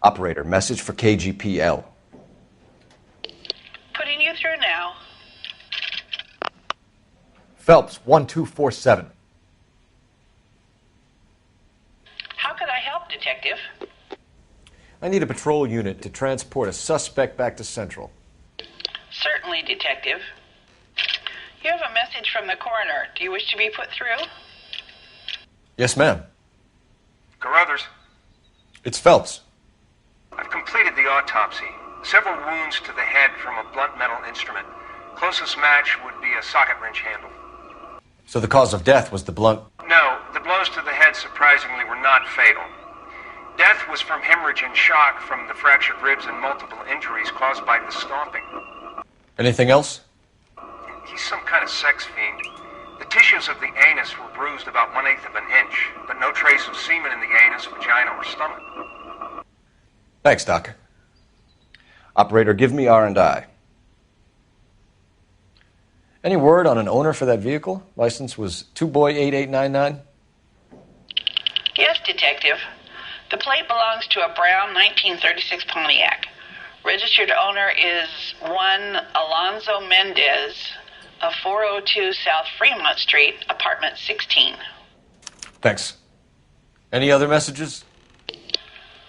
Operator, message for KGPL. Phelps, 1247. How could I help, Detective? I need a patrol unit to transport a suspect back to Central. Certainly, Detective. You have a message from the coroner. Do you wish to be put through? Yes, ma'am. Carruthers, It's Phelps. I've completed the autopsy. Several wounds to the head from a blunt metal instrument. Closest match would be a socket wrench handle. So the cause of death was the blunt... No, the blows to the head surprisingly were not fatal. Death was from hemorrhage and shock from the fractured ribs and multiple injuries caused by the stomping. Anything else? He's some kind of sex fiend. The tissues of the anus were bruised about 1/8 of an inch, but no trace of semen in the anus, vagina, or stomach. Thanks, Doc. Operator, give me R&I. Any word on an owner for that vehicle? License was 2boy8899. Yes, Detective. The plate belongs to a brown 1936 Pontiac. Registered owner is one Alonzo Mendez of 402 South Fremont Street, apartment 16. Thanks. Any other messages?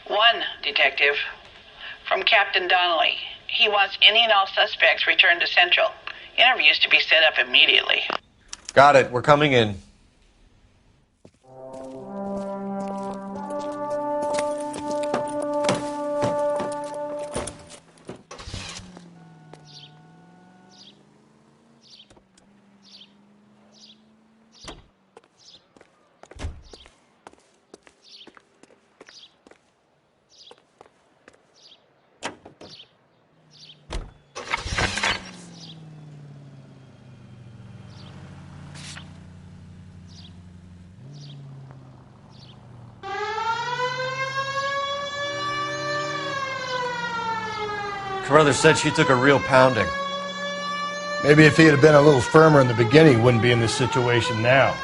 One, Detective. From Captain Donnelly. He wants any and all suspects returned to Central. Interviews to be set up immediately. Got it. We're coming in. Carruthers said she took a real pounding. Maybe if he had been a little firmer in the beginning, he wouldn't be in this situation now.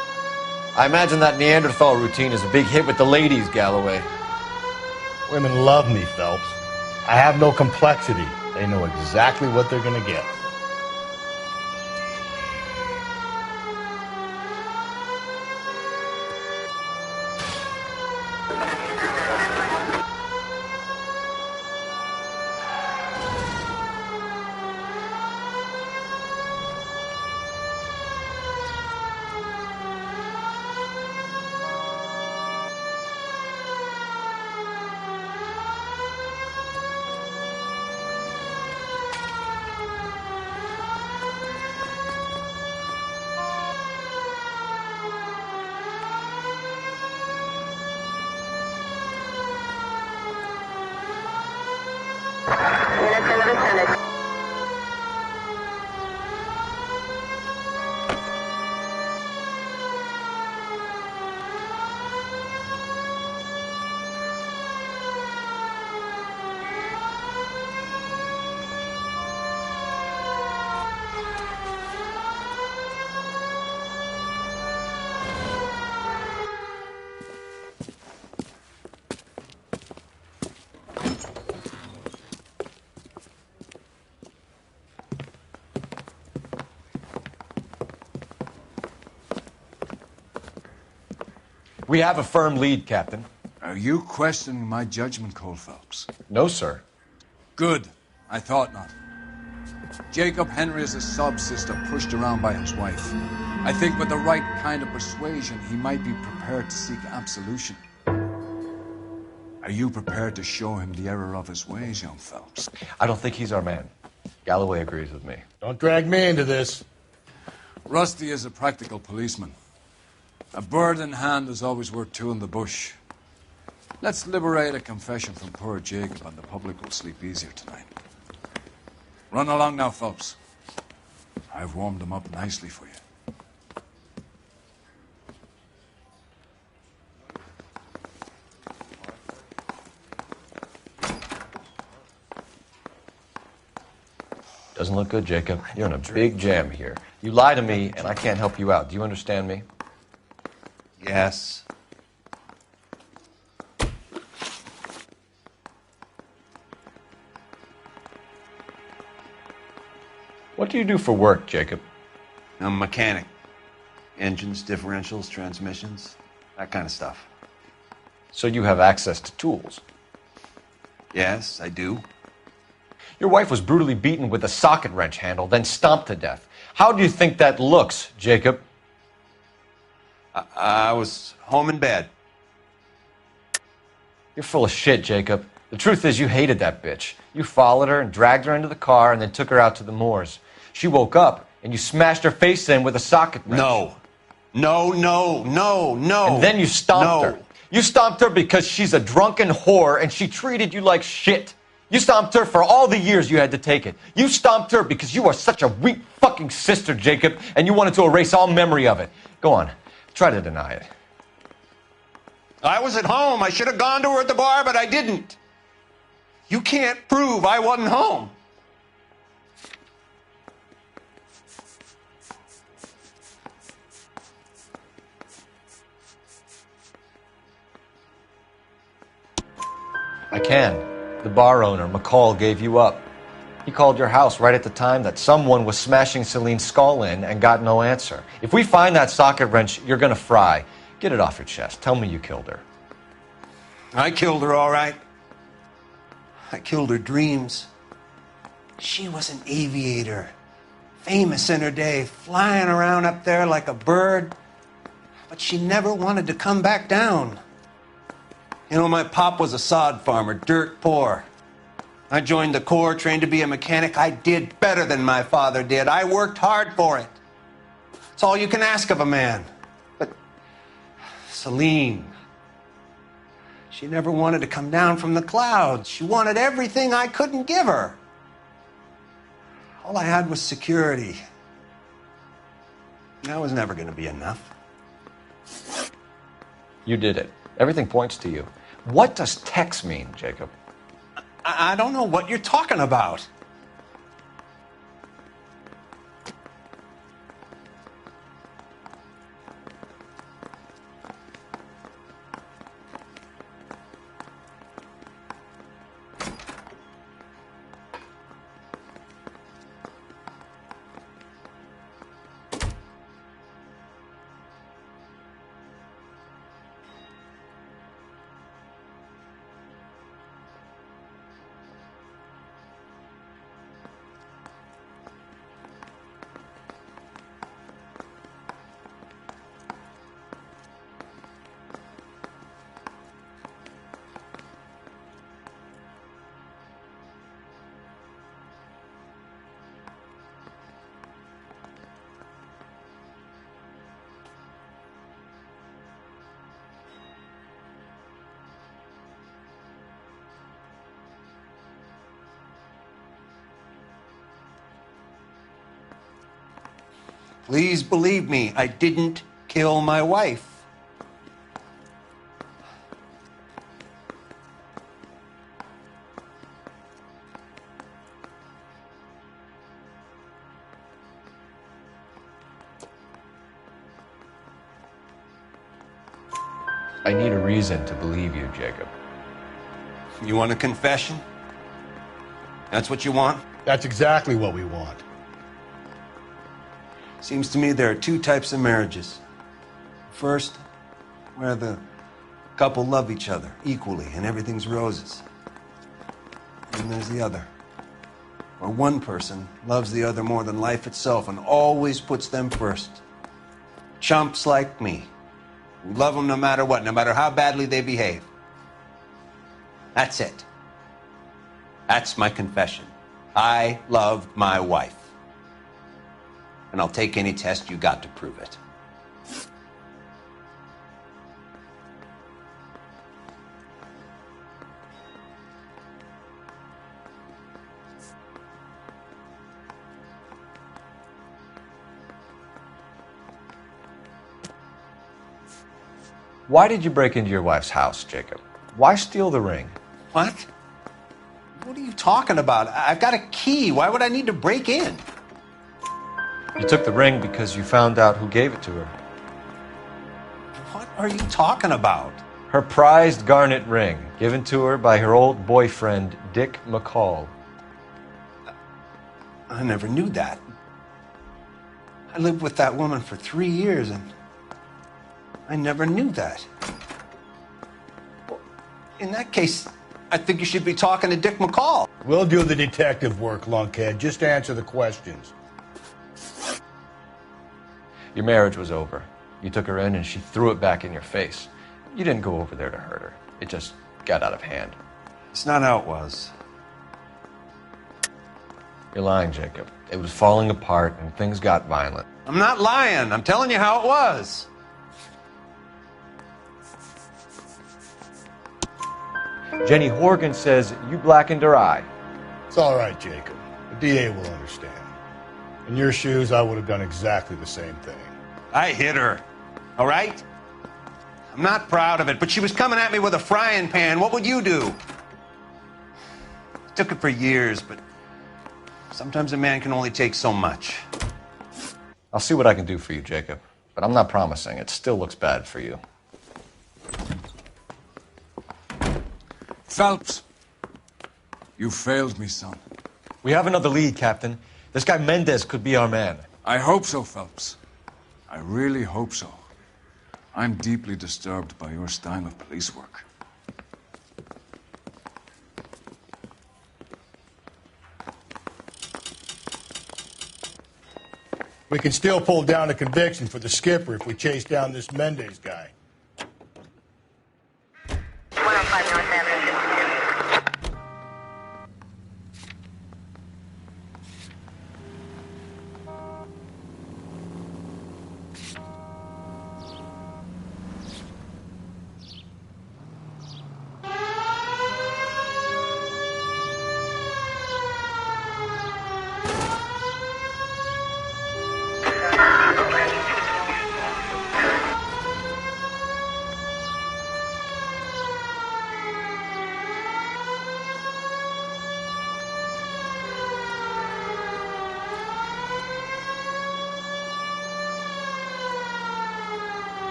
I imagine that Neanderthal routine is a big hit with the ladies, Galloway. Women love me, Phelps. I have no complexity. They know exactly what they're going to get. We have a firm lead, Captain. Are you questioning my judgment, Cole Phelps? No, sir. Good. I thought not. Jacob Henry is a sub-sister pushed around by his wife. I think with the right kind of persuasion, he might be prepared to seek absolution. Are you prepared to show him the error of his ways, young Phelps? I don't think he's our man. Galloway agrees with me. Don't drag me into this. Rusty is a practical policeman. A bird in hand is always worth two in the bush. Let's liberate a confession from poor Jacob, and the public will sleep easier tonight. Run along now, Phelps. I've warmed them up nicely for you. Doesn't look good, Jacob. You're in a big jam here. You lie to me, and I can't help you out. Do you understand me? Yes. What do you do for work, Jacob? I'm a mechanic. Engines, differentials, transmissions, that kind of stuff. So you have access to tools? Yes, I do. Your wife was brutally beaten with a socket wrench handle, then stomped to death. How do you think that looks, Jacob? I was home in bed. You're full of shit, Jacob. The truth is you hated that bitch. You followed her and dragged her into the car and then took her out to the moors. She woke up and you smashed her face in with a socket wrench. No. No. And then you stomped her. You stomped her because she's a drunken whore and she treated you like shit. You stomped her for all the years you had to take it. You stomped her because you are such a weak fucking sister, Jacob, and you wanted to erase all memory of it. Go on. Try to deny it. I was at home. I should have gone to her at the bar, but I didn't. You can't prove I wasn't home. I can. The bar owner, McCall, gave you up. He called your house right at the time that someone was smashing Celine's skull in and got no answer. If we find that socket wrench, you're gonna fry. Get it off your chest. Tell me you killed her. I killed her, all right. I killed her dreams. She was an aviator, famous in her day, flying around up there like a bird, but she never wanted to come back down. You know, my pop was a sod farmer, dirt poor. I joined the Corps, trained to be a mechanic. I did better than my father did. I worked hard for it. It's all you can ask of a man. But Celine, she never wanted to come down from the clouds. She wanted everything I couldn't give her. All I had was security. That was never going to be enough. You did it. Everything points to you. What does Tex mean, Jacob? I don't know what you're talking about. Please believe me, I didn't kill my wife. I need a reason to believe you, Jacob. You want a confession? That's what you want? That's exactly what we want. Seems to me there are two types of marriages. First, where the couple love each other equally and everything's roses. And there's the other, where one person loves the other more than life itself and always puts them first. Chumps like me, who love them no matter what, no matter how badly they behave. That's it. That's my confession. I loved my wife. And I'll take any test you got to prove it. Why did you break into your wife's house, Jacob? Why steal the ring? What? What are you talking about? I've got a key. Why would I need to break in? You took the ring because you found out who gave it to her. What are you talking about? Her prized garnet ring, given to her by her old boyfriend, Dick McCall. I never knew that. I lived with that woman for 3 years, and I never knew that. Well, in that case, I think you should be talking to Dick McCall. We'll do the detective work, lunkhead. Just answer the questions. Your marriage was over. You took her in and she threw it back in your face. You didn't go over there to hurt her. It just got out of hand. It's not how it was. You're lying, Jacob. It was falling apart and things got violent. I'm not lying. I'm telling you how it was. Jenny Horgan says you blackened her eye. It's all right, Jacob. The DA will understand. In your shoes, I would have done exactly the same thing. I hit her. All right? I'm not proud of it, but she was coming at me with a frying pan. What would you do? Took it for years, but sometimes a man can only take so much. I'll see what I can do for you, Jacob, but I'm not promising. It still looks bad for you. Phelps, you failed me, son. We have another lead, Captain. This guy Mendez could be our man. I hope so, Phelps. I really hope so. I'm deeply disturbed by your style of police work. We can still pull down a conviction for the skipper if we chase down this Mendez guy. 105 North Avenue, 52.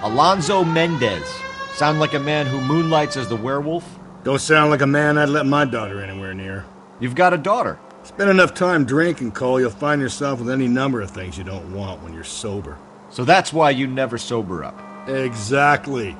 Alonzo Mendez. Sound like a man who moonlights as the werewolf? Don't sound like a man I'd let my daughter anywhere near. You've got a daughter. Spend enough time drinking, Cole, you'll find yourself with any number of things you don't want when you're sober. So that's why you never sober up. Exactly.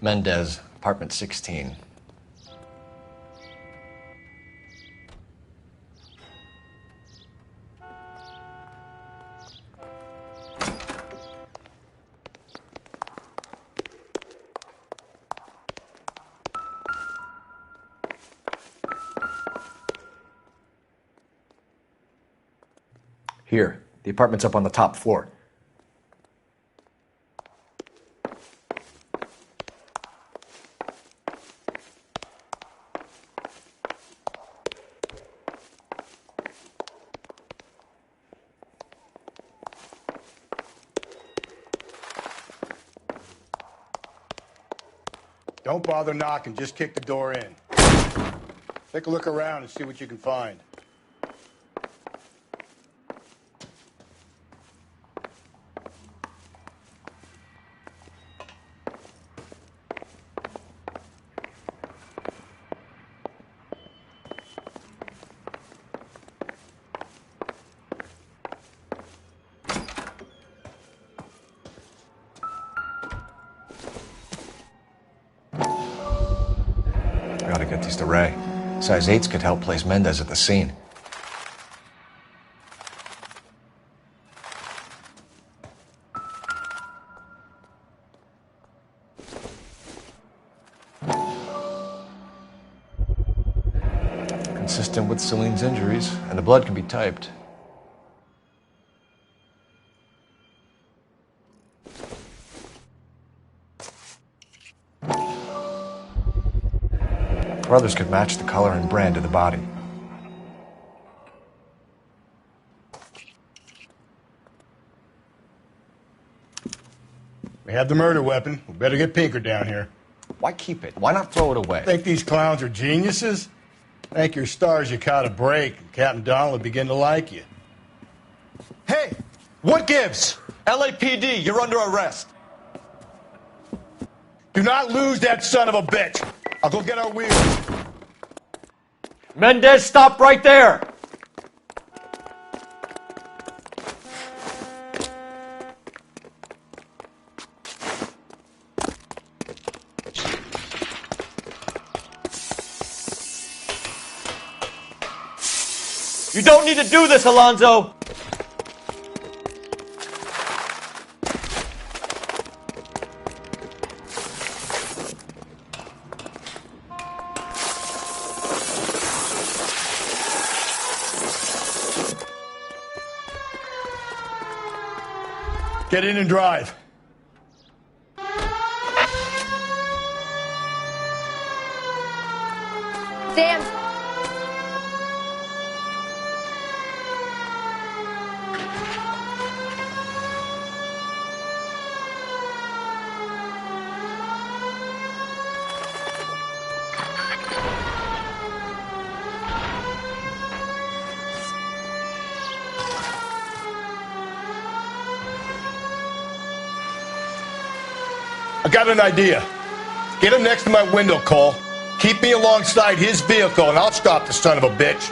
Mendez, apartment 16. Here, the apartment's up on the top floor. Don't bother knocking, just kick the door in. Take a look around and see what you can find. against the ray. Size 8s could help place Mendez at the scene. Consistent with Celine's injuries, and the blood can be typed. Brothers could match the color and brand of the body. We have the murder weapon. We better get Pinker down here. Why keep it? Why not throw it away? Think these clowns are geniuses? Thank your stars you caught a break, and Captain Donald will begin to like you. Hey, what gives? LAPD, you're under arrest. Do not lose that son of a bitch. I'll go get our wheels. Mendez, stop right there! You don't need to do this, Alonzo! Get in and drive. Sam. I got an idea. Get him next to my window, Cole. Keep me alongside his vehicle, and I'll stop the son of a bitch.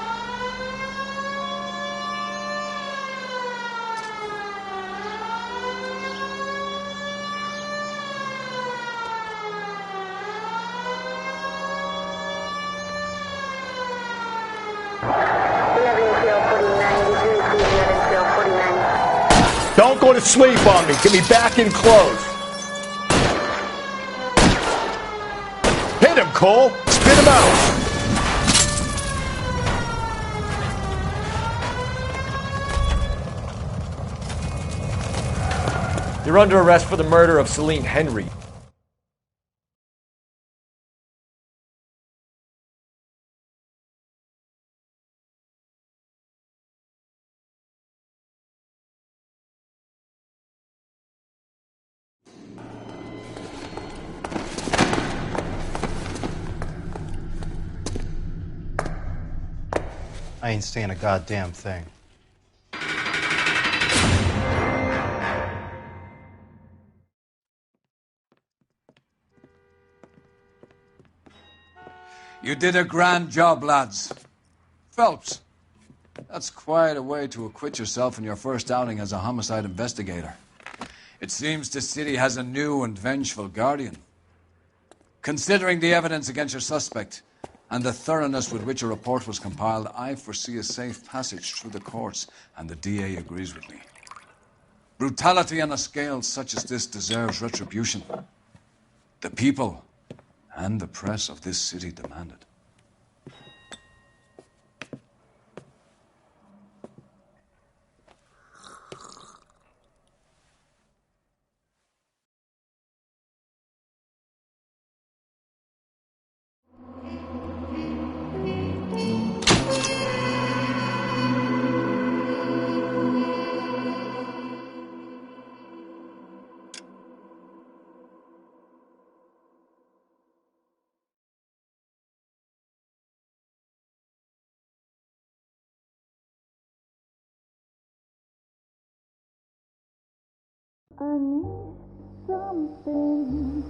Don't go to sleep on me. Get me back in close. Hit him, Cole. Spit him out. You're under arrest for the murder of Celine Henry. I ain't saying a goddamn thing. You did a grand job, lads. Phelps, that's quite a way to acquit yourself in your first outing as a homicide investigator. It seems the city has a new and vengeful guardian. Considering the evidence against your suspect and the thoroughness with which a report was compiled, I foresee a safe passage through the courts, and the DA agrees with me. Brutality on a scale such as this deserves retribution. The people and the press of this city demand it. I need something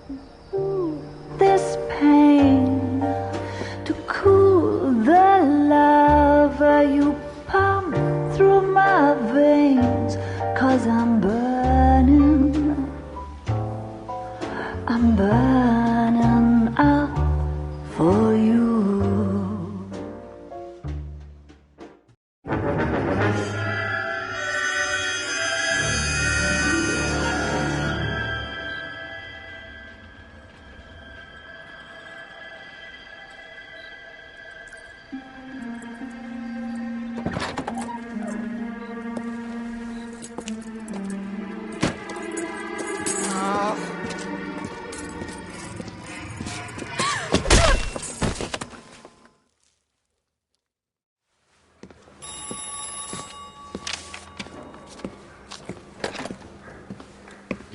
to soothe this pain, to cool the lava you pump through my veins, 'cause I'm burning up for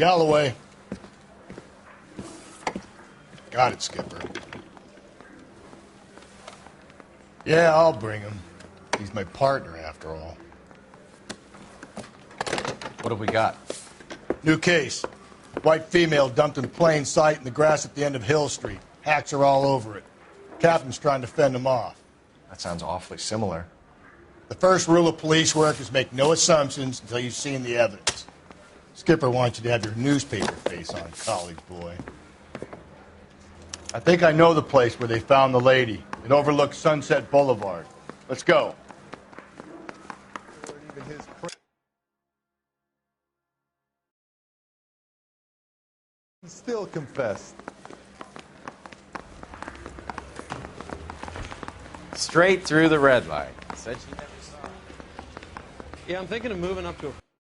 Galloway. Got it, Skipper. Yeah, I'll bring him. He's my partner, after all. What have we got? New case. White female dumped in plain sight in the grass at the end of Hill Street. Hacks are all over it. Captain's trying to fend them off. That sounds awfully similar. The first rule of police work is make no assumptions until you've seen the evidence. Skipper wants you to have your newspaper face on, college boy. I think I know the place where they found the lady. It overlooks Sunset Boulevard. Let's go. He still confessed. Straight through the red light. Said she never saw it. Yeah, I'm thinking of moving up to a